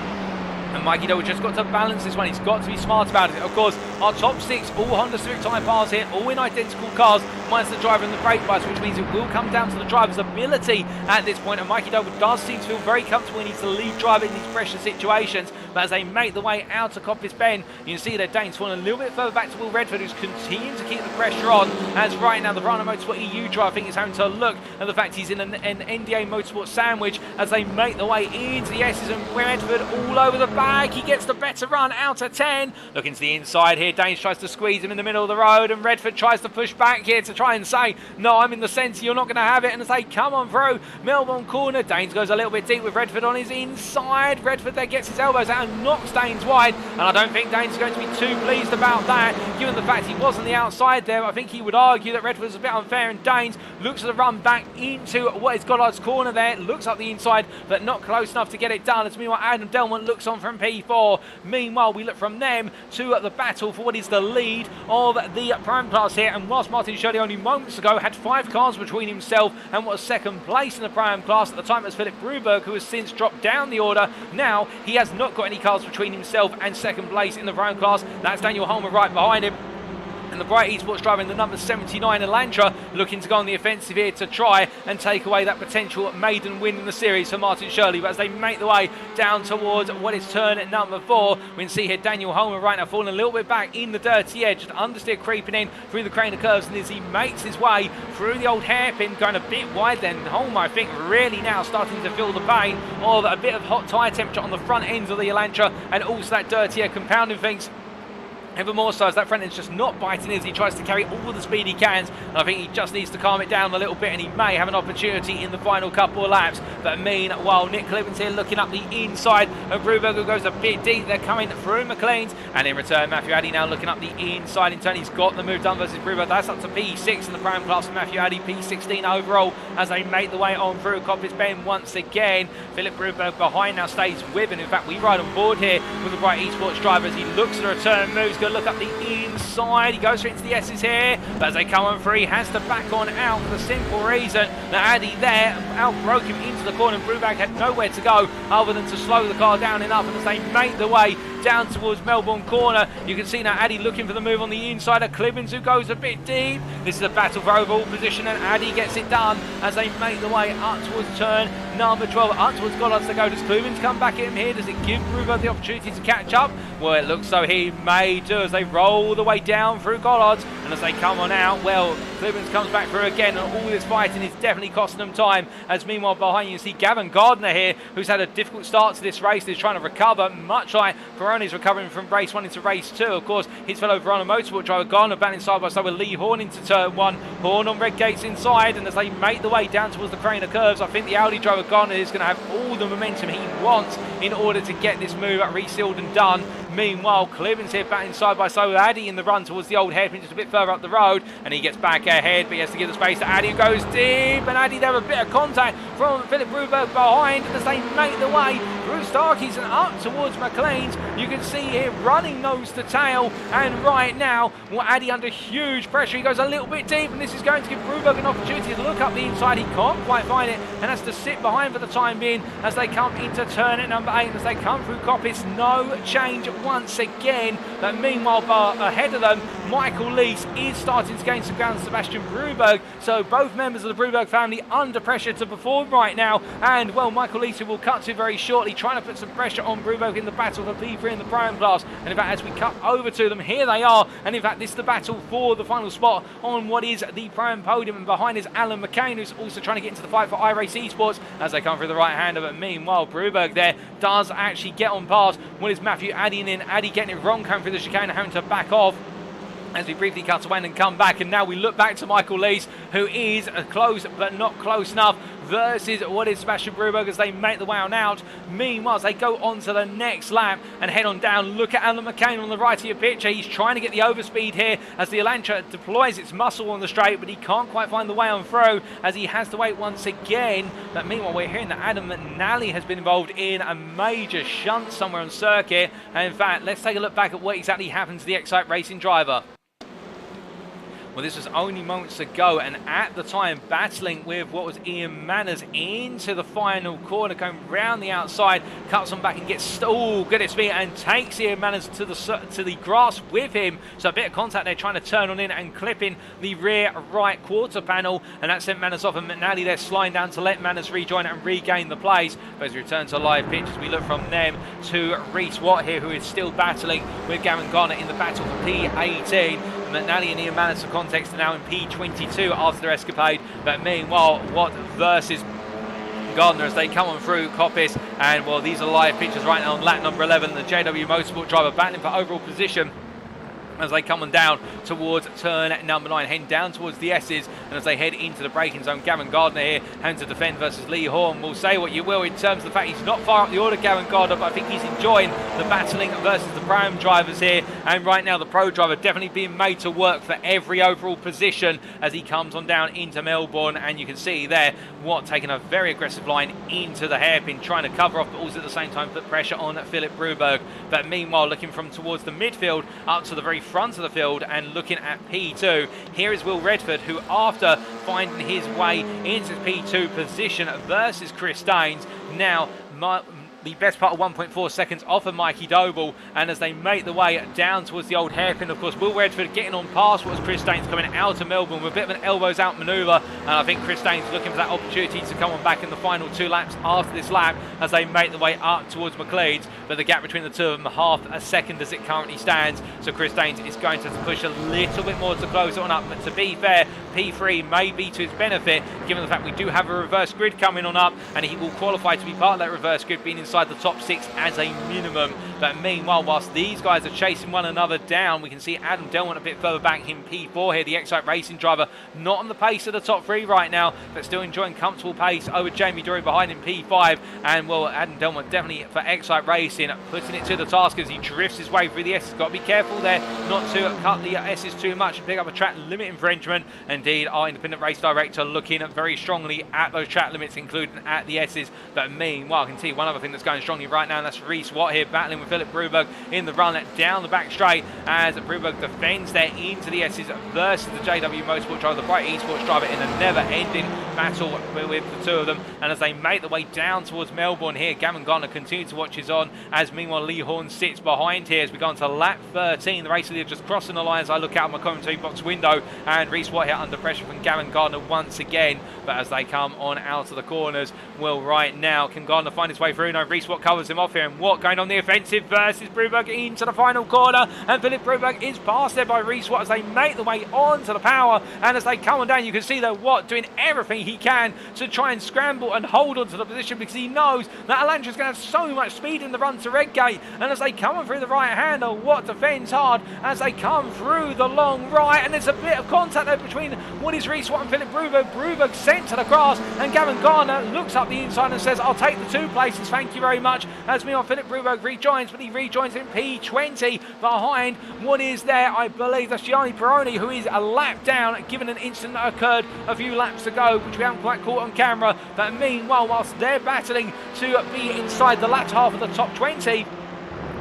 And Mikey Doble just got to balance this one. He's got to be smart about it. Of course, Our top 6, all Honda Civic Type R's here, all in identical cars, minus the driver and the brake bias, which means it will come down to the driver's ability at this point. And Mikey Dover does seem to feel very comfortable. He needs to lead driver in these pressure situations. But as they make the way out of Coppice Bend, you can see that Dane's falling a little bit further back to Will Redford, who's continuing to keep the pressure on. As right now, the Rhino Motorsport EU driver, I think, is having to look at the fact he's in an NDA Motorsport sandwich as they make the way into the S's, and Redford all over the back. He gets the better run out of 10. Looking to the inside here, Danes tries to squeeze him in the middle of the road, and Redford tries to push back here to try and say, no, I'm in the centre, you're not going to have it, and as they come on through Melbourne corner, Danes goes a little bit deep with Redford on his inside. Redford there gets his elbows out and knocks Danes wide, and I don't think Danes is going to be too pleased about that, given the fact he was on the outside there. I think he would argue that Redford was a bit unfair, and Danes looks to run back into what is Goddard's corner there, looks up the inside, but not close enough to get it done, as meanwhile Adam Delmont looks on from P4. Meanwhile, we look from them to the battle for what is the lead of the Prime Class here, and whilst Martin Shirley only moments ago had 5 cars between himself and was second place in the Prime Class, at the time it was Philip Bruberg, who has since dropped down the order. Now he has not got any cars between himself and second place in the Prime Class. That's Daniel Holmer right behind him. And the Bright Esports driver in the number 79 Elantra looking to go on the offensive here to try and take away that potential maiden win in the series for Martin Shirley. But as they make the way down towards what is turn at number 4, we can see here Daniel Holmer right now falling a little bit back in the dirty edge, just understeer creeping in through the crane of curves, and as he makes his way through the old hairpin, going a bit wide, then Holmer, I think, really now starting to feel the pain of a bit of hot tyre temperature on the front ends of the Elantra, and also that dirty air compounding things ever more so, as that front end's just not biting as he tries to carry all the speed he can. And I think he just needs to calm it down a little bit, and he may have an opportunity in the final couple of laps. But meanwhile, Nick Clibbins here looking up the inside of Bruberg, who goes a bit deep. They're coming through McLean's, and in return Matthew Addy now looking up the inside in turn. He's got the move done versus Bruberg. That's up to P6 in the Prime Class for Matthew Addy, P16 overall, as they make the way on through Coppice Bend once again. Philip Bruberg behind now stays with, and in fact we ride on board here with the Bright Esports driver as he looks at the return moves. Going to look up the inside, he goes straight into the S's here, but as they come on free, has to back on out for the simple reason that Addy there outbroke him into the corner, and Bruberg had nowhere to go other than to slow the car down enough. And as they make the way down towards Melbourne corner, you can see now Addy looking for the move on the inside of Clibbins, who goes a bit deep. This is a battle for overall position, and Addy gets it done as they make the way up towards turn number 12, up towards Goddard's to go. Does Clibbins come back at him here? Does it give Bruberg the opportunity to catch up? Well, it looks so he may do, as they roll the way down through Goddard's, and as they come on out, well, Clibbins comes back through again, and all this fighting is definitely costing them time. As meanwhile behind you see Gavin Gardner here, who's had a difficult start to this race. He's trying to recover, much like Peroni's recovering from race 1 into race 2. Of course, his fellow Verona Motorsport driver Gardner battling side by side with Lee Horn into turn 1. Horn on red gates inside, and as they make the way down towards the crane of curves, I think the Audi driver Gardner is going to have all the momentum he wants in order to get this move resealed and done. Meanwhile, Clibbins here batting side by side with Addy in the run towards the old hairpin, just a bit further up the road, and he gets back ahead, but he has to give the space to Addy, who goes deep, and Addy there, a bit of contact from Philip Bruberg behind, and as they make the way through Starkeys and up towards McLean's, you can see here running nose to tail, and right now, well, Addy under huge pressure, he goes a little bit deep, and this is going to give Bruberg an opportunity to look up the inside. He can't quite find it, and has to sit behind for the time being as they come into turn at number 8, as they come through Coppice. No change once again, but meanwhile ahead of them, Michael Lees is starting to gain some ground, Sebastian Bruberg, so both members of the Bruberg family under pressure to perform right now, and well, Michael Lees, who will cut to very shortly, trying to put some pressure on Bruberg in the battle for P3 in the Prime Class. And in fact, as we cut over to them, here they are, and in fact this is the battle for the final spot on what is the Prime podium, and behind is Alan McCain, who's also trying to get into the fight for iRacing Esports as they come through the right hander. But meanwhile, Bruberg there does actually get on past what is Matthew Addy, and in Addy getting it wrong, coming through the chicane and having to back off as we briefly cut away and come back. And now we look back to Michael Lees, who is close but not close enough, versus what is Sebastian Bruberg as they make the way on out. Meanwhile, as they go on to the next lap and head on down, look at Alan McCain on the right of your picture. He's trying to get the overspeed here as the Elantra deploys its muscle on the straight, but he can't quite find the way on through as he has to wait once again. But meanwhile, we're hearing that Adam McNally has been involved in a major shunt somewhere on circuit. And in fact, let's take a look back at what exactly happened to the Excite Racing driver. Well, this was only moments ago, and at the time battling with what was Ian Manners into the final corner, going round the outside, cuts on back and gets, oh goodness me, and takes Ian Manners to the grass with him. So a bit of contact there, trying to turn on in and clip in the rear right quarter panel, and that sent Manners off, and McNally there sliding down to let Manners rejoin and regain the place. But as we return to live pitch, as we look from them to Reece Watt here, who is still battling with Gavin Garner in the battle for P18. McNally and Ian Manners, for context, are now in P22 after their escapade. But meanwhile, Watt versus Gardner as they come on through Coppice, and well, these are live pictures right now on lap number 11. The JW Motorsport driver battling for overall position as they come on down towards turn number 9, heading down towards the S's, and as they head into the braking zone, Gavin Gardner here having to defend versus Lee Horn. We'll say what you will in terms of the fact he's not far up the order, Gavin Gardner, but I think he's enjoying the battling versus the Pro drivers here, and right now the Pro driver definitely being made to work for every overall position as he comes on down into Melbourne. And you can see there Watt taking a very aggressive line into the hairpin, trying to cover off, but also at the same time put pressure on Philip Broberg. But meanwhile, looking from towards the midfield up to the very front of the field and looking at P2, here is Will Redford, who after finding his way into P2 position versus Chris Daines, now the best part of 1.4 seconds off of Mikey Doble, and as they make the way down towards the old hairpin, of course, Will Redford getting on past what was Chris Daines coming out of Melbourne with a bit of an elbows out manoeuvre, and I think Chris Daines looking for that opportunity to come on back in the final 2 laps after this lap as they make the way up towards McLeod's, but the gap between the two of them half a second as it currently stands, so Chris Daines is going to push a little bit more to close it on up. But to be fair, P3 may be to his benefit given the fact we do have a reverse grid coming on up, and he will qualify to be part of that reverse grid, being inside the top 6 as a minimum. But meanwhile, whilst these guys are chasing one another down, we can see Adam Delmont a bit further back in P4 here, the Excite Racing driver, not on the pace of the top 3 right now, but still enjoying comfortable pace over Jamie Drury behind in P5. And well, Adam Delmont definitely for Excite Racing putting it to the task as he drifts his way through the S's. Got to be careful there not to cut the S's too much and pick up a track limit infringement. Indeed, our independent race director looking very strongly at those track limits, including at the S's. But meanwhile, I can see one other thing that's going strongly right now, and that's Reece Watt here battling with Philip Broberg in the run down the back straight as Broberg defends there into the S's versus the JW Motorsport driver, the Bright Esports driver, in a never-ending battle with the two of them. And as they make the way down towards Melbourne here, Gavin Garner continues to watch his on, as meanwhile Lee Horn sits behind here as we go on to lap 13. The race leader just crossing the line as I look out of my commentary box window, and Reece Watt here under pressure from Gavin Gardner once again. But as they come on out of the corners, well, right now, can Gardner find his way through? No, Reece Watt covers him off here, and Watt going on the offensive versus Broberg into the final corner, and Philip Broberg is passed there by Reece Watt as they make the way onto the power. And as they come on down, you can see that Watt doing everything he can to try and scramble and hold on to the position, because he knows that Elantra is going to have so much speed in the run to Redgate. And as they come on through the right hander, Watt defends hard as they come through the long right, and there's a bit of contact there between what is Reece Watt and Philip Broberg. Broberg sent to the grass, and Gavin Garner looks up the inside and says, "I'll take the 2 places, thank you very much." As meanwhile, Philip Broberg rejoins, but he rejoins in P20 behind what is there, I believe that's Gianni Peroni, who is a lap down, given an incident that occurred a few laps ago, which we haven't quite caught on camera. But meanwhile, whilst they're battling to be inside the latter half of the top 20,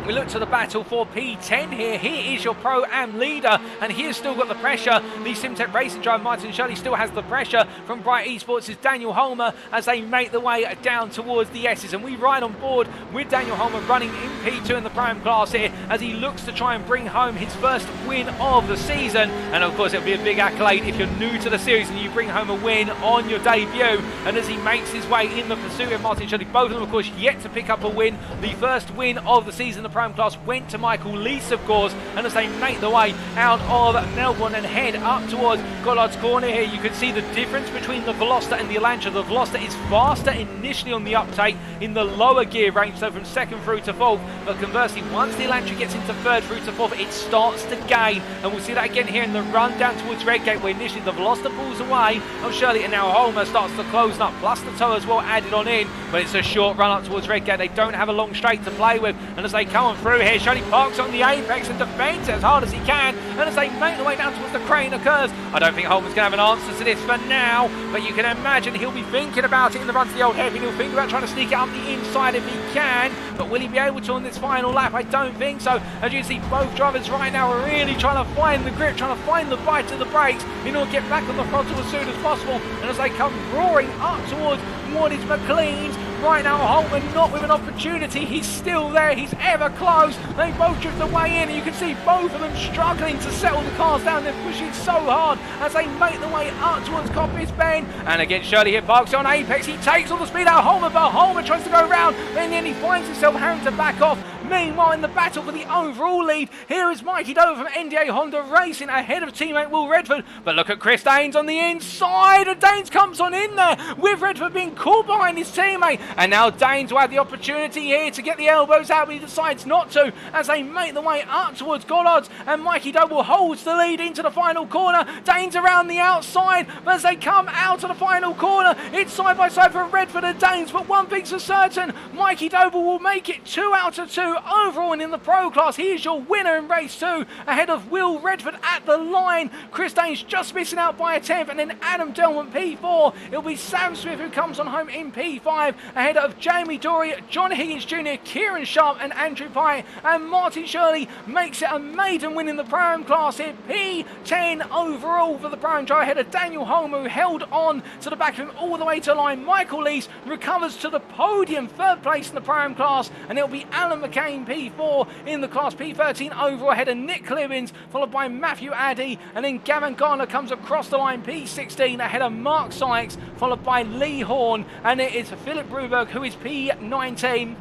we look to the battle for P10 here. He is your Pro-Am leader, and he has still got the pressure. The Simtech Racing driver Martin Shirley still has the pressure from Bright Esports' Daniel Holmer as they make the way down towards the S's. And we ride on board with Daniel Holmer running in P2 in the Pro-Am class here as he looks to try and bring home his first win of the season. And of course, it'll be a big accolade if you're new to the series and you bring home a win on your debut. And as he makes his way in the pursuit of Martin Shirley, both of them, of course, yet to pick up a win. The first win of the season, the Pro-Am class, went to Michael Lease, of course. And as they make the way out of Melbourne and head up towards Gollard's Corner here, you can see the difference between the Veloster and the Elantra. The Veloster is faster initially on the uptake in the lower gear range, so from second through to fourth, but conversely, once the Elantra gets into third through to fourth, it starts to gain. And we'll see that again here in the run down towards Redgate, where initially the Veloster pulls away of Shirley, and now Holmer starts to close up, plus the toe as well added on in. But it's a short run up towards Redgate. They don't have a long straight to play with, and as they come powering through here. Shirley parks on the apex and defends it as hard as he can. And as they make their way down towards the crane occurs, I don't think Holman's going to have an answer to this for now, but you can imagine he'll be thinking about it in the run to the old hairpin. He'll think about trying to sneak it up the inside if he can, but will he be able to on this final lap? I don't think so. As you see, both drivers right now are really trying to find the grip, trying to find the bite of the brakes in order to get back on the throttle as soon as possible. And as they come roaring up towards what is McLean's, right now Holman not with an opportunity. He's still there, he's ever close. They both drift away in, and you can see both of them struggling to settle the cars down. They're pushing so hard as they make their way up towards Coppice Bend. And again, Shirley here parks on apex. He takes all the speed out of Holman, but Holman tries to go around, and then he finds himself having to back off. Meanwhile, in the battle for the overall lead, here is Mikey Dover from NDA Honda Racing ahead of teammate Will Redford. But look at Chris Daines on the inside, and Daines comes on in there with Redford being caught behind his teammate. And now Daines will have the opportunity here to get the elbows out, but he decides not to as they make their way up towards Gollards. And Mikey Dover holds the lead into the final corner. Daines around the outside, but as they come out of the final corner, it's side by side for Redford and Daines. But one thing's for certain, Mikey Dover will make it 2 out of 2 overall, and in the Pro class, he is your winner in race 2, ahead of Will Redford at the line. Chris Daines just missing out by a 10th, and then Adam Delman P4. It'll be Sam Smith who comes on home in P5, ahead of Jamie Dory, John Higgins Jr., Kieran Sharp, and Andrew Pye. And Martin Shirley makes it a maiden win in the Pro-Am class here. P10 overall for the Pro-Am driver, ahead of Daniel Holmer, who held on to the back of him all the way to the line. Michael Lees recovers to the podium, 3rd place in the Pro-Am class, and it'll be Alan McCain P4 in the class. P13 overall ahead of Nick Clibbins, followed by Matthew Addy, and then Gavin Garner comes across the line. P16 ahead of Mark Sykes, followed by Lee Horn, and it is Philip Bruberg who is P19.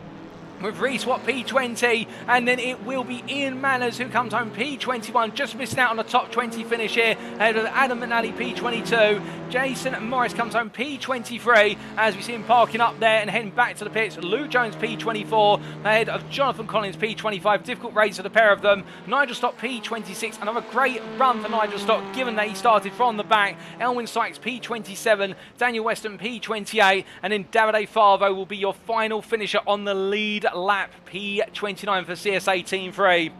With Reese Watt P20, and then it will be Ian Manners who comes home P21, just missing out on the top 20 finish here, ahead of Adam McNally P22. Jason Morris comes home P23 as we see him parking up there and heading back to the pits. Lou Jones P24 ahead of Jonathan Collins P25. Difficult race for the pair of them. Nigel Stott P26, another great run for Nigel Stott given that he started from the back. Elwyn Sykes P27, Daniel Weston P28, and then Davide Favo will be your final finisher on the lead lap, P29 for CSA Team 3.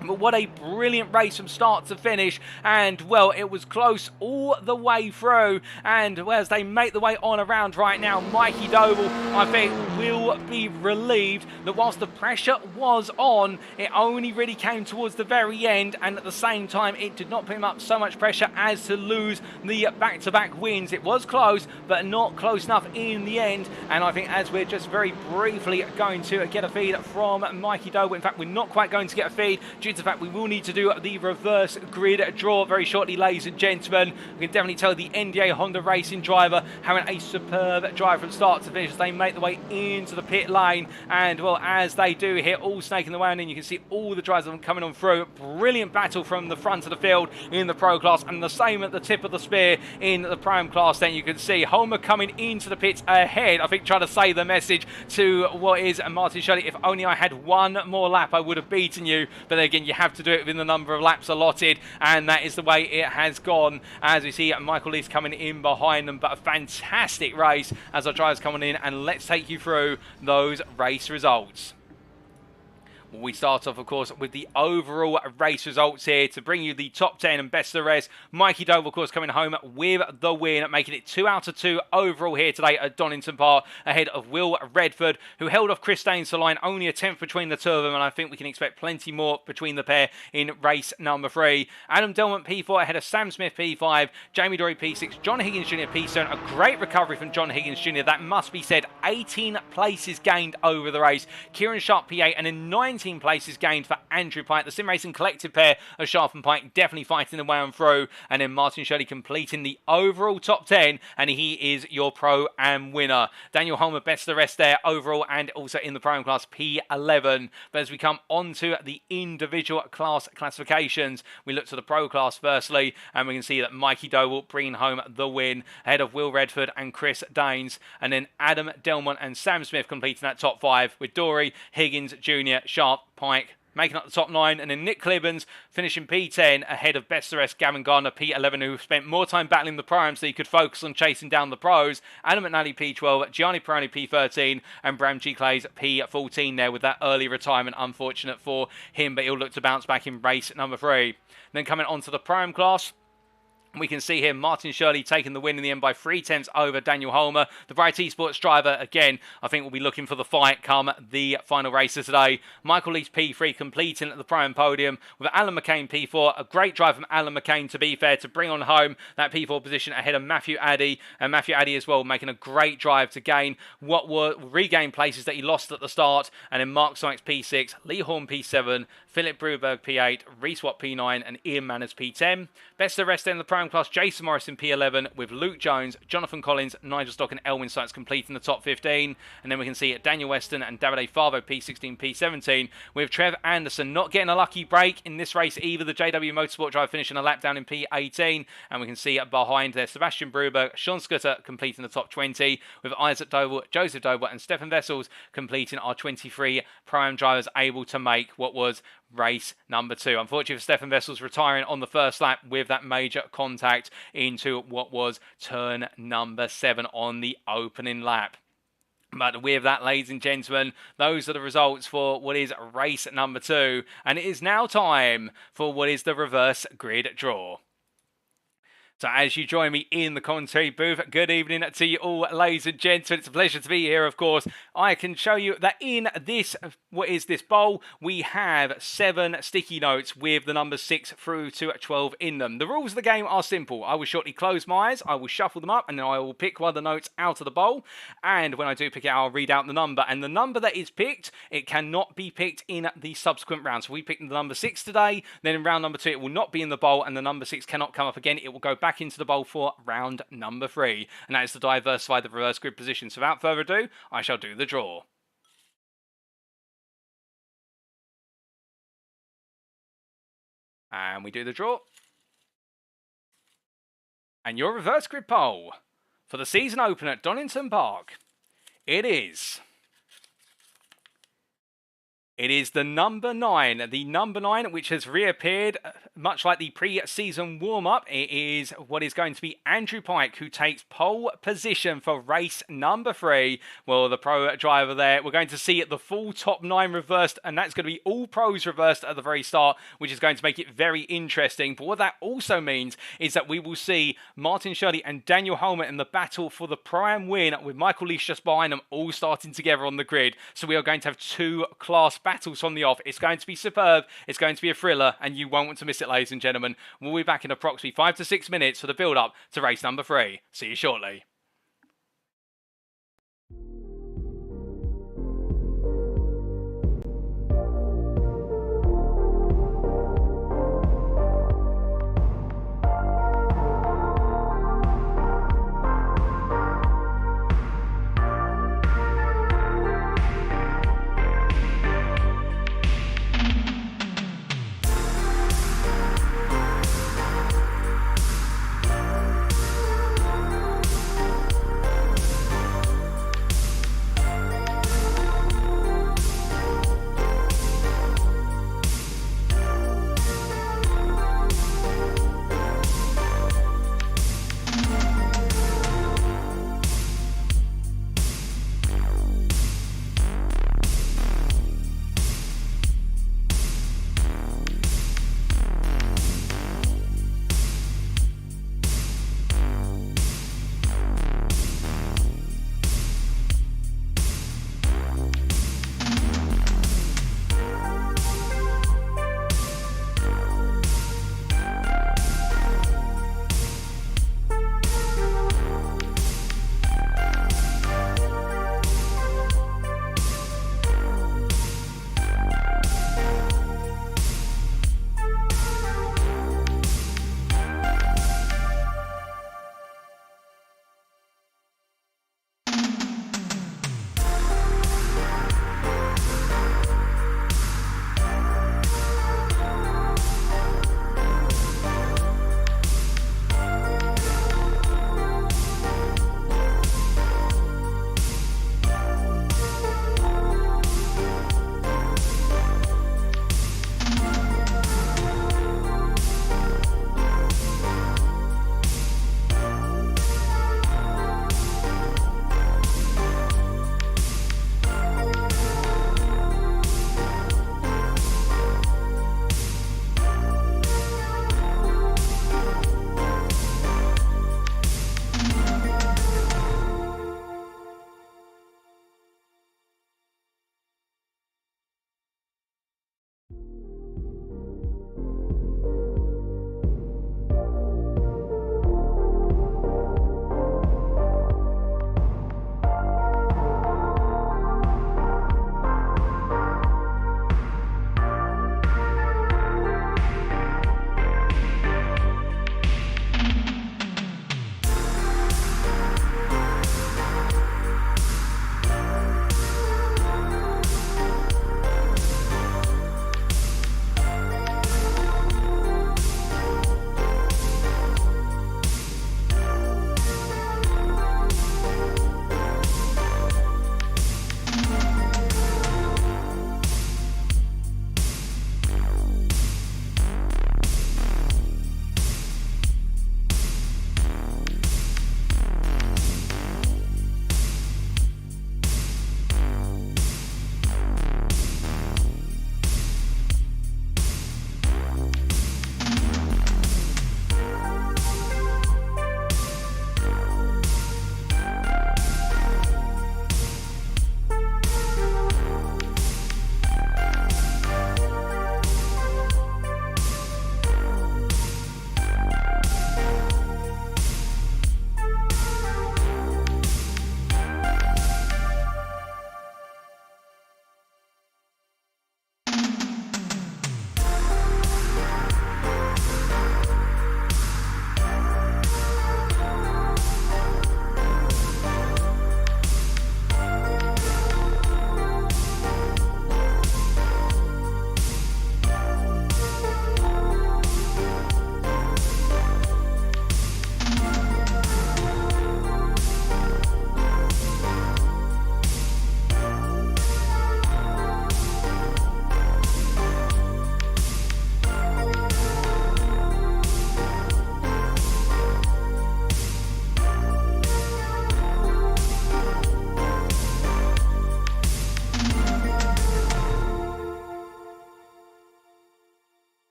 But what a brilliant race from start to finish, and well, it was close all the way through. And well, as they make the way on around right now, Mikey Doble, I think, will be relieved that whilst the pressure was on, it only really came towards the very end, and at the same time it did not put him up so much pressure as to lose the back-to-back wins. It was close, but not close enough in the end. And I think as we're just very briefly going to get a feed from Mikey Doble, in fact we're not quite going to get a feed due to the fact we will need to do the reverse grid draw very shortly, ladies and gentlemen. We can definitely tell the NDA Honda Racing driver having a superb drive from start to finish as they make their way into the pit lane. And well, as they do here, all snaking the way on in, you can see all the drivers coming on through. Brilliant battle from the front of the field in the Pro class, and the same at the tip of the spear in the Pro-Am class. Then you can see Homer coming into the pits ahead, I think trying to say the message to what is Martin Shirley: if only I had one more lap I would have beaten you. But then again, you have to do it within the number of laps allotted, and that is the way it has gone, as we see Michael Lees coming in behind them. But a fantastic race as our drivers coming in, and let's take you through those race results. We start off, of course, with the overall race results here to bring you the top 10 and best of the rest. Mikey Dove, of course, coming home with the win, making it 2 out of 2 overall here today at Donington Park, ahead of Will Redford, who held off Chris Daines to the line. Only a 10th between the two of them, and I think we can expect plenty more between the pair in race number 3. Adam Delman P4 ahead of Sam Smith P5, Jamie Dory P6, John Higgins Jr. P7. A great recovery from John Higgins Jr. That must be said. 18 places gained over the race. Kieran Sharp P8, and then 19 places gained for Andrew Pike. The Sim Racing collective pair of Sharp and Pike definitely fighting the way on through. And then Martin Shirley completing the overall top 10, and he is your Pro-Am winner. Daniel Holmer best of the rest there overall, and also in the Pro-Am class P11. But as we come on to the individual class classifications, we look to the Pro class firstly, and we can see that Mikey Doble bringing home the win ahead of Will Redford and Chris Daines, and then Adam Delmont and Sam Smith completing that top 5, with Dory, Higgins Jr., Sharp, Pike, making up the top 9, and then Nick Clibbons finishing P10 ahead of best of the rest Gavin Gardner, P11, who spent more time battling the primes so he could focus on chasing down the pros. Adam McNally P12, Gianni Peroni P13, and Bram G. Clays P14 there with that early retirement. Unfortunate for him, but he'll look to bounce back in race number 3. Then coming on to the prime class, we can see here Martin Shirley taking the win in the end by 3/10 over Daniel Holmer. The Bright Esports driver, again, I think will be looking for the fight come the final races today. Michael Leach P3 completing at the prime podium with Alan McCain P4. A great drive from Alan McCain, to be fair, to bring on home that P4 position ahead of Matthew Addy. And Matthew Addy as well making a great drive to regain places that he lost at the start. And then Mark Sykes P6, Lee Horn P7, Philip Bruberg P8, Reese Watt P9, and Ian Manners P10. Best of the rest in the prime class, Jason Morrison P11 with Luke Jones, Jonathan Collins, Nigel Stock, and Elwin Sykes completing the top 15. And then we can see Daniel Weston and Davide Favo P16, P17, with Trev Anderson not getting a lucky break in this race either. The JW Motorsport driver finishing a lap down in P18. And we can see behind there Sebastian Bruberg, Sean Scudder completing the top 20, with Isaac Doble, Joseph Doble, and Stefan Vessels completing our 23 prime drivers able to make what was race number 2. Unfortunately for Stefan Vessels, retiring on the first lap with that major contact into what was turn number 7 on the opening lap. But with that, ladies and gentlemen, those are the results for what is race number 2. And it is now time for what is the reverse grid draw. So as you join me in the commentary booth, good evening to you all, ladies and gentlemen. It's a pleasure to be here, of course. I can show you that in this, what is this bowl, we have 7 sticky notes with the numbers 6 through to 12 in them. The rules of the game are simple. I will shortly close my eyes, I will shuffle them up, and then I will pick one of the notes out of the bowl. And when I do pick it out, I'll read out the number. And the number that is picked, it cannot be picked in the subsequent round. So we picked the number 6 today, then in round number 2, it will not be in the bowl, and the number 6 cannot come up again. It will go back into the bowl for round number 3, and that is to diversify the reverse grid position. So without further ado, I shall do the draw. And we do the draw. And your reverse grid poll for the season opener at Donington Park, it is the number 9. The number 9, which has reappeared, much like the pre-season warm-up. It is what is going to be Andrew Pike, who takes pole position for race number 3. Well, the pro driver there, we're going to see the full top 9 reversed, and that's going to be all pros reversed at the very start, which is going to make it very interesting. But what that also means is that we will see Martin Shirley and Daniel Holmer in the battle for the prime win, with Michael Leach just behind them, all starting together on the grid. So we are going to have 2 class battles from the off. It's going to be superb. It's going to be a thriller, and you won't want to miss it, ladies and gentlemen. We'll be back in approximately 5 to 6 minutes for the build-up to race number 3. See you shortly.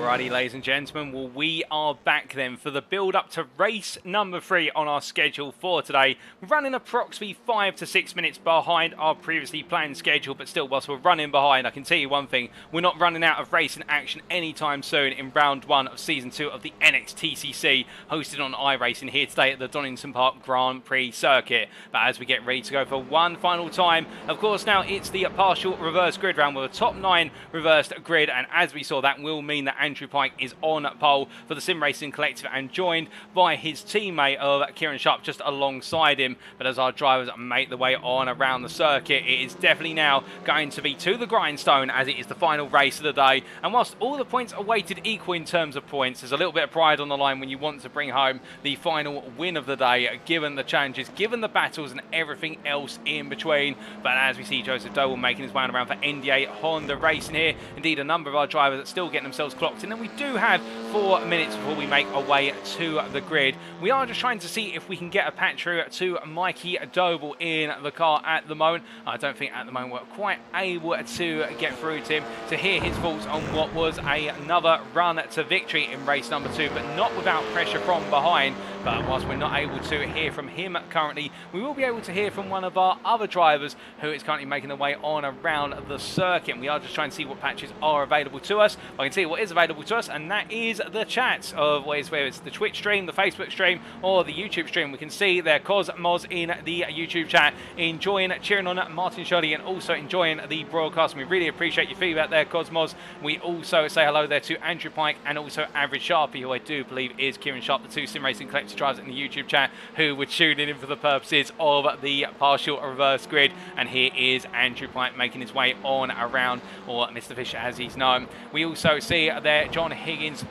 Alrighty, ladies and gentlemen, well, we are back then for the build-up to race number 3 on our schedule for today. We're running approximately 5 to 6 minutes behind our previously planned schedule, but still, whilst we're running behind, I can tell you one thing, we're not running out of racing action anytime soon in round 1 of Season 2 of the NXTCC, hosted on iRacing here today at the Donington Park Grand Prix circuit. But as we get ready to go for one final time, of course, now it's the partial reverse grid round with a top 9 reversed grid, and as we saw, that will mean that Andrew Pike is on pole for the Sim Racing Collective and joined by his teammate of Kieran Sharp just alongside him. But as our drivers make the way on around the circuit, it is definitely now going to be to the grindstone as it is the final race of the day. And whilst all the points are weighted equal in terms of points, there's a little bit of pride on the line when you want to bring home the final win of the day, given the challenges, given the battles and everything else in between. But as we see Joseph Doble making his way around for NDA Honda Racing here, indeed a number of our drivers are still getting themselves clocked in, and we do have 4 minutes before we make our way to the grid. We are just trying to see if we can get a patch through to Mikey Doble in the car at the moment. I don't think at the moment we're quite able to get through to him to hear his thoughts on what was another run to victory in race number 2, but not without pressure from behind. But whilst we're not able to hear from him currently, we will be able to hear from one of our other drivers who is currently making their way on around the circuit. We are just trying to see what patches are available to us. I can see what is available to us, and that is the chats of whether it's the Twitch stream, the Facebook stream, or the YouTube stream. We can see there Cosmos in the YouTube chat enjoying, cheering on Martin Shirley, and also enjoying the broadcast. We really appreciate your feedback there, Cosmos. We also say hello there to Andrew Pike and also Average Sharpie, who I do believe is Kieran Sharp, the 2 Sim Racing Collective drivers in the YouTube chat who were tuning in for the purposes of the partial reverse grid. And here is Andrew Pike making his way on around, or Mr. Fisher as he's known. We also see there John Higgins,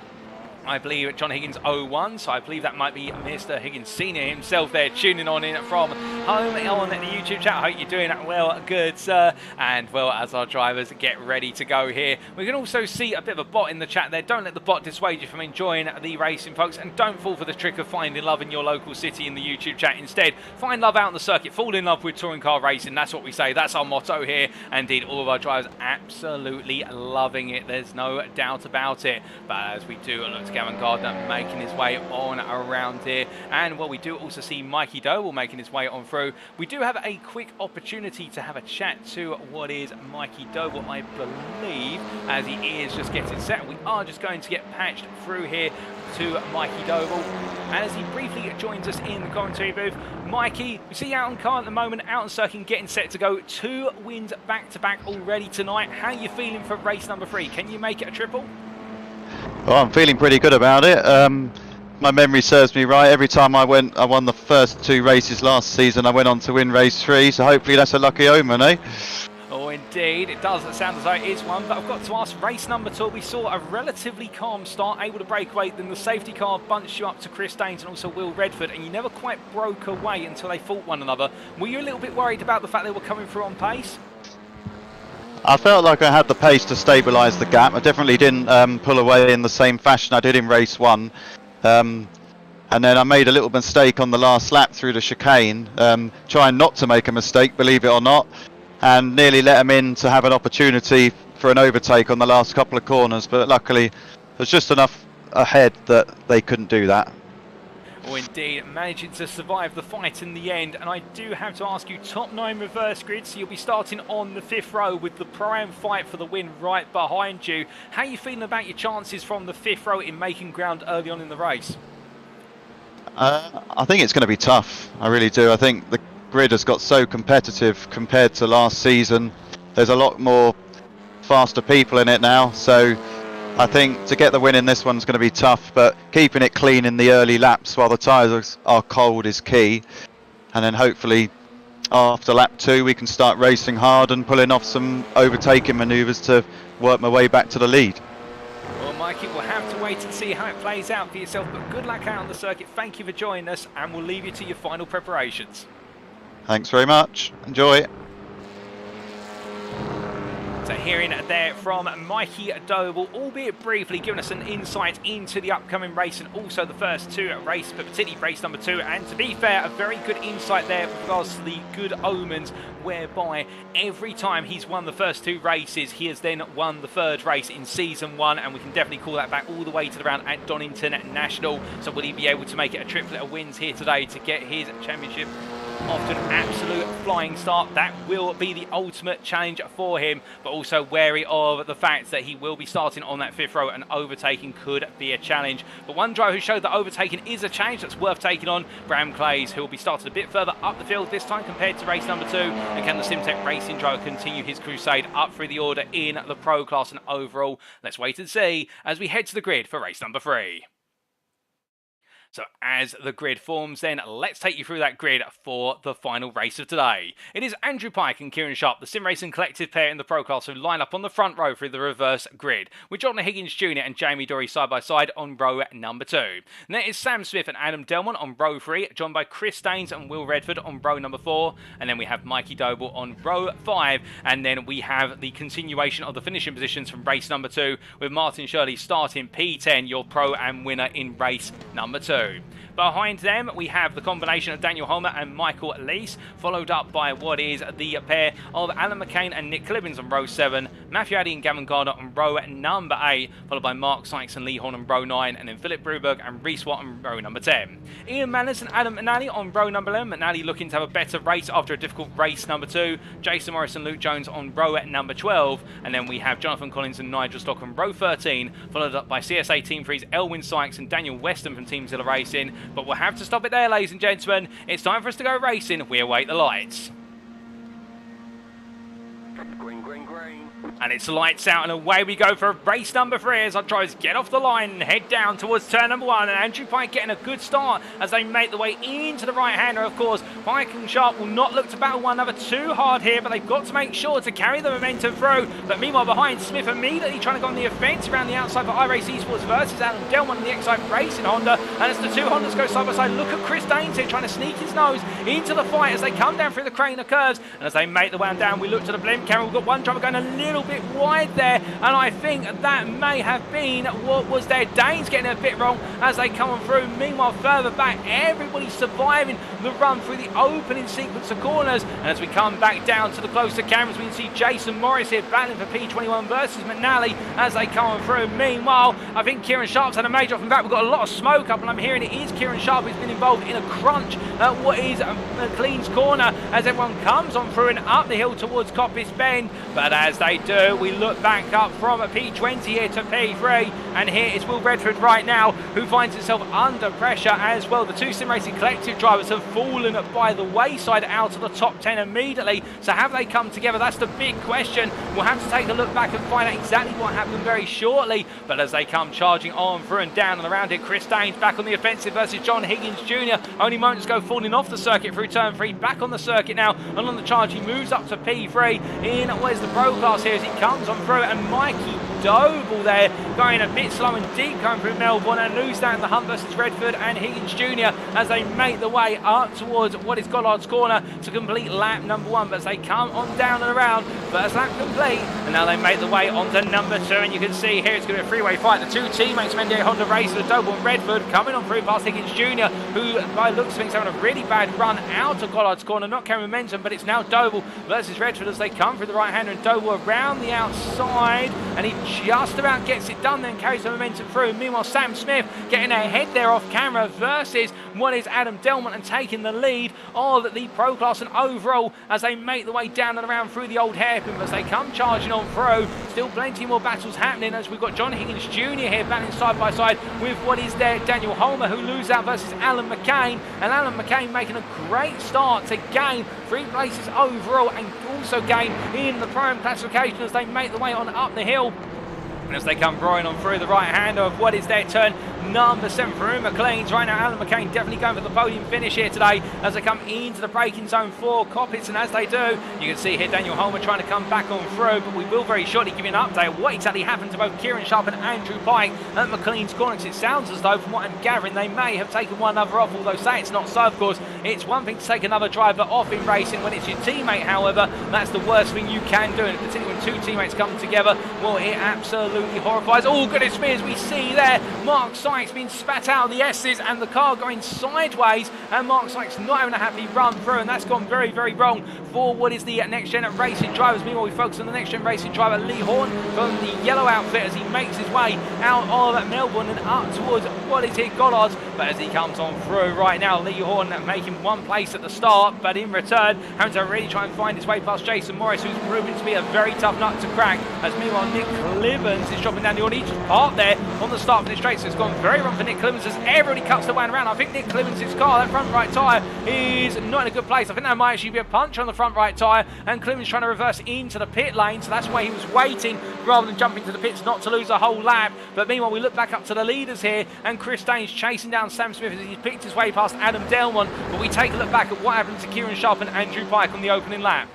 I believe John Higgins 01, so I believe that might be Mr. Higgins Senior himself there tuning on in from home on the YouTube chat. I hope you're doing well, good sir. And well, as our drivers get ready to go here, we can also see a bit of a bot in the chat there. Don't let the bot dissuade you from enjoying the racing, folks, and don't fall for the trick of finding love in your local city in the YouTube chat. Instead, find love out on the circuit, fall in love with touring car racing. That's what we say, that's our motto here. Indeed, all of our drivers absolutely loving it, there's no doubt about it. But as we do look to Gavin Gardner making his way on around here, and well, we do also see Mikey Doble making his way on through. We do have a quick opportunity to have a chat to what is Mikey Doble, I believe, as he is just getting set. We are just going to get patched through here to Mikey Doble, and as he briefly joins us in the commentary booth. Mikey, we see you out on car at the moment, out on circuit, getting set to go. 2 wins back-to-back already tonight. How are you feeling for race number 3? Can you make it a triple? Well, I'm feeling pretty good about it. My memory serves me right. Every time I won the first 2 races last season, I went on to win race 3, so hopefully that's a lucky omen, eh? Oh, indeed. It does sound as though it is one, but I've got to ask, race number 2, we saw a relatively calm start, able to break away, then the safety car bunched you up to Chris Daines and also Will Redford, and you never quite broke away until they fought one another. Were you a little bit worried about the fact they were coming through on pace? I felt like I had the pace to stabilise the gap. I definitely didn't pull away in the same fashion I did in race 1. And then I made a little mistake on the last lap through the chicane, trying not to make a mistake, believe it or not, and nearly let them in to have an opportunity for an overtake on the last couple of corners, but luckily there's just enough ahead that they couldn't do that. Well, indeed, managing to survive the fight in the end. And I do have to ask you, top 9 reverse grid, so you'll be starting on the 5th row with the Pro-Am fight for the win right behind you. How are you feeling about your chances from the 5th row in making ground early on in the race? I think it's going to be tough, I really do. I think the grid has got so competitive compared to last season. There's a lot more faster people in it now, so I think to get the win in this one's going to be tough, but keeping it clean in the early laps while the tyres are cold is key. And then hopefully after lap 2 we can start racing hard and pulling off some overtaking manoeuvres to work my way back to the lead. Well, Mikey, we'll have to wait and see how it plays out for yourself, but good luck out on the circuit. Thank you for joining us, and we'll leave you to your final preparations. Thanks very much. Enjoy. So hearing there from Mikey Doble, albeit briefly, giving us an insight into the upcoming race and also the first two races, but particularly race number 2. And to be fair, a very good insight there with regards to the good omens, whereby every time he's won the first 2 races, he has then won the 3rd race in season 1, and we can definitely call that back all the way to the round at Donington National. So will he be able to make it a triplet of wins here today to get his championship off to an absolute flying start? That will be the ultimate challenge for him, but also wary of the fact that he will be starting on that 5th row and overtaking could be a challenge. But one driver who showed that overtaking is a challenge that's worth taking on, Bram Clays, who will be started a bit further up the field this time compared to race number 2. And can the Simtech Racing driver continue his crusade up through the order in the Pro class and overall? Let's wait and see as we head to the grid for race number 3. So as the grid forms then, let's take you through that grid for the final race of today. It is Andrew Pike and Kieran Sharp, the Sim Racing Collective pair in the Pro class, who line up on the front row through the reverse grid, with John Higgins Jr. and Jamie Dory side by side on row number 2. And there is Sam Smith and Adam Delmont on row 3, joined by Chris Staines and Will Redford on row number 4. And then we have Mikey Doble on row 5. And then we have the continuation of the finishing positions from race number 2, with Martin Shirley starting P10, your pro and winner in race number 2. Behind them, we have the combination of Daniel Homer and Michael Leese, followed up by what is the pair of Alan McCain and Nick Clibbins on row 7, Matthew Addy and Gavin Gardner on row number 8, followed by Mark Sykes and Lee Horn on row 9, and then Philip Bruberg and Reese Watt on row number 10. Ian Manners and Adam McNally on row number 11, McNally looking to have a better race after a difficult race number 2, Jason Morris and Luke Jones on row number 12, and then we have Jonathan Collins and Nigel Stock on row 13, followed up by CSA Team 3's Elwyn Sykes and Daniel Weston from Team Zilla Racing. But we'll have to stop it there, ladies and gentlemen. It's time for us to go racing. We await the lights. Green, green, green. And it's lights out and away we go for race number 3 as our drivers get off the line and head down towards turn number 1. And Andrew Pike getting a good start as they make the way into the right-hander. Of course, Pike and Sharp will not look to battle one another too hard here, but they've got to make sure to carry the momentum through. But meanwhile, behind, Smith immediately trying to go on the offensive around the outside for iRacing Esports versus Adam Delmont and the X-Side Racing Honda. And as the 2 Hondas go side by side, look at Chris Daines here trying to sneak his nose into the fight as they come down through the crane of curves. And as they make the way down, we look to the blimp camera. We've got one driver going a little bit wide there, and I think that may have been what was there. Danes getting a bit wrong as they come on through. Meanwhile, further back, everybody surviving the run through the opening sequence of corners. And as we come back down to the closer cameras, we can see Jason Morris here battling for P21 versus McNally as they come on through. Meanwhile, I think Kieran Sharp's had a major off and back. We've got a lot of smoke up, and I'm hearing it is Kieran Sharp who's been involved in a crunch at what is McLean's corner as everyone comes on through and up the hill towards Coppice Bend. But as they do, we look back up from a P20 here to P3, and here is Will Redford right now, who finds himself under pressure as well. The 2 Sim Racing Collective drivers have fallen by the wayside out of the top 10 immediately. So have they come together? That's the big question. We'll have to take a look back and find out exactly what happened very shortly. But as they come charging on through and down and around it, Chris Daines back on the offensive versus John Higgins Jr. Only moments ago falling off the circuit through turn 3, back on the circuit now, and on the charge he moves up to P3 in where's the Pro class here as he comes on through, and Mikey Doble there going a bit slow and deep coming through Melbourne, and lose down the hunt versus Redford and Higgins Jr. as they make the way up towards what is Gollard's corner to complete lap number 1. But as they come on down and around, first lap complete, and now they make the way onto number 2, and you can see here it's going to be a three-way fight. The 2 teammates from NDA Honda Racer, Doble and Redford, coming on through past Higgins Jr., who by looks of things having a really bad run out of Gollard's corner, not carrying momentum, but it's now Doble versus Redford as they come through the right-hander, and Doble around the outside, and he just about gets it done, then carries the momentum through. Meanwhile, Sam Smith getting ahead there off camera versus what is Adam Delmont and taking the lead of the Pro class and overall as they make the way down and around through the old hairpin. As they come charging on through, still plenty more battles happening as we've got John Higgins Jr. here battling side by side with what is there Daniel Homer, who loses out versus Alan McCain, and Alan McCain making a great start to gain 3 places overall and also gain in the prime classification as they make the way on up the hill. And as they come roaring on through the right hand of what is their turn number 7 for McLean's. Right now, Alan McCain definitely going for the podium finish here today as they come into the braking zone for Coppitz, and as they do, you can see here Daniel Holmer trying to come back on through, but we will very shortly give you an update of what exactly happened to both Kieran Sharp and Andrew Pike at McLean's corner, because it sounds as though, from what I'm gathering, they may have taken one other off, although say it's not so, of course. It's one thing to take another driver off in racing. When it's your teammate, however, that's the worst thing you can do, and particularly when two teammates come together, well, it absolutely horrifies. Oh, goodness me, as we see there, Mark Sykes being spat out of the S's and the car going sideways, and Mark Sykes not having a happy run through, and that's gone very, very wrong for what is the Next Gen Racing drivers. Meanwhile, we focus on the Next Gen Racing driver Lee Horn from the yellow outfit as he makes his way out of Melbourne and up towards what is here Goddard's, but as he comes on through right now, Lee Horn making one place at the start, but in return having to really try and find his way past Jason Morris, who's proven to be a very tough nut to crack, as meanwhile Nick Clibbons is dropping down the order. He just parked there on the start of the straight, so it's gone very wrong for Nick Clibbons as everybody cuts the way around. I think Nick Clibbons' car, that front right tyre, is not in a good place. I think that might actually be a punch on the front right tyre, and Clibbons trying to reverse into the pit lane, so that's why he was waiting rather than jumping to the pits not to lose a whole lap. But meanwhile, we look back up to the leaders here, and Chris Danes chasing down Sam Smith as he's picked his way past Adam Delmont. But we take a look back at what happened to Kieran Sharp and Andrew Pike on the opening lap.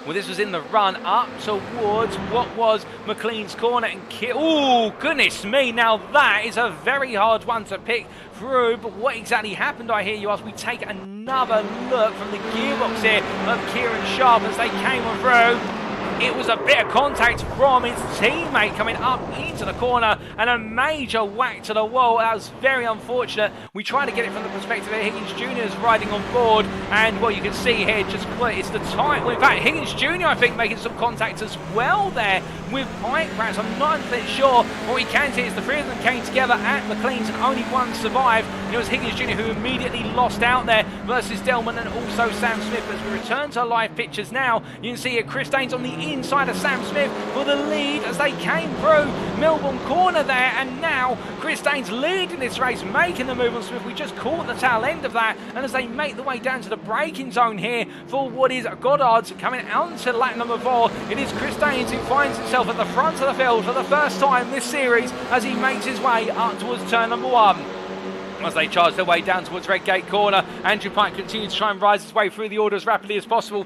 Well, this was in the run up towards what was McLean's corner, and oh, goodness me, now that is a very hard one to pick through. But what exactly happened, I hear you ask? We take another look from the gearbox here of Kieran Sharp as they came on through. It was a bit of contact from his teammate coming up into the corner and a major whack to the wall. That was very unfortunate. We try to get it from the perspective of Higgins Jr. is riding on board, and what you can see here, just it's the time. Well, in fact, Higgins Jr. I think making some contact as well there with Pike. Perhaps I'm not 100% sure. What we can see is the three of them came together at McLean's and only one survived. And it was Higgins Jr. who immediately lost out there versus Delmont and also Sam Smith. As we return to live pictures now, you can see here Chris Danes on the inside of Sam Smith for the lead as they came through Melbourne corner there, and now Chris Danes leading this race, making the move on Smith. We just caught the tail end of that, and as they make the way down to the braking zone here for what is Goddard's coming out to lap number 4, it is Chris Danes who finds himself at the front of the field for the first time this series as he makes his way up towards turn number 1. As they charge their way down towards Redgate corner, Andrew Pike continues to try and rise his way through the order as rapidly as possible.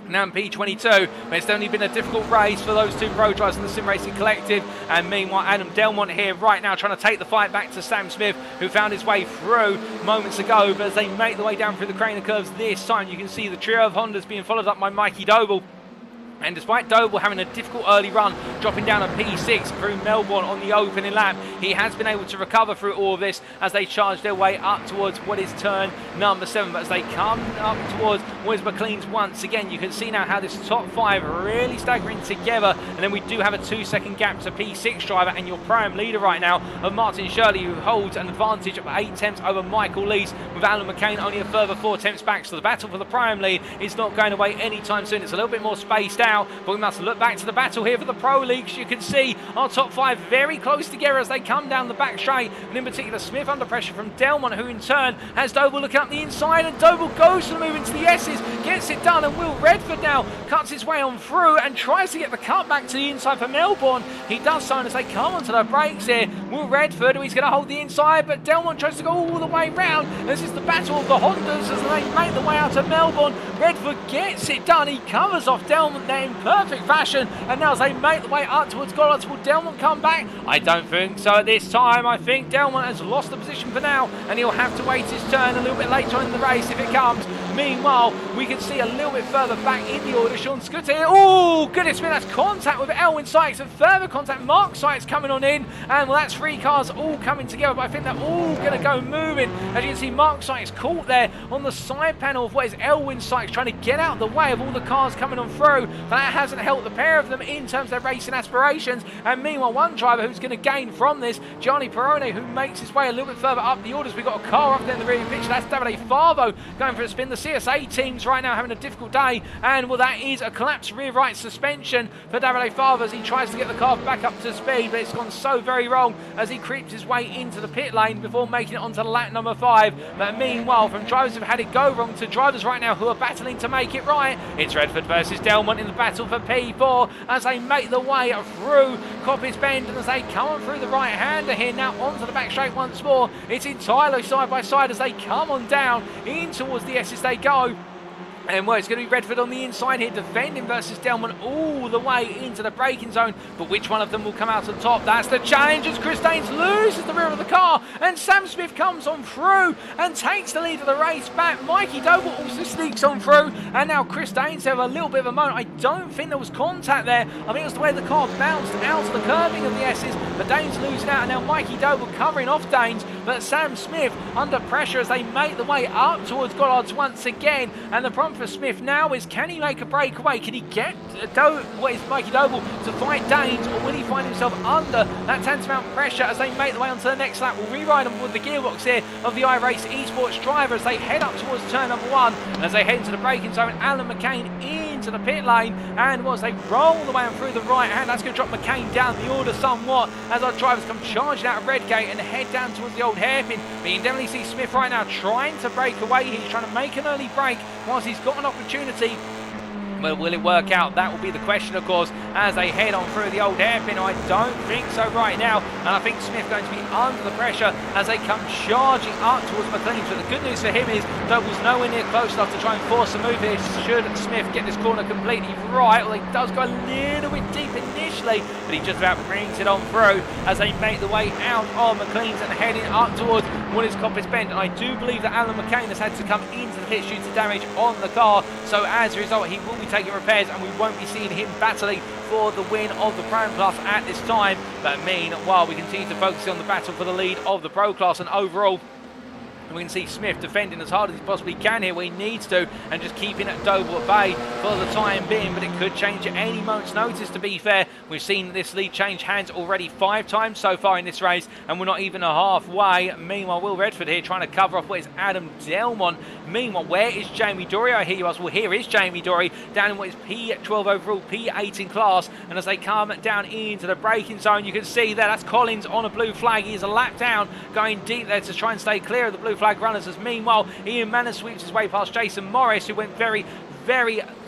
Now in P22, but it's only been a difficult race for those two pro drivers in the Sim Racing Collective, and meanwhile Adam Delmont here right now trying to take the fight back to Sam Smith, who found his way through moments ago. But as they make the way down through the crane of curves this time, you can see the trio of Hondas being followed up by Mikey Doble. And despite Doble having a difficult early run, dropping down a P6 through Melbourne on the opening lap, he has been able to recover through all of this as they charge their way up towards what is turn number 7. But as they come up towards what is McLean's once again, you can see now how this top 5 are really staggering together. And then we do have a 2-second gap to P6 driver and your prime leader right now of Martin Shirley, who holds an advantage of 8 tenths over Michael Lees, with Alan McCain only a further 4 tenths back. So the battle for the prime lead is not going away anytime soon. It's a little bit more spaced out, but we must look back to the battle here for the Pro Leagues. You can see our top 5 very close together as they come down the back straight, and in particular Smith under pressure from Delmont, who in turn has Doble looking up the inside, and Doble goes for the move into the S's, gets it done, and Will Redford now cuts his way on through and tries to get the cut back to the inside for Melbourne. He does so, and as they come onto the brakes here, Will Redford, who he's going to hold the inside, but Delmont tries to go all the way round. This is the battle of the Hondas as they make the way out of Melbourne. Redford gets it done. He covers off Delmont there in perfect fashion, and now as they make the way up towards Goddard, will Delmont come back? I don't think so at this time. I think Delmont has lost the position for now, and he'll have to wait his turn a little bit later on in the race if it comes. Meanwhile, we can see a little bit further back in the order, Sean Scooter here. Oh, goodness me, that's contact with Elwyn Sykes, and further contact, Mark Sykes coming on in, and well, that's 3 cars all coming together, but I think they're all going to go moving. As you can see, Mark Sykes caught there on the side panel of what is Elwyn Sykes, trying to get out the way of all the cars coming on through. That hasn't helped the pair of them in terms of their racing aspirations. And meanwhile, one driver who's going to gain from this, Gianni Perrone, who makes his way a little bit further up the orders. We've got a car up there in the rear picture. That's Davide Favo going for a spin. The CSA teams right now having a difficult day, and well, that is a collapsed rear right suspension for Davide Favre as he tries to get the car back up to speed, but it's gone so very wrong as he creeps his way into the pit lane before making it onto lap number 5. But meanwhile, from drivers who've had it go wrong to drivers right now who are battling to make it right, it's Redford versus Delmont in the battle for P4 as they make the way through Coppice Bend, and as they come on through the right-hander here now onto the back straight once more. It's entirely side by side as they come on down in towards the S as they go. And well, it's going to be Redford on the inside here, defending versus Delmont all the way into the braking zone. But which one of them will come out on top? That's the challenge as Chris Daines loses the rear of the car. And Sam Smith comes on through and takes the lead of the race back. Mikey Doble also sneaks on through. And now Chris Daines have a little bit of a moment. I don't think there was contact there. I think it was the way the car bounced out of the curbing of the S's. But Daines losing out. And now Mikey Doble covering off Daines. But Sam Smith under pressure as they make the way up towards Gollards once again. And the problem for Smith now is, can he make a breakaway? Can he get Mikey Doble to fight Daines, or will he find himself under that tantamount pressure as they make the way onto the next lap? We'll reride them with the gearbox here of the iRace Esports driver as they head up towards turn number 1. And as they head into the braking zone, Alan McCain into the pit lane, and as they roll the way on through the right hand, that's going to drop McCain down the order somewhat as our drivers come charging out of Redgate and head down towards the old hairpin. But you can definitely see Smith right now trying to break away. He's trying to make an early break whilst he's got an opportunity. Well, will it work out? That will be the question, of course, as they head on through the old hairpin. I don't think so right now, and I think Smith going to be under the pressure as they come charging up towards McLean. But the good news for him is Doble's nowhere near close enough to try and force a move here should Smith get this corner completely right. Well, he does go a little bit deep initially, but he just about brings it on through as they make the way out of McLean's and heading up towards Willis Coppice Bend. And I do believe that Alan McCain has had to come into the pit due to damage on the car, so as a result he will be taking repairs and we won't be seeing him battling for the win of the Prime Plus at this time. But meanwhile, we continue to focus on the battle for the lead of the Pro Class, and overall we can see Smith defending as hard as he possibly can here where he needs to, and just keeping Doble at bay for the time being. But it could change at any moment's notice, to be fair. We've seen this lead change hands already 5 times so far in this race, and we're not even halfway. Meanwhile, Will Redford here trying to cover off what is Adam Delmont. Meanwhile, where is Jamie Dory? I hear you ask. Well, here is Jamie Dory down in what is P12 overall, P8 in class. And as they come down into the braking zone, you can see there, that's Collins on a blue flag. He is a lap down, going deep there to try and stay clear of the blue flag runners, as meanwhile Ian Manor sweeps his way past Jason Morris, who went very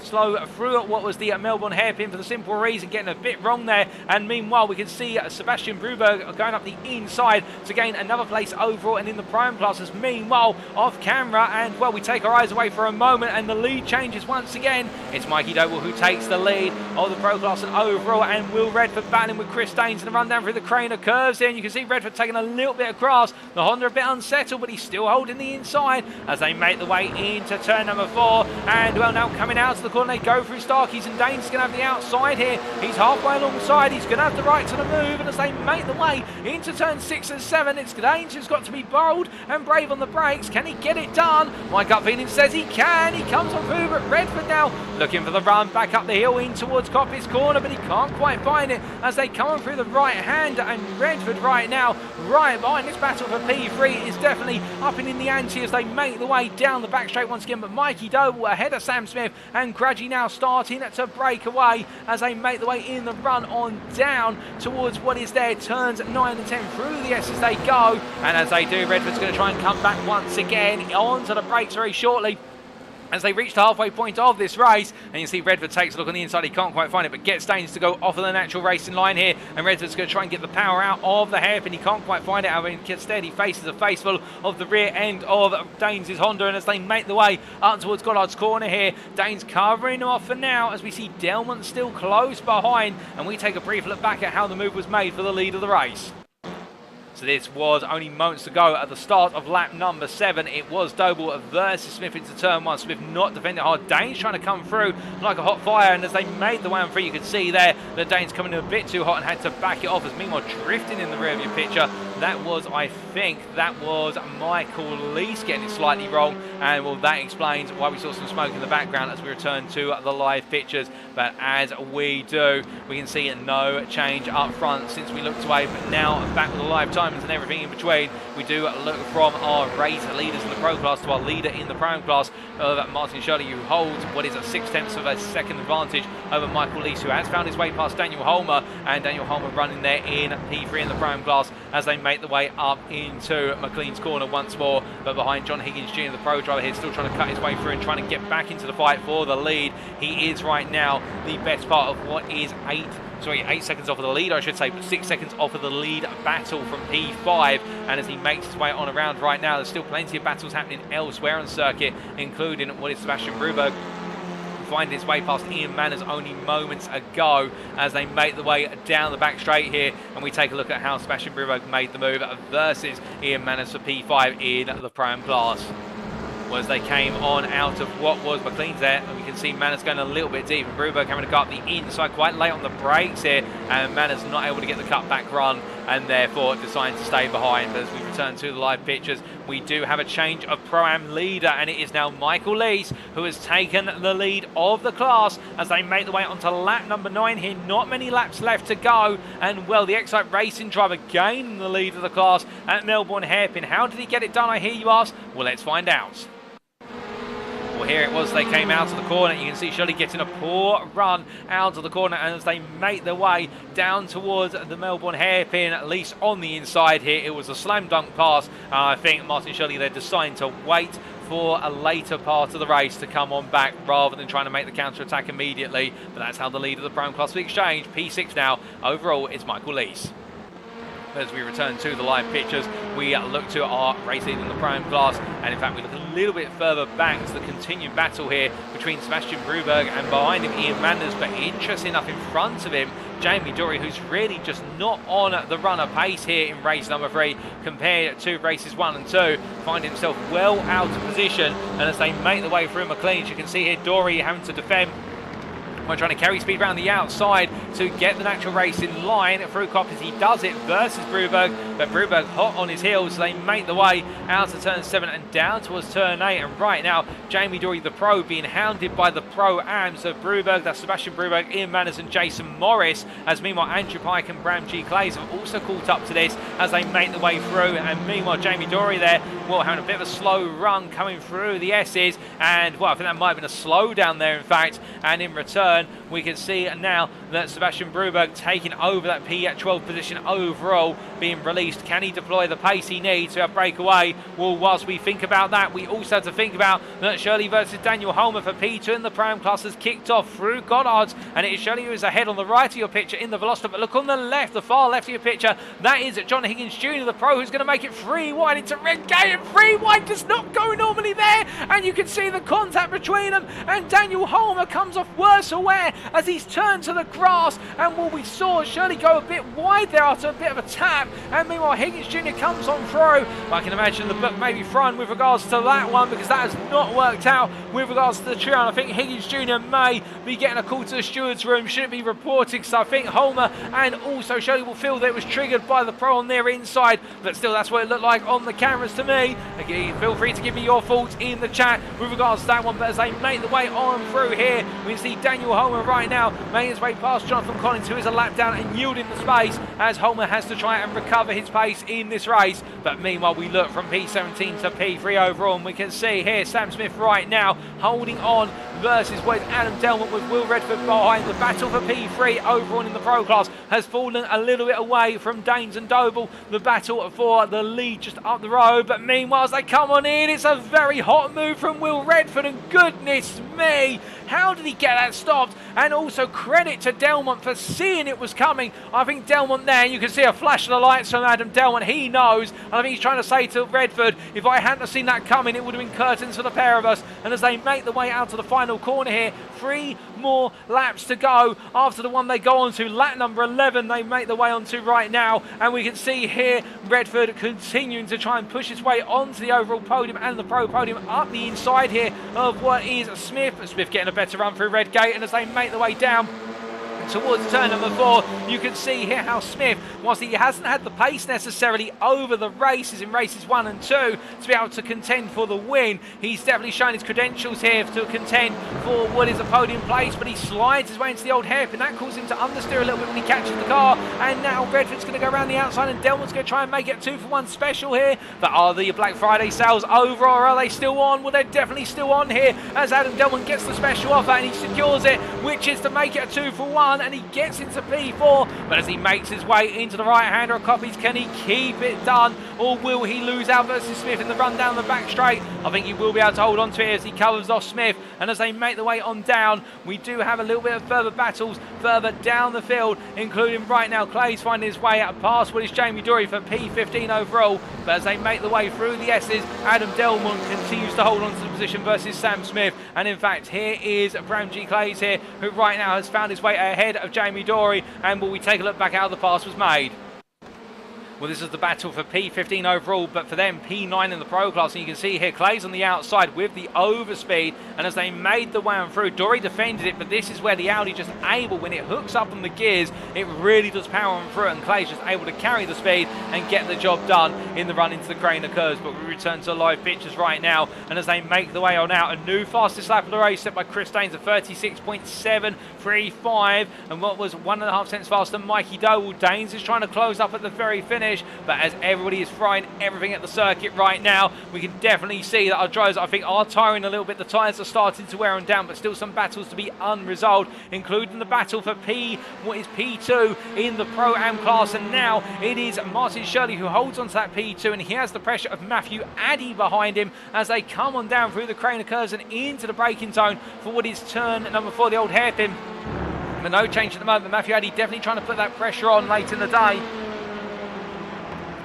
slow through what was the Melbourne hairpin for the simple reason getting a bit wrong there. And meanwhile we can see Sebastian Bruberg going up the inside to gain another place overall and in the Prime Classes. Meanwhile off camera, and well, we take our eyes away for a moment and the lead changes once again. It's Mikey Doble who takes the lead of the Pro Class and overall, and Will Redford battling with Chris Daines in the run down through the crane of curves here, and you can see Redford taking a little bit of grass. The Honda a bit unsettled, but he's still holding the inside as they make the way into turn number 4. And well, now coming out to the corner, they go through Starkeys, and Daines is going to have the outside here. He's halfway alongside, he's going to have the right to the move, and as they make the way into turn 6 and 7, it's Daines who's got to be bold and brave on the brakes. Can he get it done? My gut feeling says he can. He comes on through, but Redford now looking for the run back up the hill in towards Coppice corner, but he can't quite find it as they come on through the right hander. And Redford right now, right behind this battle for P3, is definitely upping in the ante as they make the way down the back straight once again. But Mikey Doble ahead of Sam Smith, and Crudgy now starting to break away as they make the way in the run on down towards what is their turns 9 and 10 through the S as they go. And as they do, Redford's going to try and come back once again onto the brakes very shortly as they reach the halfway point of this race. And you see Redford takes a look on the inside, he can't quite find it, but gets Daines to go off of the natural racing line here, and Redford's going to try and get the power out of the hairpin. He can't quite find it, however, instead he faces a faceful of the rear end of Daines' Honda, and as they make the way up towards Gollard's corner here, Daines covering off for now as we see Delmont still close behind, and we take a brief look back at how the move was made for the lead of the race. So this was only moments ago at the start of lap number 7. It was Doble versus Smith into turn 1. Smith not defending hard. Daines trying to come through like a hot fire, and as they made the way on through, you could see there that Daines coming in a bit too hot and had to back it off, as meanwhile drifting in the rear view picture. That was, I think, that was Michael Lease getting it slightly wrong, and well, that explains why we saw some smoke in the background as we return to the live pictures. But as we do, we can see no change up front since we looked away, but now back with the live time. assignments and everything in between. We do look from our race leaders in the Pro class to our leader in the Prime class, Martin Shirley, who holds what is a 6/10 of a second advantage over Michael Leese, who has found his way past Daniel Holmer, and Daniel Holmer running there in P3 in the Prime class as they make the way up into McLean's corner once more, but behind John Higgins Jr., the Pro driver here, still trying to cut his way through and trying to get back into the fight for the lead. He is right now the best part of what is 8 seconds off of the lead, I should say, but 6 seconds off of the lead battle from P5. And as he makes his way on around right now, there's still plenty of battles happening elsewhere on circuit, including what is Sebastian Bruberg finding his way past Ian Manners only moments ago as they make the way down the back straight here. And we take a look at how Sebastian Bruberg made the move versus Ian Manners for P5 in the Prime class. As they came on out of what was McLean's there, and we can see Manners going a little bit deep, and Bruberg having to go up the inside quite late on the brakes here, and Manners not able to get the cutback run, and therefore deciding to stay behind. But as we return to the live pictures, we do have a change of Pro-Am leader, and it is now Michael Leese who has taken the lead of the class as they make the way onto lap number 9 here. Not many laps left to go, and well, the Excite Racing driver gaining the lead of the class at Melbourne Hairpin. How did he get it done, I hear you ask? Well, let's find out. Well, here it was, they came out of the corner. You can see Shirley getting a poor run out of the corner, and as they make their way down towards the Melbourne Hairpin, at least on the inside here, it was a slam dunk pass. I think Martin Shirley, they're deciding to wait for a later part of the race to come on back rather than trying to make the counter-attack immediately. But that's how the lead of the Prime Class exchange. P6 now. Overall, it's Michael Leese. As we return to the live pictures, we look to our race lead in the Prime class, and in fact we look a little bit further back to the continued battle here between Sebastian Bruberg and behind him Ian Manders, but interesting enough in front of him Jamie Dory, who's really just not on the runner pace here in race number 3 compared to races 1 and 2, finding himself well out of position. And as they make the way through McLean's, you can see here Dory having to defend by trying to carry speed around the outside to get the natural race in line through Kopp as he does it versus Bruberg, but Bruberg hot on his heels, so they make the way out of turn 7 and down towards turn 8. And right now Jamie Dory, the Pro, being hounded by the Pro-Ams of Bruberg. That's Sebastian Bruberg, Ian Manners and Jason Morris, as meanwhile Andrew Pike and Bram G. Clays have also caught up to this as they make the way through. And meanwhile Jamie Dory there, well, having a bit of a slow run coming through the S's, and well, I think that might have been a slow down there in fact. And in return we can see now that Sebastian Bruberg taking over that P12 position overall, being released. Can he deploy the pace he needs to break away? Well, whilst we think about that, we also have to think about that Shirley versus Daniel Holmer for P2 in the Prime class has kicked off through Goddard's, and it is Shirley who is ahead on the right of your picture in the Velociter, but look on the left, the far left of your picture, that is John Higgins Jr., the Pro, who's going to make it 3 wide into Redgate, and 3 wide does not go normally there, and you can see the contact between them, and Daniel Holmer comes off worse aware as he's turned to the grass, and well, we saw Shirley go a bit wide there after a bit of a tap, and meanwhile Higgins Jr. comes on through. I can imagine the book may be thrown with regards to that one, because that has not worked out with regards to the trio, and I think Higgins Jr. may be getting a call to the steward's room, shouldn't be reporting, so I think Holmer and also Shirley will feel that it was triggered by the Pro on their inside, but still that's what it looked like on the cameras to me. Again, feel free to give me your thoughts in the chat with regards to that one, but as they make the way on through here, we see Daniel Holmer right now making his way past Jonathan Collins, who is a lap down and yielding the space as Holmer has to try and recover his pace in this race. But meanwhile we look from P17 to P3 overall, and we can see here Sam Smith right now holding on versus what is Adam Delmont with Will Redford behind. The battle for P3 overall in the Pro class has fallen a little bit away from Danes and Doble, the battle for the lead just up the road. But meanwhile as they come on in, it's a very hot move from Will Redford, and goodness me, how did he get that stopped? And also credit to Delmont for seeing it was coming. I think Delmont there, you can see a flash of the lights from Adam Delmont, he knows, and I think he's trying to say to Redford, if I hadn't seen that coming, it would have been curtains for the pair of us. And as they make the way out to the final corner here, 3 more laps to go after the one they go on to, lap number 11 they make the way onto right now, and we can see here Redford continuing to try and push his way onto the overall podium and the Pro podium up the inside here of what is Smith. Smith getting a better run through Redgate, and as they make the way down towards turn number 4. You can see here how Smith, whilst he hasn't had the pace necessarily over the races in races 1 and 2 to be able to contend for the win, he's definitely shown his credentials here to contend for what is a podium place, but he slides his way into the old hairpin. That causes him to understeer a little bit when he catches the car, and now Redford's going to go around the outside and Delmon's going to try and make it a 2-for-1 special here. But are the Black Friday sales over, or are they still on? Well, they're definitely still on here as Adam Delmon gets the special offer and he secures it, which is to make it a 2-for-1, and he gets into P4. But as he makes his way into the right-hander of copies, can he keep it done, or will he lose out versus Smith in the run down the back straight? I think he will be able to hold on to it as he covers off Smith, and as they make the way on down, we do have a little bit of further battles further down the field, including right now Clay's finding his way out past what is Jamie Dory for P15 overall. But as they make the way through the S's, Adam Delmont continues to hold on to the position versus Sam Smith, and in fact here is Brown G. Clays here, who right now has found his way ahead of Jamie Dory, and will we take a look back how the pass was made. Well, this is the battle for P15 overall, but for them, P9 in the Pro Class. And you can see here, Clay's on the outside with the overspeed. And as they made the way on through, Dory defended it, but this is where the Audi just able, when it hooks up on the gears, it really does power on through, and Clay's just able to carry the speed and get the job done in the run into the crane occurs. But we return to live pictures right now, and as they make the way on out, a new fastest lap of the race set by Chris Daines at 36.735, and what was 1.5 cents faster than Mikey Doble. Daines is trying to close up at the very finish, but as everybody is frying everything at the circuit right now, we can definitely see that our drivers, I think, are tiring a little bit. The tyres are starting to wear them down, but still some battles to be unresolved, including the battle for P2 in the Pro-Am class. And now it is Martin Shirley who holds on to that P2, and he has the pressure of Matthew Addy behind him as they come on down through the crane occurs and into the braking zone for what is turn number 4, the old hairpin. But no change at the moment. Matthew Addy definitely trying to put that pressure on late in the day.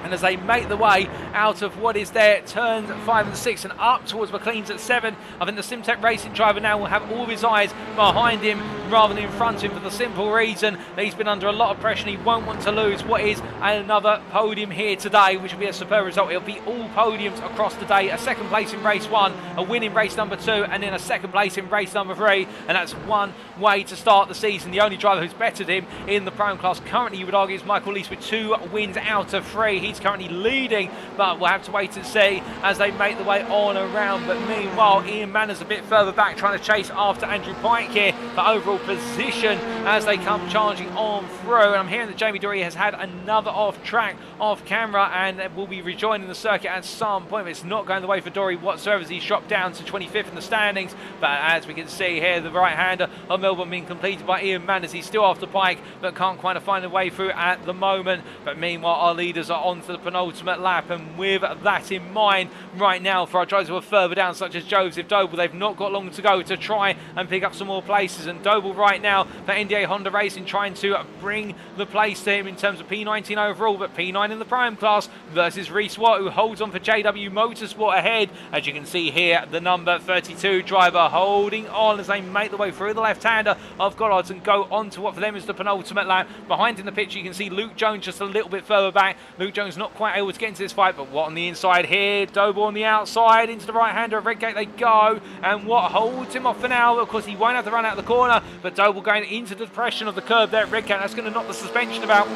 And as they make the way out of what is their turns 5 and 6 and up towards McLean's at 7, I think the Simtech Racing driver now will have all of his eyes behind him rather than in front of him, for the simple reason that he's been under a lot of pressure and he won't want to lose what is another podium here today, which will be a superb result. It'll be all podiums across the day. A second place in race 1, a win in race number 2, and then a second place in race number 3. And that's one way to start the season. The only driver who's bettered him in the Pro class currently, you would argue, is Michael Lease with 2 wins out of 3. He's currently leading, but we'll have to wait and see as they make the way on around. But meanwhile, Ian Manners a bit further back, trying to chase after Andrew Pike here for overall position as they come charging on through. And I'm hearing that Jamie Dory has had another off-track, off-camera, and will be rejoining the circuit at some point. But it's not going the way for Dory whatsoever as he's dropped down to 25th in the standings. But as we can see here, the right-hander of Melbourne being completed by Ian Manners. He's still after Pike, but can't quite find a way through at the moment. But meanwhile, our leaders are on to the penultimate lap, and with that in mind right now, for our drivers who are further down, such as Joseph Doble, they've not got long to go to try and pick up some more places. And Doble right now for NDA Honda Racing trying to bring the place to him in terms of P19 overall, but P9 in the Prime class versus Reece Watt, who holds on for JW Motorsport ahead. As you can see here, the number 32 driver holding on as they make the way through the left-hander of Gollards and go on to what for them is the penultimate lap. Behind in the picture you can see Luke Jones just a little bit further back. Luke Jones not quite able to get into this fight, but Watt on the inside here, Doble on the outside, into the right-hander of Redgate they go, and Watt holds him off for now. Of course he won't have to run out of the corner, but Doble going into the depression of the curve there at Redgate, that's going to knock the suspension about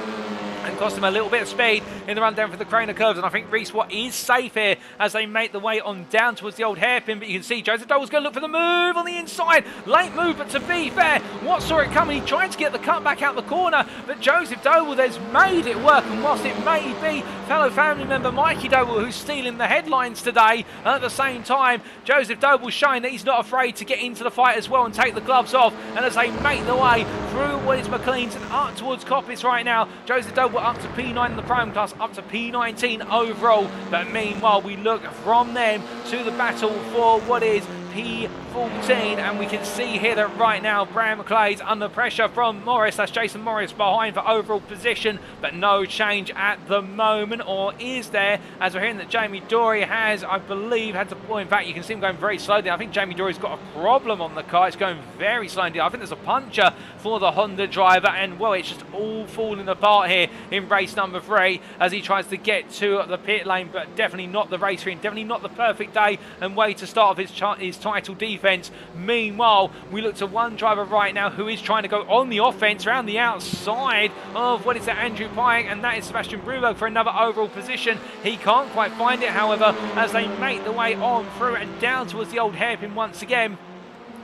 and cost him a little bit of speed in the run down for the Craner curves. And I think Reece Watt is safe here as they make the way on down towards the old hairpin. But you can see Joseph Doble's going to look for the move on the inside. Late move, but to be fair, Watt saw it coming. He tried to get the cut back out the corner, but Joseph Doble has made it work. And whilst it may be fellow family member Mikey Doble who's stealing the headlines today, at the same time, Joseph Doble's showing that he's not afraid to get into the fight as well and take the gloves off. And as they make the way through what is McLean's and up towards Coppice right now, Joseph Doble up to P9 in the Prime class, up to P19 overall. But meanwhile, we look from them to the battle for what is P14, and we can see here that right now Brian McClay's under pressure from Morris. That's Jason Morris behind for overall position, but no change at the moment, or is there? As we're hearing that Jamie Dory has, I believe, had to pull. In fact, you can see him going very slowly. I think Jamie Dory's got a problem on the car. It's going very slowly. I think there's a puncture for the Honda driver, and well, it's just all falling apart here in race number 3 as he tries to get to the pit lane, but definitely not the race for him, definitely not the perfect day and way to start off his title defence. Meanwhile, we look to one driver right now who is trying to go on the offence around the outside of what is that, Andrew Pike, and that is Sebastian Bruberg for another overall position. He can't quite find it, however, as they make the way on through and down towards the old hairpin once again.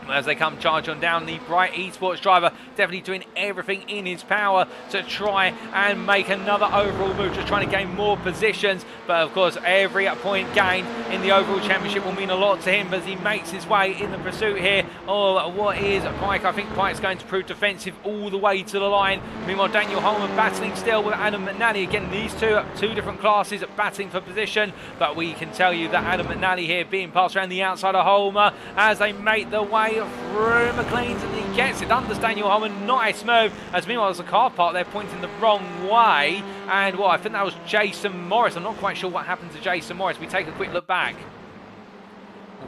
As they come charge on down, the Bright Esports driver definitely doing everything in his power to try and make another overall move, just trying to gain more positions. But of course, every point gained in the overall championship will mean a lot to him as he makes his way in the pursuit here. Oh, what is Pike? I think Pike's going to prove defensive all the way to the line. Meanwhile, Daniel Holman battling still with Adam McNally. Again, these two different classes battling for position. But we can tell you that Adam McNally here being passed around the outside of Holmer as they make the way through McLean's, and he gets it under Daniel Holman. Nice move, as meanwhile there's a car park there pointing the wrong way, and well, I think that was Jason Morris. I'm not quite sure what happened to Jason Morris. We take a quick look back.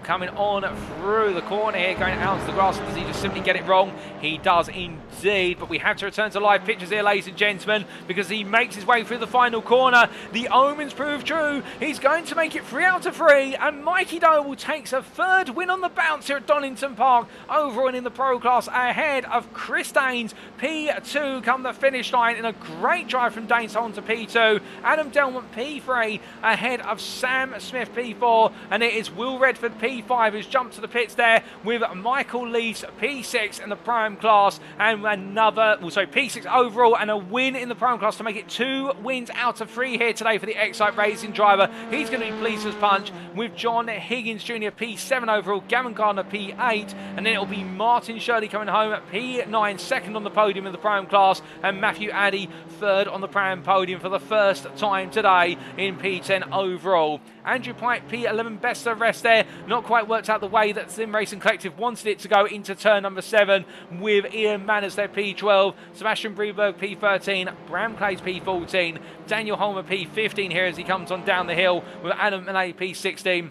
Coming on through the corner here, going out to the grass. Does he just simply get it wrong? He does indeed, but we have to return to live pictures here, ladies and gentlemen, because he makes his way through the final corner. The omens prove true. He's going to make it 3 out of 3, and Mikey Doble takes a third win on the bounce here at Donington Park, overall in the pro class, ahead of Chris Daines. P2 come the finish line in a great drive from Daines on to P2. Adam Delmont P3 ahead of Sam Smith P4, and it is Will Redford P5 who's jumped to the pits there with Michael Lees P6 in the prime class, and P6 overall, and a win in the prime class to make it 2 wins out of 3 here today for the Excite Racing driver. He's going to be pleased as punch with John Higgins Jr. P7 overall, Gavin Gardner P8, and then it'll be Martin Shirley coming home at P9, second on the podium in the prime class, and Matthew Addy third on the prime podium for the first time today in P10 overall. Andrew Pike P11, best of the rest there. Not quite worked out the way that Sim Racing Collective wanted it to go into turn number 7 with Ian Manners there P12, Sebastian Bruberg P13, Bram Clays P14, Daniel Holmer P15 here as he comes on down the hill with Adam Millay P16.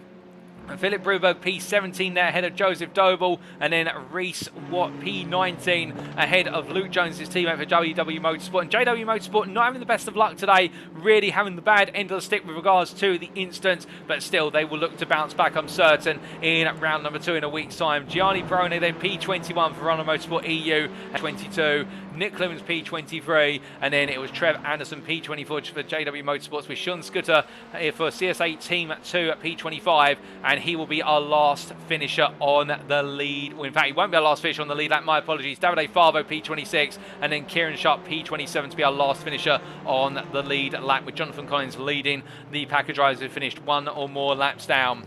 And Philip Bruberg P17 there ahead of Joseph Doble, and then Reese Watt P19 ahead of Luke Jones, his teammate for JW Motorsport. And JW Motorsport not having the best of luck today, really having the bad end of the stick with regards to the instance, but still they will look to bounce back, I'm certain, in round number 2 in a week's time. Gianni Peroni then P21 for Runner Motorsport EU at 22. Nick Clemens P23, and then it was Trev Anderson P24 for JW Motorsports with Sean Scooter for CSA Team 2 at P25, and he will be our last finisher on the lead. Well, in fact, he won't be our last finisher on the lead lap, my apologies. Davide Favo P26, and then Kieran Sharp P27 to be our last finisher on the lead lap, with Jonathan Collins leading the package drivers who finished 1 or more laps down.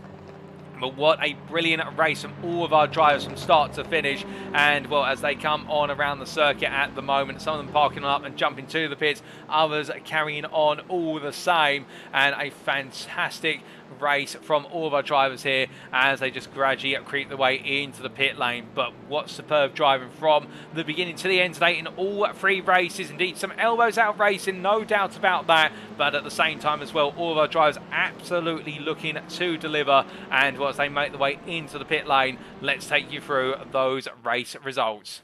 But what a brilliant race from all of our drivers from start to finish. And, well, as they come on around the circuit at the moment, some of them parking up and jumping to the pits, others carrying on all the same. And a fantastic race from all of our drivers here as they just gradually creep their way into the pit lane. But what superb driving from the beginning to the end today in all 3 races. Indeed, some elbows out racing, no doubt about that, but at the same time as well, all of our drivers absolutely looking to deliver. And as they make the way into the pit lane, let's take you through those race results.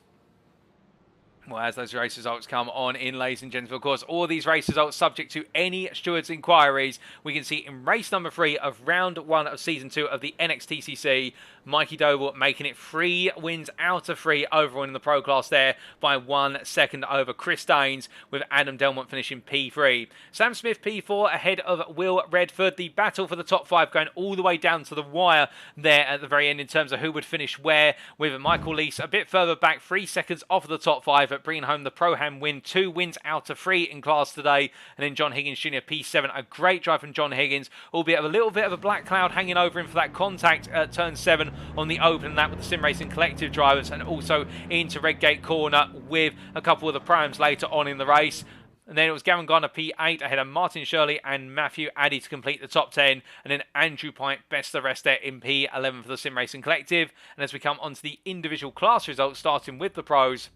Well, as those race results come on in, ladies and gentlemen, of course, all these race results subject to any steward's inquiries. We can see in race number 3 of round 1 of season 2 of the NXTCC, Mikey Doble making it 3 wins out of 3 overall in the pro class there by 1 second over Chris Daines, with Adam Delmont finishing P3. Sam Smith P4 ahead of Will Redford. The battle for the top 5 going all the way down to the wire there at the very end in terms of who would finish where, with Michael Lees a bit further back, 3 seconds off of the top 5, but bringing home the Pro-Ham win, 2 wins out of 3 in class today. And then John Higgins Jr. P7, a great drive from John Higgins, albeit a little bit of a black cloud hanging over him for that contact at turn 7 on the open lap with the Sim Racing Collective drivers, and also into Redgate Corner with a couple of the primes later on in the race. And then it was Gavin Gardner P8 ahead of Martin Shirley and Matthew Addy to complete the top 10. And then Andrew Pike, best of the rest there in P11 for the Sim Racing Collective. And as we come onto the individual class results, starting with the pros,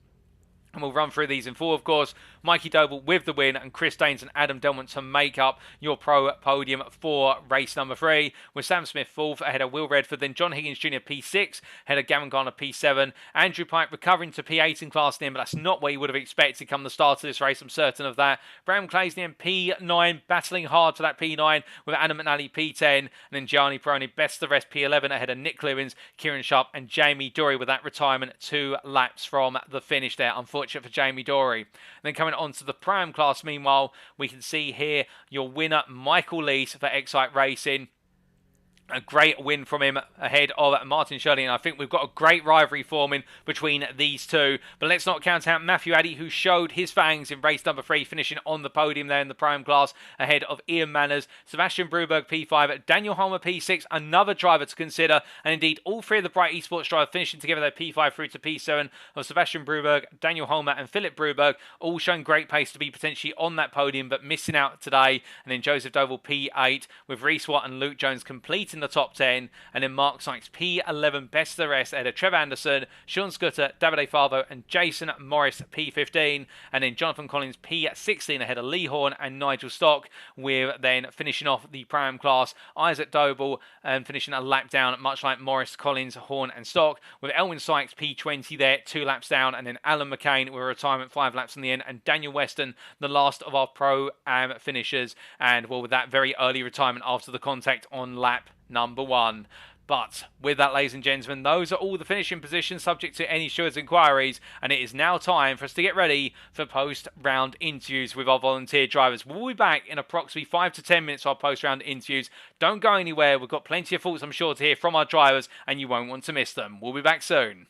and we'll run through these in 4, of course. Mikey Doble with the win, and Chris Daines and Adam Delmont to make up your pro podium for race number 3, with Sam Smith 4th ahead of Will Redford, then John Higgins Jr. P6 ahead of Gavin Garner P7, Andrew Pike recovering to P8 in Class D, but that's not what you would have expected come the start of this race, I'm certain of that. Bram Claisnian P9, battling hard for that P9 with Adam McNally P10, and then Gianni Peroni best of the rest P11 ahead of Nick Lewins, Kieran Sharp and Jamie Dory, with that retirement 2 laps from the finish there. Unfortunate for Jamie Dory. And then coming on to the Pram class, meanwhile, we can see here your winner Michael Lees for Excite Racing. A great win from him ahead of Martin Shirley, and I think we've got a great rivalry forming between these two. But let's not count out Matthew Addy, who showed his fangs in race number 3, finishing on the podium there in the prime class ahead of Ian Manners, Sebastian Bruberg P5, Daniel Holmer P6, another driver to consider, and indeed all 3 of the Bright Esports drivers finishing together their P5 through to P7 of Sebastian Bruberg, Daniel Holmer and Philip Bruberg, all showing great pace to be potentially on that podium, but missing out today. And then Joseph Doval P8, with Reese Watt and Luke Jones completing the top 10, and then Mark Sykes P11 best of the rest ahead of Trevor Anderson, Sean Scudder, Davide Favo and Jason Morris P15, and then Jonathan Collins P16 ahead of Lee Horn and Nigel Stock, with then finishing off the Pram class Isaac Doble and finishing a lap down, much like Morris, Collins, Horn and Stock, with Elwin Sykes P20 there 2 laps down, and then Alan McCain with a retirement 5 laps in the end, and Daniel Weston the last of our Pro-Am finishers, and well, with that very early retirement after the contact on lap number 1. But with that, ladies and gentlemen, those are all the finishing positions subject to any stewards' inquiries, and it is now time for us to get ready for post-round interviews with our volunteer drivers. We'll be back in approximately 5 to 10 minutes for our post-round interviews. Don't go anywhere. We've got plenty of thoughts, I'm sure, to hear from our drivers, and you won't want to miss them. We'll be back soon.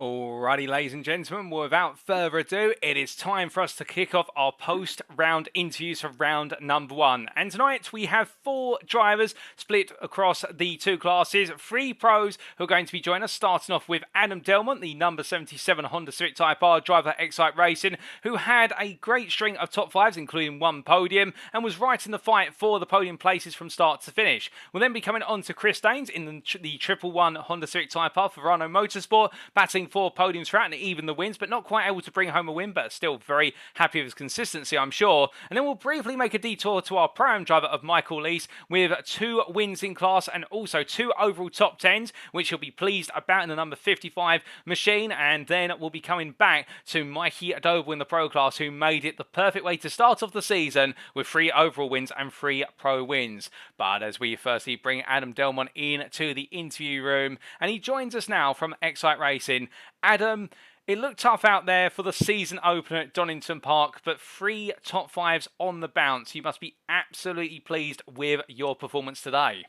Alrighty, ladies and gentlemen, well, without further ado, it is time for us to kick off our post-round interviews for round number 1. And tonight we have 4 drivers split across the 2 classes, 3 pros who are going to be joining us, starting off with Adam Delmont, the number 77 Honda Civic Type R driver at iRacing, who had a great string of top 5s, including 1 podium, and was right in the fight for the podium places from start to finish. We'll then be coming on to Chris Daines in the 111 Honda Civic Type R for Verano Motorsport, battling 4 podiums throughout and even the wins, but not quite able to bring home a win, but still very happy with his consistency, I'm sure. And then we'll briefly make a detour to our Pro-Am driver of Michael Lease with 2 wins in class and also 2 overall top 10s, which he'll be pleased about in the number 55 machine. And then we'll be coming back to Mikey Adobo in the Pro class, who made it the perfect way to start off the season with 3 overall wins and 3 Pro wins. But as we firstly bring Adam Delmont in to the interview room, and he joins us now from iRacing. Adam, it looked tough out there for the season opener at Donington Park, but 3 top 5s on the bounce. You must be absolutely pleased with your performance today.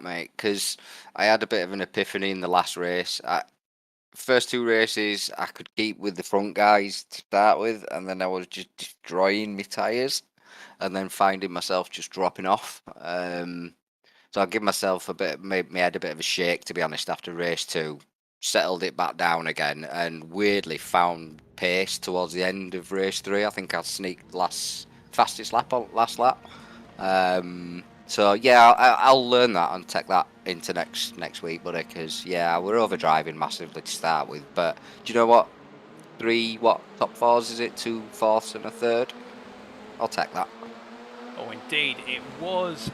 Mate, because I had a bit of an epiphany in the last race. First 2 races, I could keep with the front guys to start with, and then I was just destroying my tyres, and then finding myself just dropping off. So I give myself made my head a bit of a shake, to be honest, after race 2. Settled it back down again, and weirdly found pace towards the end of race 3. I think I sneaked fastest lap on last lap. So yeah, I'll learn that and take that into next week, buddy. Because yeah, we're overdriving massively to start with. But do you know what? 3 top 4s is it? 2 fourths and a third. I'll take that. Oh, indeed, it was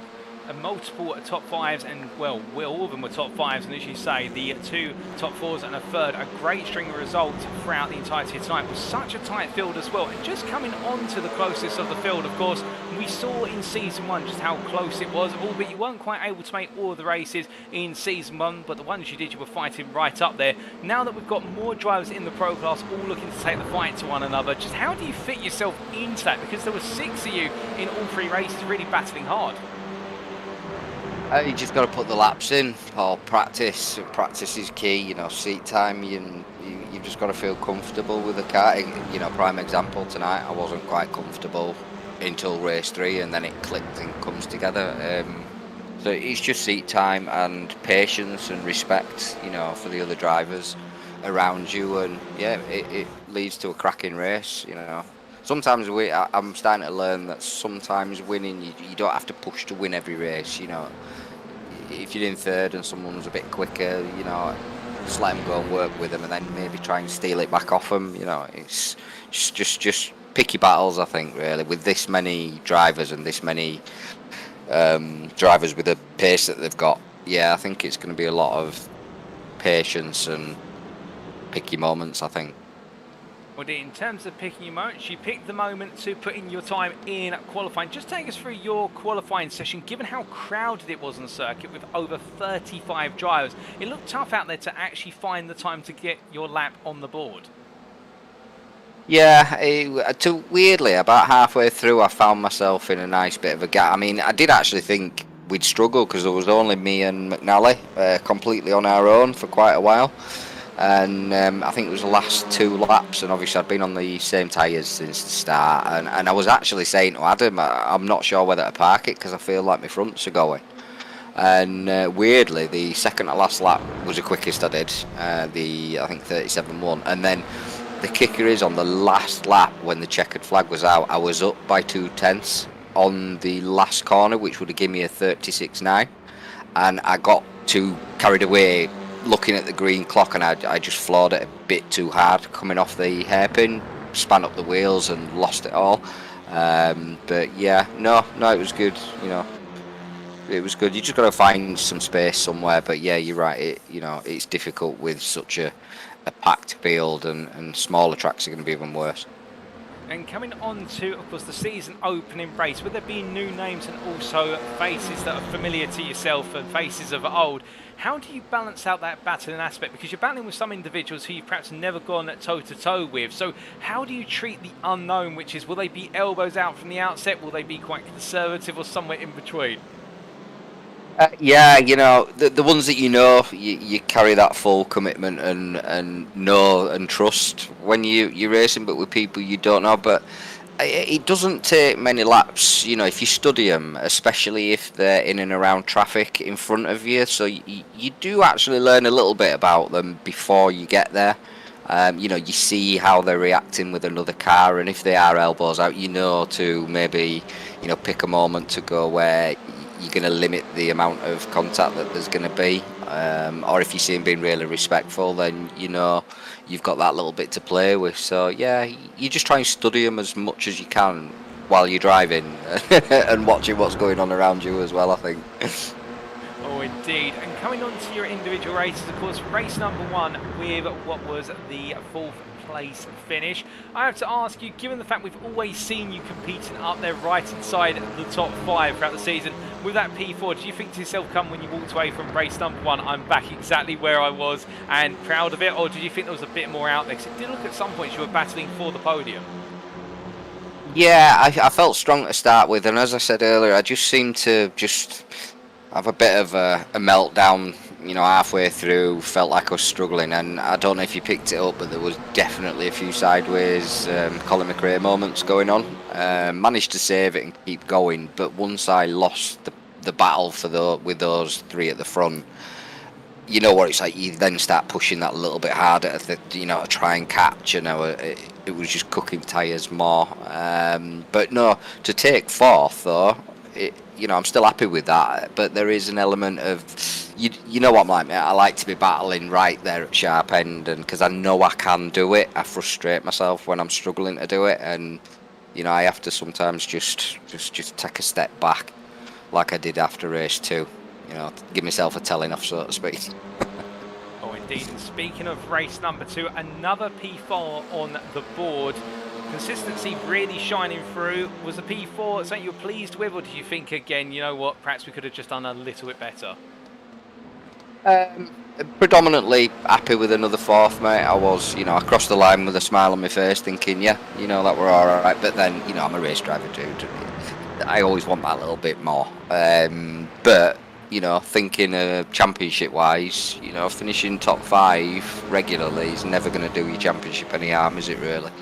a multiple top 5s, and well, all of them were top 5s, and as you say, the 2 top 4s and a third, a great string of results throughout the entirety of tonight. It was such a tight field as well, and just coming on to the closest of the field, of course, we saw in Season 1 just how close it was, albeit you weren't quite able to make all of the races in Season 1, but the ones you did, you were fighting right up there. Now that we've got more drivers in the Pro class all looking to take the fight to one another, just how do you fit yourself into that? Because there were 6 of you in all 3 races really battling hard. You just got to put the laps in, or practice. Practice is key. You know, seat time. You've just got to feel comfortable with the car. You know, prime example tonight. I wasn't quite comfortable until race 3, and then it clicked and comes together. So it's just seat time and patience and respect. You know, for the other drivers around you, and yeah, it leads to a cracking race. You know. Sometimes I'm starting to learn that sometimes winning, you don't have to push to win every race. You know, if you're in third and someone's a bit quicker, you know, just let them go and work with them, and then maybe try and steal it back off them. You know, it's just picky battles. I think really with this many drivers and this many drivers with the pace that they've got. Yeah, I think it's going to be a lot of patience and picky moments, I think. Well, in terms of picking your moments, you picked the moment to put in your time in qualifying. Just take us through your qualifying session, given how crowded it was on the circuit with over 35 drivers. It looked tough out there to actually find the time to get your lap on the board. Yeah, weirdly, about halfway through, I found myself in a nice bit of a gap. I mean, I did actually think we'd struggle because there was only me and McNally completely on our own for quite a while. And I think it was the last 2 laps, and obviously I'd been on the same tyres since the start, and I was actually saying to Adam, I'm not sure whether to park it because I feel like my fronts are going. And weirdly, the second to last lap was the quickest I did, I think 37.1, and then the kicker is on the last lap when the checkered flag was out, I was up by 2/10 on the last corner, which would have given me a 36.9, and I got too carried away looking at the green clock, and I just floored it a bit too hard coming off the hairpin, span up the wheels and lost it all. But yeah, no, it was good. You know, it was good. You just got to find some space somewhere. But yeah, you're right. It's difficult with such a packed field, and smaller tracks are going to be even worse. And coming on to, of course, the season opening race, with there being new names and also faces that are familiar to yourself and faces of old, how do you balance out that battling aspect? Because you're battling with some individuals who you've perhaps never gone toe-to-toe with. So how do you treat the unknown, which is, will they be elbows out from the outset? Will they be quite conservative or somewhere in between? Yeah, you know, the ones that you carry that full commitment and know and trust when you're racing, but with people you don't know. But it doesn't take many laps, you know, if you study them, especially if they're in and around traffic in front of you. So you do actually learn a little bit about them before you get there. You know, you see how they're reacting with another car, and if they are elbows out, you know, to maybe, you know, pick a moment to go where you're going to limit the amount of contact that there's going to be. Or if you see them being really respectful, then you know you've got that little bit to play with. So yeah, you just try and study them as much as you can while you're driving and watching what's going on around you as well, I think. Oh, indeed. And coming on to your individual races, of course, race number 1 with what was the 4th place finish. I have to ask you, given the fact we've always seen you competing up there right inside the top 5 throughout the season, with that P4, do you think to yourself, come when you walked away from race number 1, I'm back exactly where I was and proud of it, or did you think there was a bit more out there? Because it did look at some points you were battling for the podium. Yeah, I felt strong to start with, and as I said earlier, I just seemed to just have a bit of a meltdown, you know, halfway through. Felt like I was struggling, and I don't know if you picked it up, but there was definitely a few sideways Colin McRae moments going on. Managed to save it and keep going, but once I lost the battle with those 3 at the front, you know what it's like, you then start pushing that a little bit harder you know, to try and catch, you know, it was just cooking tyres more. But no, to take 4th though, you know, I'm still happy with that, but there is an element of, you know what I'm like, mate, I like to be battling right there at sharp end, and because I know I can do it, I frustrate myself when I'm struggling to do it, and you know, I have to sometimes just take a step back, like I did after race 2, you know, give myself a telling off, so to speak. Oh, indeed. And speaking of race number 2, another P4 on the board. Consistency really shining through. Was the P4 something you were pleased with, or did you think, again, you know what, perhaps we could have just done a little bit better? Predominantly happy with another 4th, mate. I was, you know, I crossed the line with a smile on my face thinking, yeah, you know, that we're alright, but then, you know, I'm a race driver dude. I always want that little bit more. But, you know, thinking championship wise, you know, finishing top 5 regularly is never going to do your championship any harm, is it really?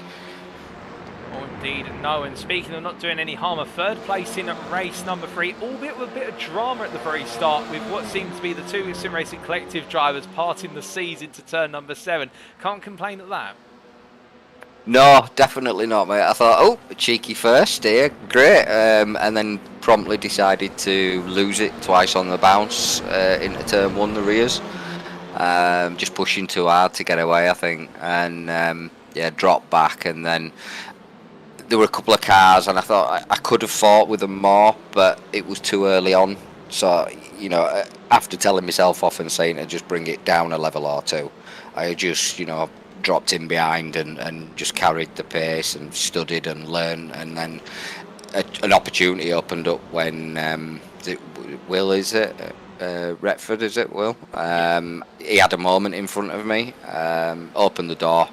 Indeed, no. And speaking of not doing any harm, a 3rd place in race number 3, albeit with a bit of drama at the very start, with what seems to be the 2 Sim Racing Collective drivers parting the seas into turn number 7. Can't complain at that. No, definitely not, mate. I thought, oh, a cheeky first here, great, and then promptly decided to lose it twice on the bounce into turn 1, the rears. Just pushing too hard to get away, I think, and yeah, dropped back, and then there were a couple of cars, and I thought I could have fought with them more, but it was too early on. So, you know, after telling myself off and saying to just bring it down a level or 2, I just, you know, dropped in behind and just carried the pace and studied and learned, and then an opportunity opened up when Will, is it? Retford, is it, Will? He had a moment in front of me, opened the door.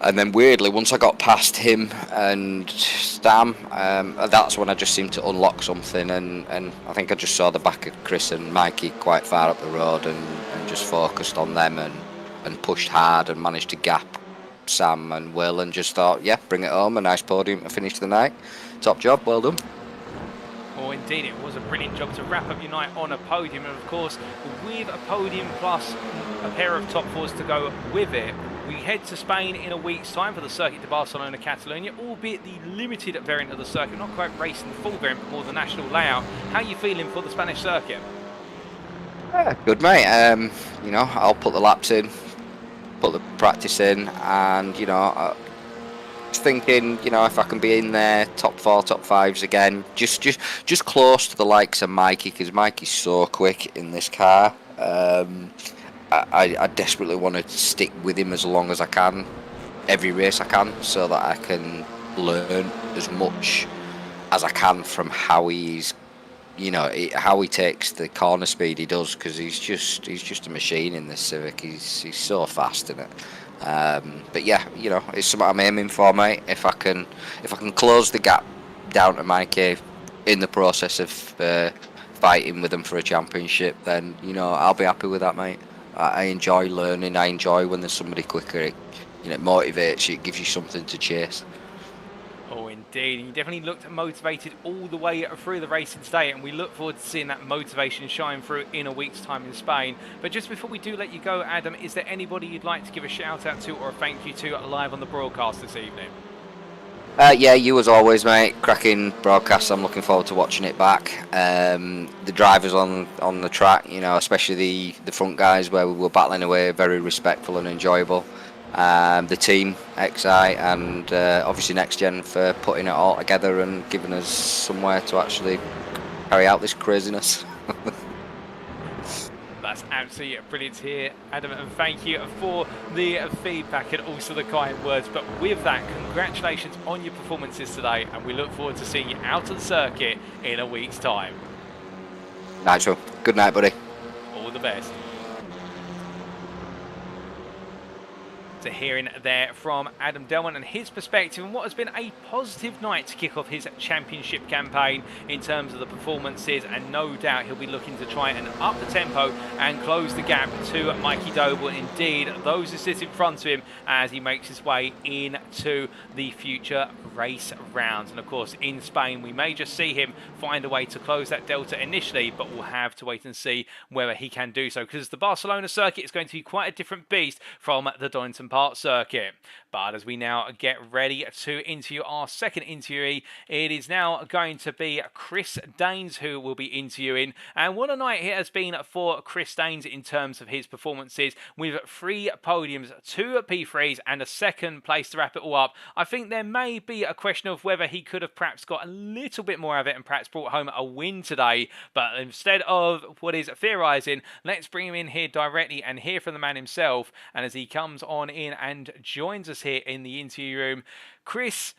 And then weirdly, once I got past him and Stam, that's when I just seemed to unlock something, and I think I just saw the back of Chris and Mikey quite far up the road, and just focused on them and pushed hard and managed to gap Sam and Will, and just thought, yeah, bring it home, a nice podium to finish the night. Top job, well done. Oh, indeed, it was a brilliant job to wrap up your night on a podium, and of course, with a podium plus a pair of top 4s to go with it, we head to Spain in a week's time for the Circuit de Barcelona Catalonia, albeit the limited variant of the circuit, not quite racing the full variant, but more the national layout. How are you feeling for the Spanish circuit? Good, mate. You know, I'll put the laps in, put the practice in, and, you know, thinking, you know, if I can be in there, top 4, top 5s again, just close to the likes of Mikey, because Mikey's so quick in this car. I desperately want to stick with him as long as I can, every race I can, so that I can learn as much as I can from how he's, you know, how he takes the corner speed he does, because he's just a machine in this Civic. He's so fast in it. But yeah, you know, it's something I'm aiming for, mate. If I can close the gap down to Mikey in the process of fighting with them for a championship, then you know I'll be happy with that, mate. I enjoy learning. I enjoy when there's somebody quicker. It motivates you. It gives you something to chase. Oh, indeed. And you definitely looked motivated all the way through the racing today, and we look forward to seeing that motivation shine through in a week's time in Spain. But just before we do let you go, Adam, is there anybody you'd like to give a shout out to or a thank you to live on the broadcast this evening? Yeah, you as always, mate. Cracking broadcast. I'm looking forward to watching it back. The drivers on the track, especially the front guys where we were battling away, very respectful and enjoyable. The team, XI, and obviously NXTGEN for putting it all together and giving us somewhere to actually carry out this craziness. That's absolutely brilliant to hear, Adam, and thank you for the feedback and also the kind words. But with that, congratulations on your performances today, and we look forward to seeing you out on the circuit in a week's time. Nice one. Good night, buddy. All the best. To hearing there from Adam Delman and his perspective on what has been a positive night to kick off his championship campaign in terms of the performances, and no doubt he'll be looking to try and up the tempo and close the gap to Mikey Doble, and indeed those who sit in front of him as he makes his way into the future race rounds. And of course in Spain we may just see him find a way to close that delta initially, but we'll have to wait and see whether he can do so, because the Barcelona circuit is going to be quite a different beast from the Donington Park circuit. But as we now get ready to interview our second interviewee, it is now going to be Chris Daines who will be interviewing. And what a night it has been for Chris Daines in terms of his performances, with 3 podiums, 2 P3s and a second place to wrap it all up. I think there may be a question of whether he could have perhaps got a little bit more of it and perhaps brought home a win today. But instead of what is theorising, let's bring him in here directly and hear from the man himself. And as he comes on in and joins us here in the interview room, Chris,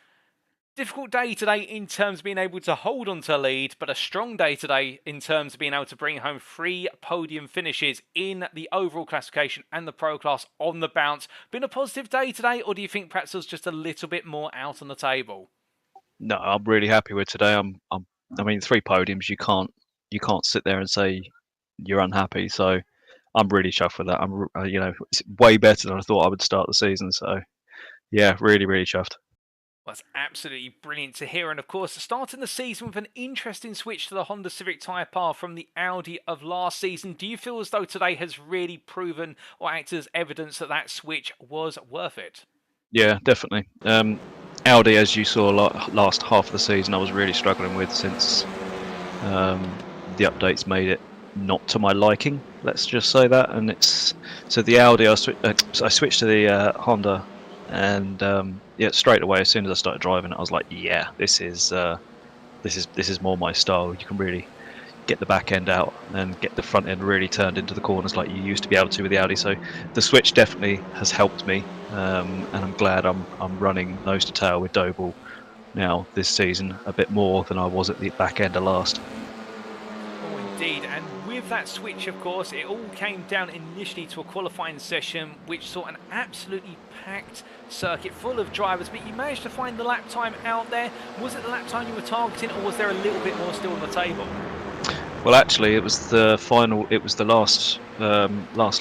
difficult day today in terms of being able to hold on to a lead, but a strong day today in terms of being able to bring home 3 podium finishes in the overall classification and the pro class on the bounce. Been a positive day today, or do you think perhaps there's just a little bit more out on the table? No, I'm really happy with today. I mean, 3 podiums. You can't sit there and say you're unhappy. So I'm really chuffed with that. It's way better than I thought I would start the season. So yeah, really, really chuffed. Well, that's absolutely brilliant to hear. And of course, starting the season with an interesting switch to the Honda Civic tyre path from the Audi of last season. Do you feel as though today has really proven or acted as evidence that that switch was worth it? Yeah, definitely. Audi, as you saw last half of the season, I was really struggling with since the updates made it not to my liking. Let's just say that. And so the Audi, I switched to the Honda, and yeah, straight away as soon as I started driving it, I was like, yeah, this is more my style. You can really get the back end out and get the front end really turned into the corners like you used to be able to with the Audi. So the switch definitely has helped me, and I'm glad I'm running nose to tail with Doble now this season a bit more than I was at the back end of last. Oh, indeed. And with that switch, of course, it all came down initially to a qualifying session which saw an absolutely packed circuit full of drivers, but you managed to find the lap time out there. Was it the lap time you were targeting, or was there a little bit more still on the table? Well, actually, it was the final. It was the last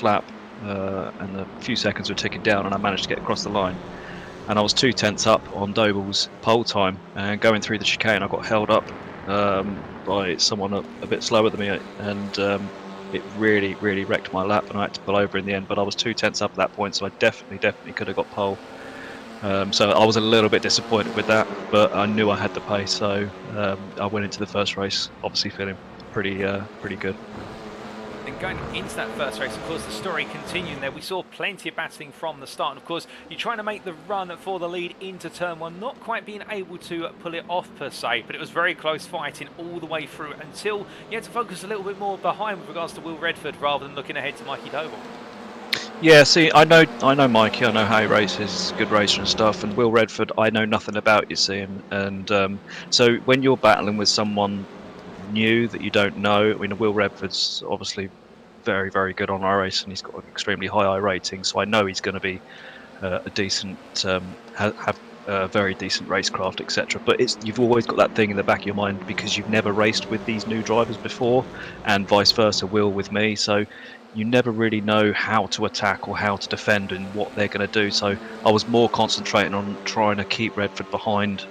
lap, and a few seconds were ticking down, and I managed to get across the line. And I was 2/10 up on Doble's pole time, and going through the chicane, I got held up by someone a bit slower than me, and it really, really wrecked my lap, and I had to pull over in the end. But I was 2/10 up at that point, so I definitely could have got pole. So I was a little bit disappointed with that, but I knew I had the pace, so I went into the first race obviously feeling pretty good. And going into that first race, of course, the story continuing there. We saw plenty of battling from the start. And of course, you're trying to make the run for the lead into turn 1, not quite being able to pull it off per se, but it was very close fighting all the way through until you had to focus a little bit more behind with regards to Will Redford rather than looking ahead to Mikey Doble. Yeah, see, I know Mikey, I know how he races, good racer and stuff, and Will Redford, I know nothing about, you see, and so when you're battling with someone new that you don't know, I mean, Will Redford's obviously very, very good on iRacing, and he's got an extremely high I rating, so I know he's going to be a decent, have very decent racecraft, etc. But you've always got that thing in the back of your mind because you've never raced with these new drivers before, and vice versa will with me. So you never really know how to attack or how to defend and what they're going to do. So I was more concentrating on trying to keep Redford behind,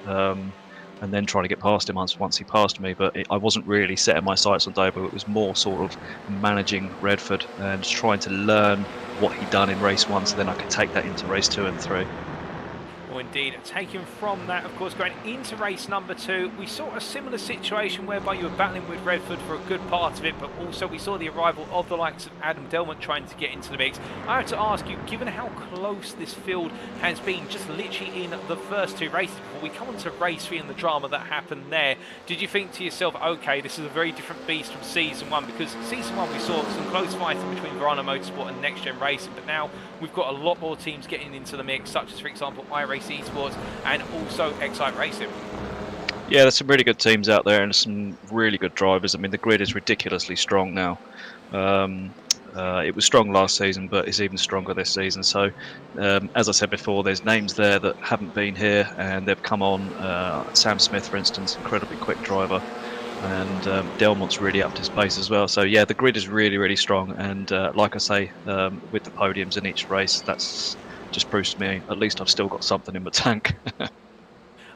and then trying to get past him once he passed me. But I wasn't really setting my sights on Dobo. It was more sort of managing Redford and trying to learn what he'd done in race 1, so then I could take that into race 2 and 3. Well, indeed, taken from that, of course, going into race number 2, we saw a similar situation whereby you were battling with Redford for a good part of it, but also we saw the arrival of the likes of Adam Delmont trying to get into the mix. I have to ask you, given how close this field has been just literally in the first 2 races, before we come on to race 3 and the drama that happened there, did you think to yourself, okay, this is a very different beast from season 1? Because season 1 we saw some close fighting between Verano Motorsport and Next Gen Racing, but now we've got a lot more teams getting into the mix, such as, for example, iRacing Esports and also iRacing. Yeah, there's some really good teams out there and some really good drivers. I mean, the grid is ridiculously strong now. It was strong last season, but it's even stronger this season. So, as I said before, there's names there that haven't been here and they've come on. Sam Smith, for instance, incredibly quick driver, and Delmont's really upped his pace as well. So yeah, the grid is really, really strong. And like I say, with the podiums in each race, that's just proves to me at least I've still got something in my tank.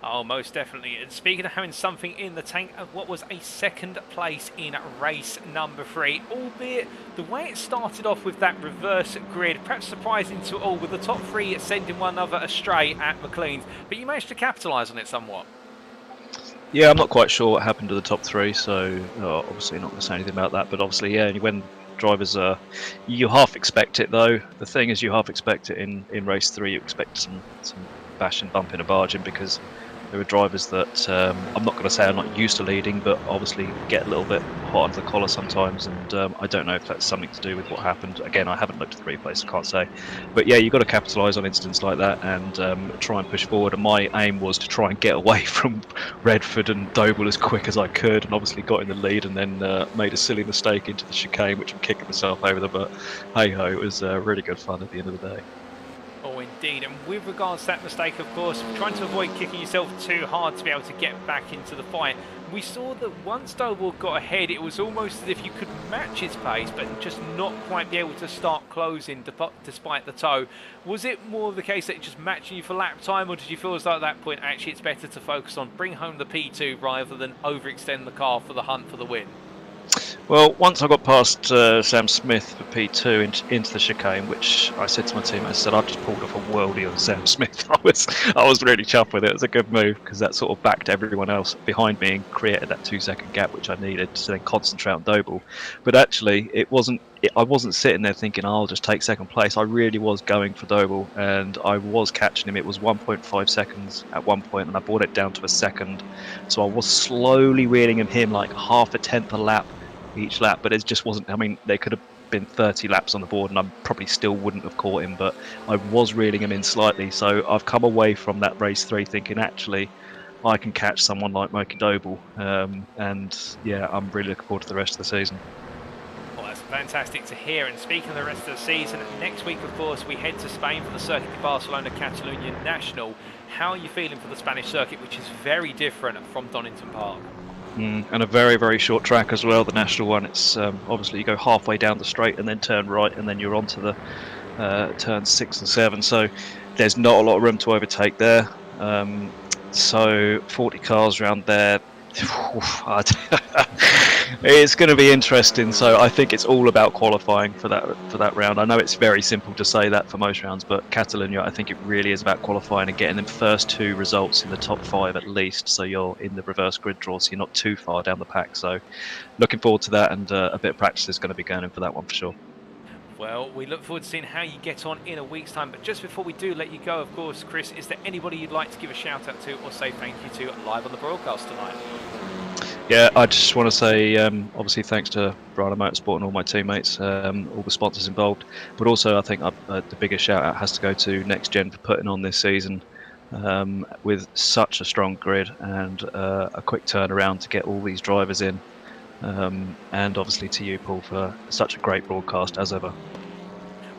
Oh, most definitely. And speaking of having something in the tank, what was a second place in race number 3, albeit the way it started off with that reverse grid, perhaps surprising to all, with the top 3 sending one another astray at McLean's, but you managed to capitalise on it somewhat. Yeah, I'm not quite sure what happened to the top 3, so obviously not going to say anything about that. But obviously, yeah, when drivers you half expect it though. The thing is, you half expect it in race 3. You expect some bash and bump in a bargain, because there are drivers that I'm not going to say are not used to leading, but obviously get a little bit hot under the collar sometimes, and I don't know if that's something to do with what happened. Again, I haven't looked at the replay, so I can't say. But yeah, you've got to capitalise on incidents like that and try and push forward. And my aim was to try and get away from Redford and Doble as quick as I could, and obviously got in the lead and then made a silly mistake into the chicane, which I'm kicking myself over there. But hey-ho, it was really good fun at the end of the day. Oh, indeed. And with regards to that mistake, of course, trying to avoid kicking yourself too hard to be able to get back into the fight, we saw that once Doble got ahead, it was almost as if you could match his pace, but just not quite be able to start closing despite the tow. Was it more of the case that it just matching you for lap time, or did you feel as though at that point actually it's better to focus on bring home the P2 rather than overextend the car for the hunt for the win? Well, once I got past Sam Smith for P2 into the chicane, which I said to my team, I said I've just pulled off a worldie on Sam Smith. I was really chuffed with it. It was a good move because that sort of backed everyone else behind me and created that 2-second gap which I needed to then concentrate on Doble. But actually, I wasn't sitting there thinking, I'll just take second place. I really was going for Doble, and I was catching him. It was 1.5 seconds at one point, and I brought it down to a second. So I was slowly reeling him like half a tenth a lap each lap, but it just wasn't. I mean, there could have been 30 laps on the board and I probably still wouldn't have caught him, but I was reeling him in slightly. So I've come away from that race 3 thinking, actually, I can catch someone like Moki Doble, and yeah, I'm really looking forward to the rest of the season. Well, that's fantastic to hear. And speaking of the rest of the season, next week, of course, we head to Spain for the Circuit de Barcelona Catalunya National. How are you feeling for the Spanish circuit, which is very different from Donington Park? And a very, very short track as well, the national one. It's obviously you go halfway down the straight and then turn right, and then you're onto the turns 6 and 7. So there's not a lot of room to overtake there. So 40 cars around there. It's going to be interesting. So I think it's all about qualifying for that round. I know it's very simple to say that for most rounds, but Catalonia, I think it really is about qualifying and getting them first 2 results in the top 5 at least, so you're in the reverse grid draw, so you're not too far down the pack. So looking forward to that, and a bit of practice is going to be going in for that one for sure. Well, we look forward to seeing how you get on in a week's time. But just before we do let you go, of course, Chris, is there anybody you'd like to give a shout out to or say thank you to live on the broadcast tonight? Yeah, I just want to say, obviously, thanks to Brano Motorsport and all my teammates, all the sponsors involved. But also, I think the biggest shout out has to go to NXTGEN for putting on this season with such a strong grid and a quick turnaround to get all these drivers in. And obviously to you, Paul, for such a great broadcast as ever.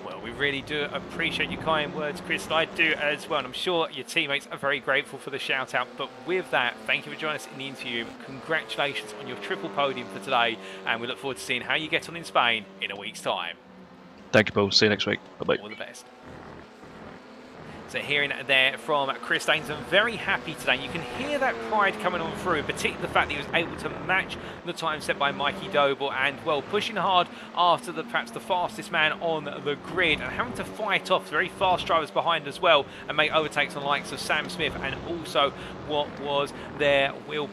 Well, we really do appreciate your kind words, Chris. I do as well, and I'm sure your teammates are very grateful for the shout out. But with that, thank you for joining us in the interview. Congratulations on your triple podium for today, and we look forward to seeing how you get on in Spain in a week's time. Thank you, Paul. See you next week. Bye-bye. All the best. So hearing there from Chris Daines, I'm very happy today. You can hear that pride coming on through, particularly the fact that he was able to match the time set by Mikey Doble and, well, pushing hard after perhaps the fastest man on the grid and having to fight off very fast drivers behind as well and make overtakes on the likes of Sam Smith and also what was their Will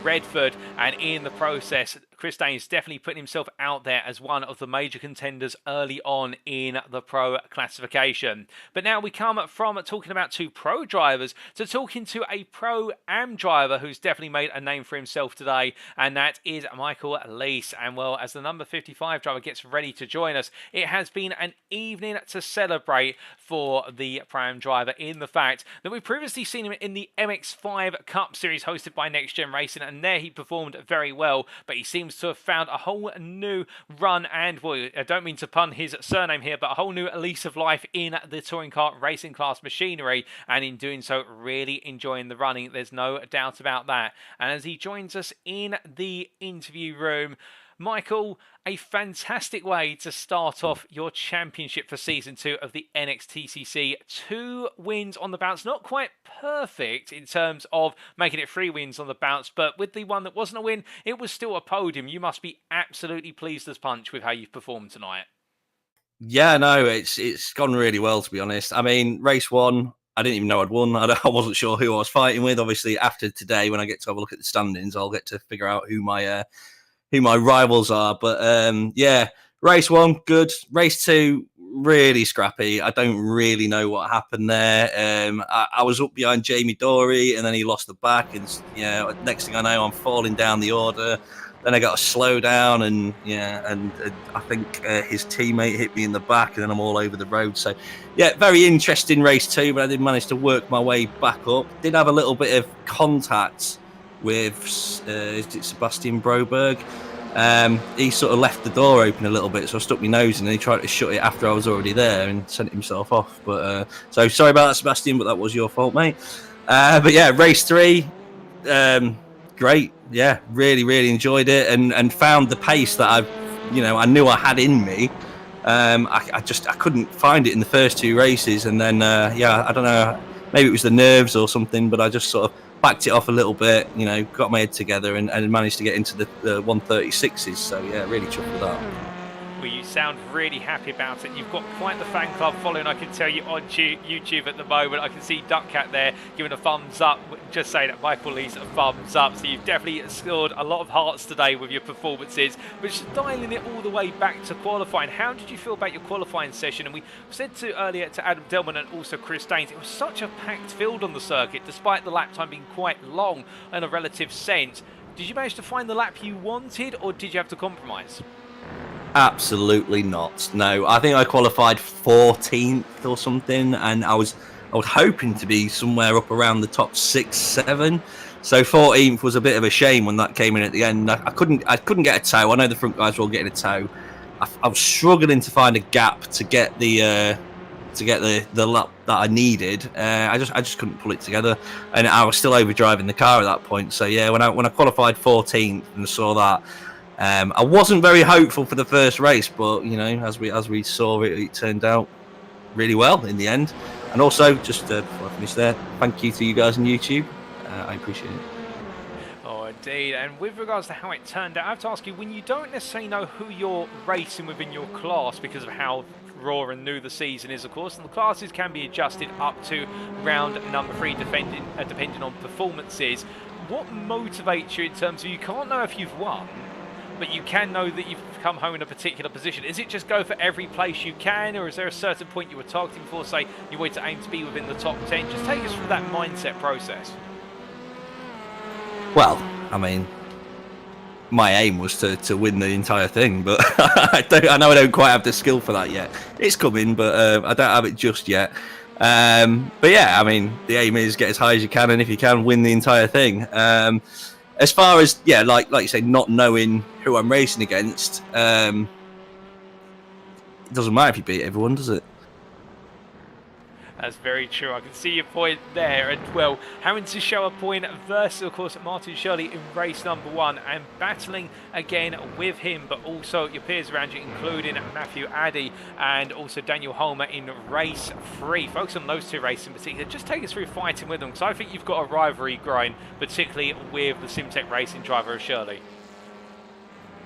Redford, and in the process Chris Daines definitely putting himself out there as one of the major contenders early on in the pro classification. But now we come from talking about two pro drivers to talking to a pro-am driver who's definitely made a name for himself today, and that is Michael Leese. And well, as the number 55 driver gets ready to join us, it has been an evening to celebrate for the pro-am driver in the fact that we've previously seen him in the MX5 Cup Series hosted by NXTGEN Racing, and there he performed very well, but he seems to have found a whole new run and, well, I don't mean to pun his surname here, but a whole new lease of life in the touring car racing class machinery, and in doing so really enjoying the running. There's no doubt about that. And as he joins us in the interview room, Michael, a fantastic way to start off your championship for Season 2 of the NXTCC. 2 wins on the bounce. Not quite perfect in terms of making it 3 wins on the bounce, but with the one that wasn't a win, it was still a podium. You must be absolutely pleased as punch with how you've performed tonight. Yeah, no, it's gone really well, to be honest. I mean, race 1, I didn't even know I'd won. I wasn't sure who I was fighting with. Obviously, after today, when I get to have a look at the standings, I'll get to figure out who my rivals are. But yeah, race 1, good. Race 2, really scrappy. I don't really know what happened there. I was up behind Jamie Dory, and then he lost the back, and next thing I know, I'm falling down the order. Then I got a slow down, and I think his teammate hit me in the back, and then I'm all over the road. So yeah, very interesting race 2, but I did manage to work my way back up. Did have a little bit of contact with Sebastian Broberg. He sort of left the door open a little bit, so I stuck my nose in and he tried to shut it after I was already there and sent himself off. But so sorry about that, Sebastian, but that was your fault, mate. But yeah, race 3, great. Yeah, really enjoyed it and found the pace that I knew I had in me. I couldn't find it in the first 2 races, and then I don't know, maybe it was the nerves or something, but I just sort of backed it off a little bit, got my head together and managed to get into the 136s. So yeah, really chuffed with that. Well, you sound really happy about it. You've got quite the fan club following, I can tell you, on YouTube at the moment. I can see Duckcat there giving a thumbs up, just saying that Michael Leese a thumbs up. So you've definitely scored a lot of hearts today with your performances, but just dialing it all the way back to qualifying. How did you feel about your qualifying session? And we said earlier to Adam Delman and also Chris Daines, it was such a packed field on the circuit, despite the lap time being quite long in a relative sense. Did you manage to find the lap you wanted, or did you have to compromise? Absolutely not. No, I think I qualified 14th or something, and I was hoping to be somewhere up around the top 6, 7. So 14th was a bit of a shame when that came in at the end. I couldn't get a tow. I know the front guys were all getting a tow. I was struggling to find a gap to get the lap that I needed. I just couldn't pull it together, and I was still overdriving the car at that point. So yeah, when I qualified 14th and saw that. I wasn't very hopeful for the first race, but as we saw, it turned out really well in the end. And also, just before I finish there, thank you to you guys on YouTube. I appreciate it. Oh, indeed. And with regards to how it turned out, I have to ask you, when you don't necessarily know who you're racing within your class because of how raw and new the season is, of course, and the classes can be adjusted up to round number 3 depending on performances, what motivates you in terms of, you can't know if you've won, but you can know that you've come home in a particular position? Is it just go for every place you can, or is there a certain point you were targeting for, say, you wanted to aim to be within the top 10? Just take us through that mindset process. Well, I mean, my aim was to win the entire thing, but I know I don't quite have the skill for that yet. It's coming, but I don't have it just yet. But yeah, I mean, the aim is get as high as you can, and if you can, win the entire thing. As far as, like you say, not knowing who I'm racing against, it doesn't matter if you beat everyone, does it? That's very true. I can see your point there. And, well, having to show a point versus, of course, Martin Shirley in race number 1 and battling again with him, but also your peers around you, including Matthew Addy and also Daniel Holmer in race 3. Focus on those two races in particular. Just take us through fighting with them, because I think you've got a rivalry growing, particularly with the SimTech racing driver of Shirley.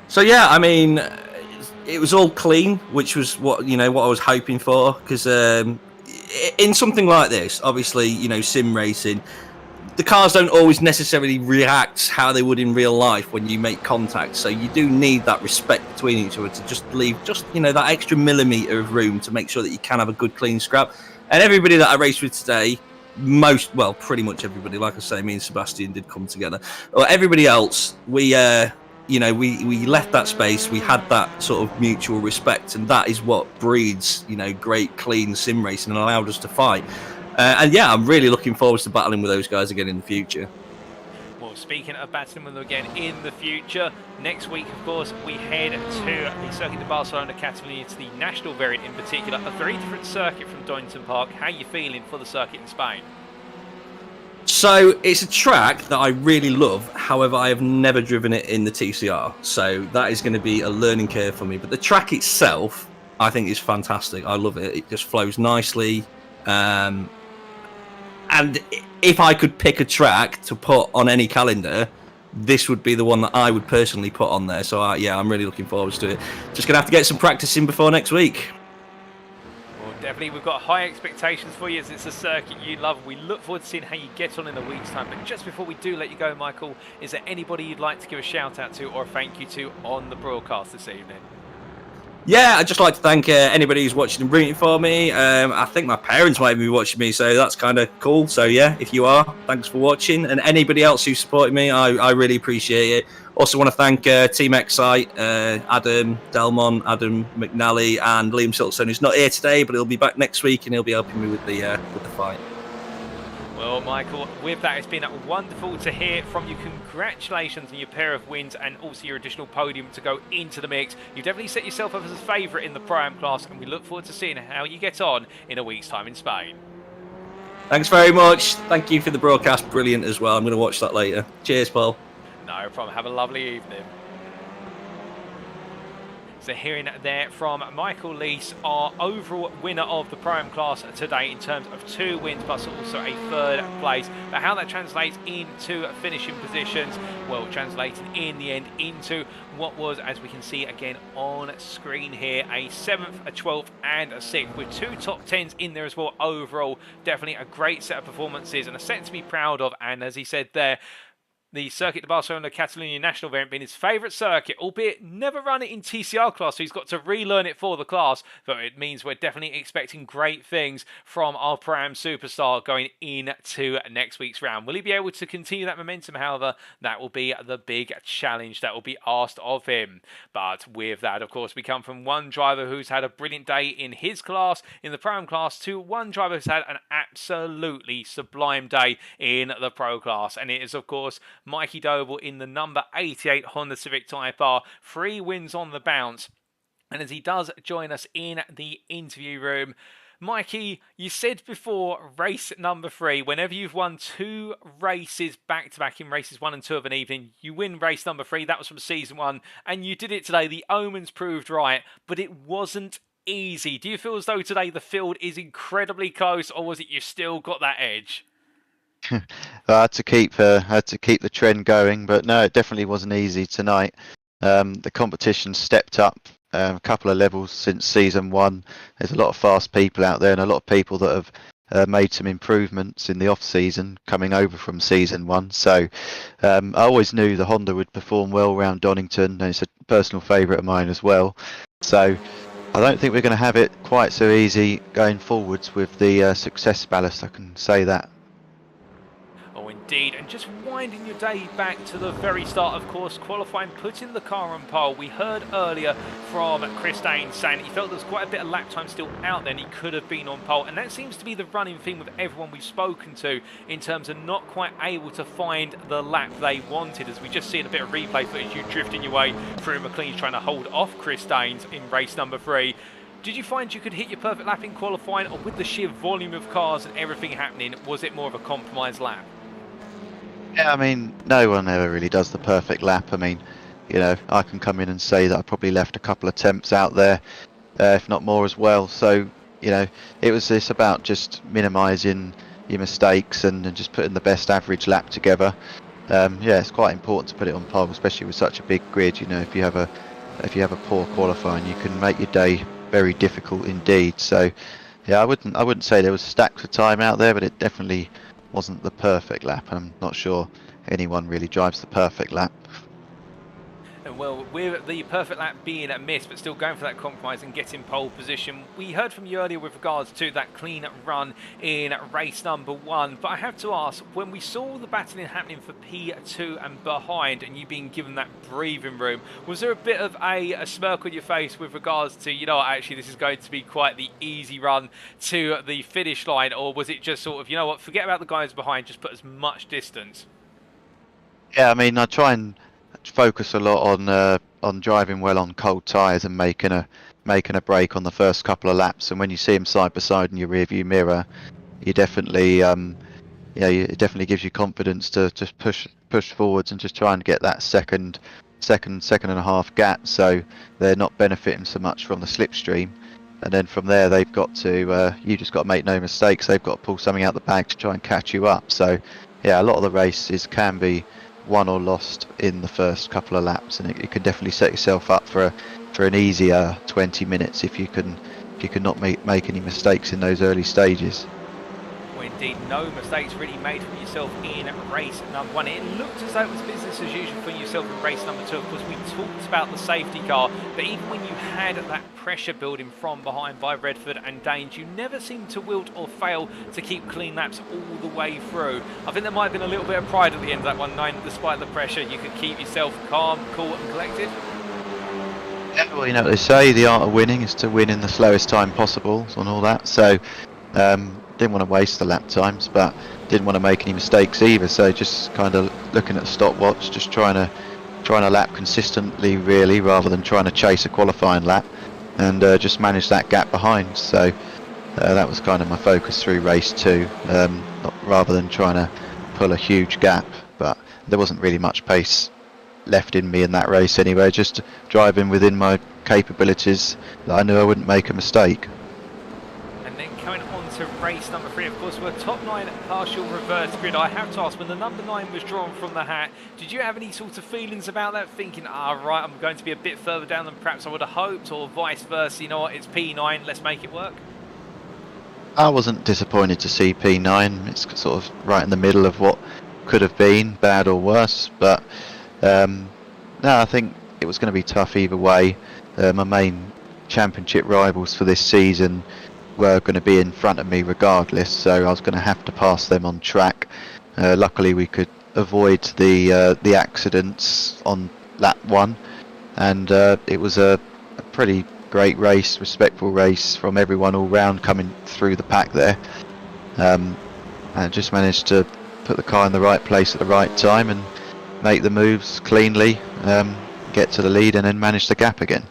So, yeah, I mean, it was all clean, which was what I was hoping for, because in something like this, obviously, sim racing, the cars don't always necessarily react how they would in real life when you make contact. So you do need that respect between each other to just leave that extra millimetre of room to make sure that you can have a good clean scrap. And everybody that I raced with today, pretty much everybody, like I say, me and Sebastian did come together. Or everybody else, we left that space, we had that sort of mutual respect, and that is what breeds, great, clean sim racing and allowed us to fight. And yeah, I'm really looking forward to battling with those guys again in the future. Well, speaking of battling with them again in the future, next week, of course, we head to the Circuit de Barcelona Catalunya, to the national variant in particular, a very different circuit from Donington Park. How are you feeling for the circuit in Spain? So it's a track that I really love. However, I have never driven it in the TCR, so that is going to be a learning curve for me. But the track itself, I think, is fantastic. I love it. It just flows nicely. And if I could pick a track to put on any calendar, this would be the one that I would personally put on there. So yeah, I'm really looking forward to it. Just going to have to get some practice in before next week. Definitely, we've got high expectations for you, as it's a circuit you love. We look forward to seeing how you get on in a week's time. But just before we do let you go, Michael, is there anybody you'd like to give a shout out to or a thank you to on the broadcast this evening? Yeah, I'd just like to thank anybody who's watching and rooting for me. I think my parents might be watching me, so that's kind of cool. So yeah, if you are, thanks for watching. And anybody else who's supporting me, I really appreciate it. Also want to thank Team Excite, Adam Delmont, Adam McNally, and Liam Silkstone, who's not here today, but he'll be back next week and he'll be helping me with the fight. Well, Michael, with that, it's been wonderful to hear from you. Congratulations on your pair of wins and also your additional podium to go into the mix. You've definitely set yourself up as a favourite in the Pro-Am class, and we look forward to seeing how you get on in a week's time in Spain. Thanks very much. Thank you for the broadcast. Brilliant as well. I'm going to watch that later. Cheers, Paul. No problem. Have a lovely evening. So hearing there from Michael Lees, our overall winner of the Pro-Am class today in terms of 2 wins plus also a 3rd place. But how that translates into finishing positions, well, translating in the end into what was, as we can see again on screen here, a 7th, a 12th and a 6th with 2 top 10s in there as well. Overall, definitely a great set of performances and a set to be proud of. And as he said there, the Circuit de Barcelona Catalunya National variant being his favourite circuit, albeit never run it in TCR class, so he's got to relearn it for the class. But it means we're definitely expecting great things from our Pro-Am superstar going into next week's round. Will he be able to continue that momentum? However, that will be the big challenge that will be asked of him. But with that, of course, we come from one driver who's had a brilliant day in his class, in the Pro-Am class, to one driver who's had an absolutely sublime day in the Pro class. And it is, of course, Mikey Doble in the number 88 Honda Civic Type R. 3 wins on the bounce. And as he does join us in the interview room, Mikey, you said before race number 3, whenever you've won 2 races back-to-back in races 1 and 2 of an evening, you win race number 3. That was from season 1. And you did it today. The omens proved right, but it wasn't easy. Do you feel as though today the field is incredibly close, or was it you still got that edge? I had to keep the trend going, but no, it definitely wasn't easy tonight. The competition stepped up a couple of levels since season 1. There's a lot of fast people out there, and a lot of people that have made some improvements in the off season coming over from season 1. So I always knew the Honda would perform well around Donington, and it's a personal favourite of mine as well. So I don't think we're going to have it quite so easy going forwards with the success ballast, I can say that. Oh, indeed. And just winding your day back to the very start, of course, qualifying, putting the car on pole. We heard earlier from Chris Dane saying he felt there was quite a bit of lap time still out there and he could have been on pole. And that seems to be the running theme with everyone we've spoken to in terms of not quite able to find the lap they wanted. As we just seen a bit of replay footage, you drifting your way through McLean's trying to hold off Chris Danes in race number 3. Did you find you could hit your perfect lap in qualifying, or with the sheer volume of cars and everything happening, was it more of a compromised lap? Yeah, I mean, no one ever really does the perfect lap. I mean, you know, I can come in and say that I probably left a couple of attempts out there, if not more as well. So, you know, it was this about just minimising your mistakes and just putting the best average lap together. Yeah, it's quite important to put it on pole, especially with such a big grid. You know, if you have a poor qualifying, you can make your day very difficult indeed. So, yeah, I wouldn't say there was stacks of time out there, but it definitely wasn't the perfect lap. I'm not sure anyone really drives the perfect lap. And well, with the perfect lap being a miss, but still going for that compromise and getting pole position, we heard from you earlier with regards to that clean run in race number 1. But I have to ask, when we saw the battling happening for P2 and behind, and you being given that breathing room, was there a bit of a smirk on your face with regards to, you know, actually this is going to be quite the easy run to the finish line? Or was it just sort of, you know what, forget about the guys behind, just put as much distance? Yeah, I mean, I try and focus a lot on driving well on cold tyres and making a break on the first couple of laps. And when you see them side by side in your rearview mirror, you definitely it definitely gives you confidence to just push forwards and just try and get that second and a half gap, so they're not benefiting so much from the slipstream. And then from there, they've got to you just got to make no mistakes. They've got to pull something out the bag to try and catch you up. So yeah, a lot of the races can be won or lost in the first couple of laps, and it can definitely set yourself up for an easier 20 minutes if you can not make any mistakes in those early stages. Well, indeed, no mistakes really made from yourself in race number 1. It looked as though it was business as usual for yourself in race number 2. Of course, we talked about the safety car, but even when you had that pressure building from behind by Redford and Danes, you never seemed to wilt or fail to keep clean laps all the way through. I think there might have been a little bit of pride at the end of that one, despite the pressure. You could keep yourself calm, cool and collected. Yeah, well, you know what they say, the art of winning is to win in the slowest time possible and all that. So didn't want to waste the lap times, but didn't want to make any mistakes either. So just kind of looking at the stopwatch, just trying to lap consistently, really, rather than trying to chase a qualifying lap, and just manage that gap behind. So that was kind of my focus through race 2, rather than trying to pull a huge gap. But there wasn't really much pace left in me in that race anyway, just driving within my capabilities that I knew I wouldn't make a mistake. And then coming on to race number 3, of course, we're top 9 partial reverse grid. I have to ask, when the number 9 was drawn from the hat, did you have any sort of feelings about that, thinking, right, I'm going to be a bit further down than perhaps I would have hoped, or vice versa, you know what, it's P9, let's make it work? I wasn't disappointed to see P9. It's sort of right in the middle of what could have been, bad or worse, but no, I think it was going to be tough either way. My main championship rivals for this season were going to be in front of me regardless, so I was going to have to pass them on track. Luckily we could avoid the accidents on lap 1, and it was a pretty great race, respectful race from everyone all round coming through the pack there. And just managed to put the car in the right place at the right time and make the moves cleanly, get to the lead and then manage the gap again.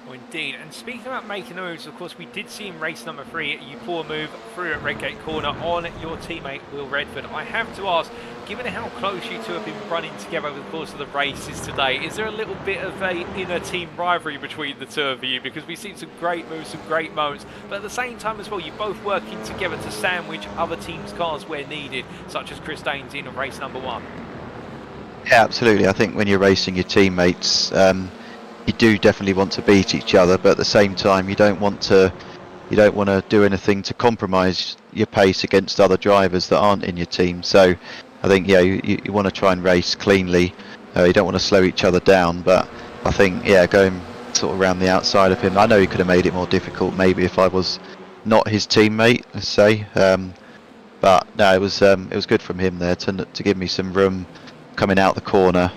Well, indeed. And speaking about making the moves, of course, we did see in race number 3 you pull a move through at Redgate Corner on your teammate Will Redford. I have to ask, given how close you two have been running together over the course of the races today, is there a little bit of a inner team rivalry between the two of you? Because we've seen some great moves, some great moments, but at the same time as well, you're both working together to sandwich other teams' cars where needed, such as Chris Danes in race number 1. Yeah, absolutely. I think when you're racing your teammates, you do definitely want to beat each other, but at the same time, you don't want to do anything to compromise your pace against other drivers that aren't in your team. So I think, yeah, you want to try and race cleanly. You don't want to slow each other down, but I think, yeah, going sort of around the outside of him, I know he could have made it more difficult maybe if I was not his teammate, let's say. But no, it was good from him there to give me some room coming out the corner.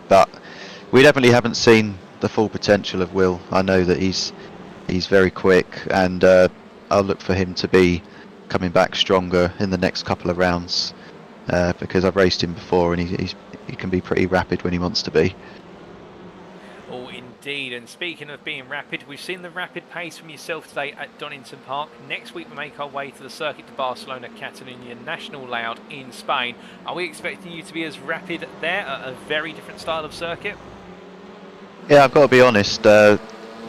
But we definitely haven't seen the full potential of Will. I know that he's very quick, and I'll look for him to be coming back stronger in the next couple of rounds, because I've raced him before and he can be pretty rapid when he wants to be. Oh, indeed. Indeed, and speaking of being rapid, we've seen the rapid pace from yourself today at Donington Park. Next week we make our way to the Circuit de Barcelona Catalunya national layout in Spain. Are we expecting you to be as rapid there at a very different style of circuit? Yeah, I've got to be honest, don't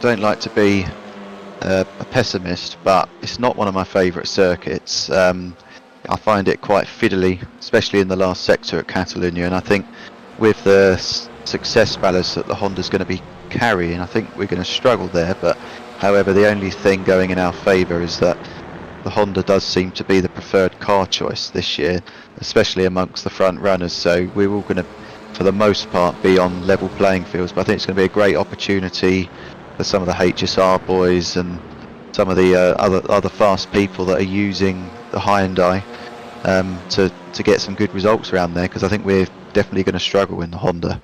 like to be a pessimist, but it's not one of my favourite circuits. I find it quite fiddly, especially in the last sector at Catalunya, and I think with the success ballast that the Honda's going to be carrying, I think we're going to struggle there. But however, the only thing going in our favour is that the Honda does seem to be the preferred car choice this year, especially amongst the front runners, so we're all going to, for the most part, be on level playing fields. But I think it's going to be a great opportunity for some of the HSR boys and some of the other fast people that are using the Hyundai to get some good results around there, because I think we're definitely going to struggle in the Honda.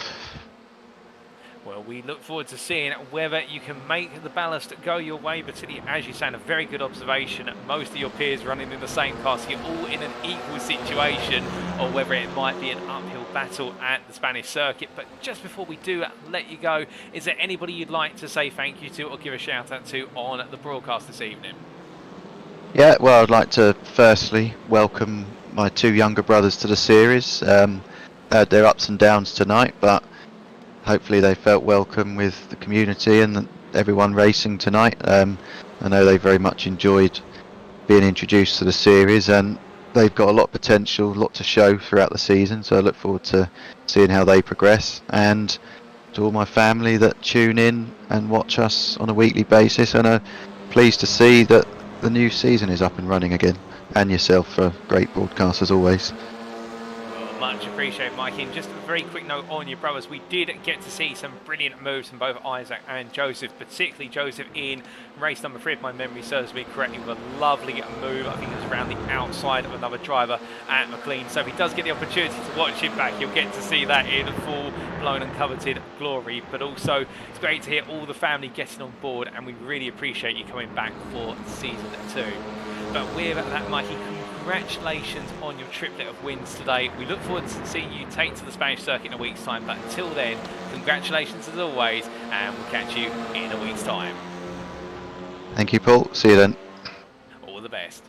Well, we look forward to seeing whether you can make the ballast go your way, but as you sound, a very good observation. Most of your peers running in the same car, so you're all in an equal situation, or whether it might be an uphill battle at the Spanish circuit. But just before we do let you go, is there anybody you'd like to say thank you to or give a shout out to on the broadcast this evening? Yeah, well, I'd like to firstly welcome my two younger brothers to the series. Had their ups and downs tonight, but hopefully they felt welcome with the community and everyone racing tonight. I know they very much enjoyed being introduced to the series, and they've got a lot of potential, a lot to show throughout the season, so I look forward to seeing how they progress. And to all my family that tune in and watch us on a weekly basis, and are pleased to see that the new season is up and running again, and yourself for a great broadcast as always. Much appreciated, Mikey. And just a very quick note on your brothers, we did get to see some brilliant moves from both Isaac and Joseph, particularly Joseph in race number 3, if my memory serves me correctly, with a lovely move. I think it was around the outside of another driver at McLean. So if he does get the opportunity to watch it back, you'll get to see that in full blown and coveted glory. But also, it's great to hear all the family getting on board, and we really appreciate you coming back for season 2. But with that, Mikey, congratulations on your triplet of wins today. We look forward to seeing you take to the Spanish circuit in a week's time. But until then, congratulations as always, and we'll catch you in a week's time. Thank you, Paul. See you then. All the best.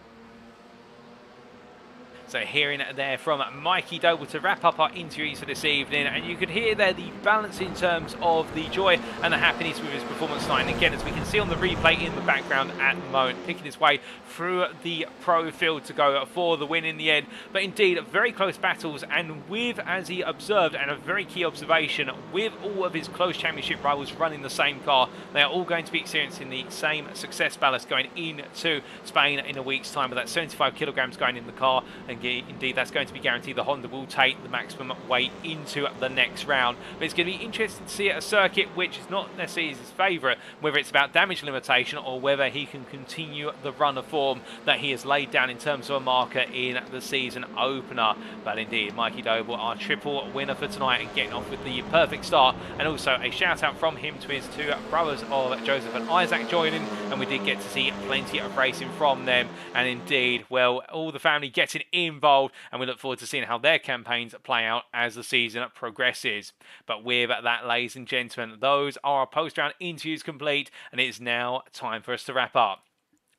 So hearing there from Mikey Doble to wrap up our interviews for this evening, and you could hear there the balance in terms of the joy and the happiness with his performance tonight. And again, as we can see on the replay in the background at the moment, picking his way through the pro field to go for the win in the end. But indeed, very close battles, and with, as he observed, and a very key observation, with all of his close championship rivals running the same car, they are all going to be experiencing the same success ballast going into Spain in a week's time, with that 75 kilograms going in the car. And indeed, that's going to be guaranteed. The Honda will take the maximum weight into the next round. But it's going to be interesting to see at a circuit which is not necessarily his favourite, whether it's about damage limitation or whether he can continue the run of form that he has laid down in terms of a marker in the season opener. But indeed, Mikey Doble, our triple winner for tonight, and getting off with the perfect start. And also a shout out from him to his two brothers of Joseph and Isaac joining, and we did get to see plenty of racing from them. And indeed, well, all the family getting involved, and we look forward to seeing how their campaigns play out as the season progresses. But with that, ladies and gentlemen, those are our post-round interviews complete, and it is now time for us to wrap up.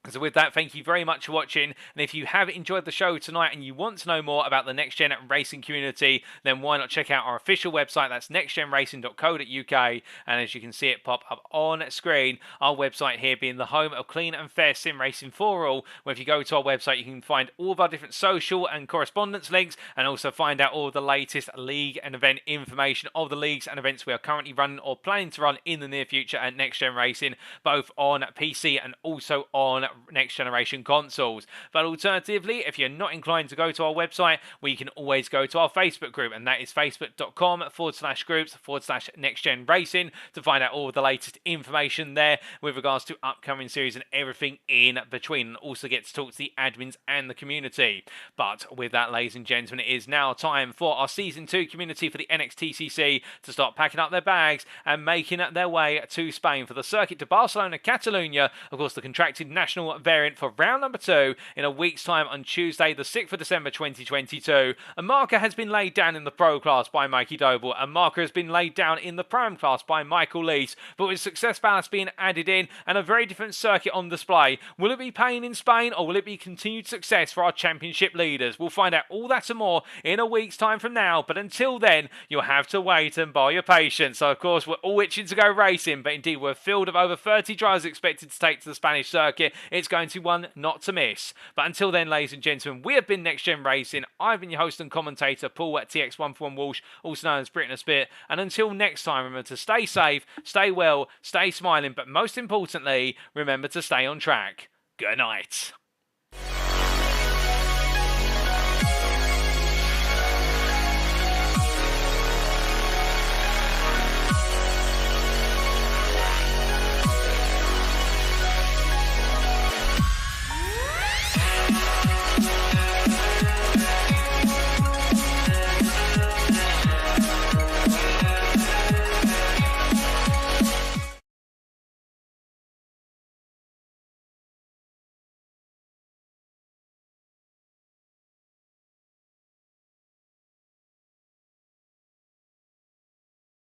So with that, thank you very much for watching, and if you have enjoyed the show tonight and you want to know more about the Next Gen racing community, then why not check out our official website. That's nextgenracing.co.uk, and as you can see it pop up on screen, our website here being the home of clean and fair sim racing for all, where if you go to our website you can find all of our different social and correspondence links, and also find out all of the latest league and event information of the leagues and events we are currently running or planning to run in the near future at Next Gen Racing, both on PC and also on next generation consoles. But alternatively, if you're not inclined to go to our website, we can always go to our Facebook group, and that is facebook.com/groups/NextGen Racing, to find out all of the latest information there with regards to upcoming series and everything in between, and also get to talk to the admins and the community. But with that, ladies and gentlemen, it is now time for our Season 2 community for the NXTCC to start packing up their bags and making their way to Spain for the Circuit de Barcelona Catalunya, of course the contracted national final variant for round number 2 in a week's time on Tuesday, the 6th of December 2022. A marker has been laid down in the Pro class by Mikey Doble. A marker has been laid down in the Pram class by Michael Lees. But with success ballast being added in and a very different circuit on display, will it be pain in Spain or will it be continued success for our championship leaders? We'll find out all that and more in a week's time from now. But until then, you'll have to wait and buy your patience. So, of course, we're all itching to go racing, but indeed, we're a field of over 30 drivers expected to take to the Spanish circuit. It's going to be one not to miss. But until then, ladies and gentlemen, we have been Next Gen Racing. I've been your host and commentator, Paul at TX141 Walsh, also known as Britain a Spit. And until next time, remember to stay safe, stay well, stay smiling, but most importantly, remember to stay on track. Good night.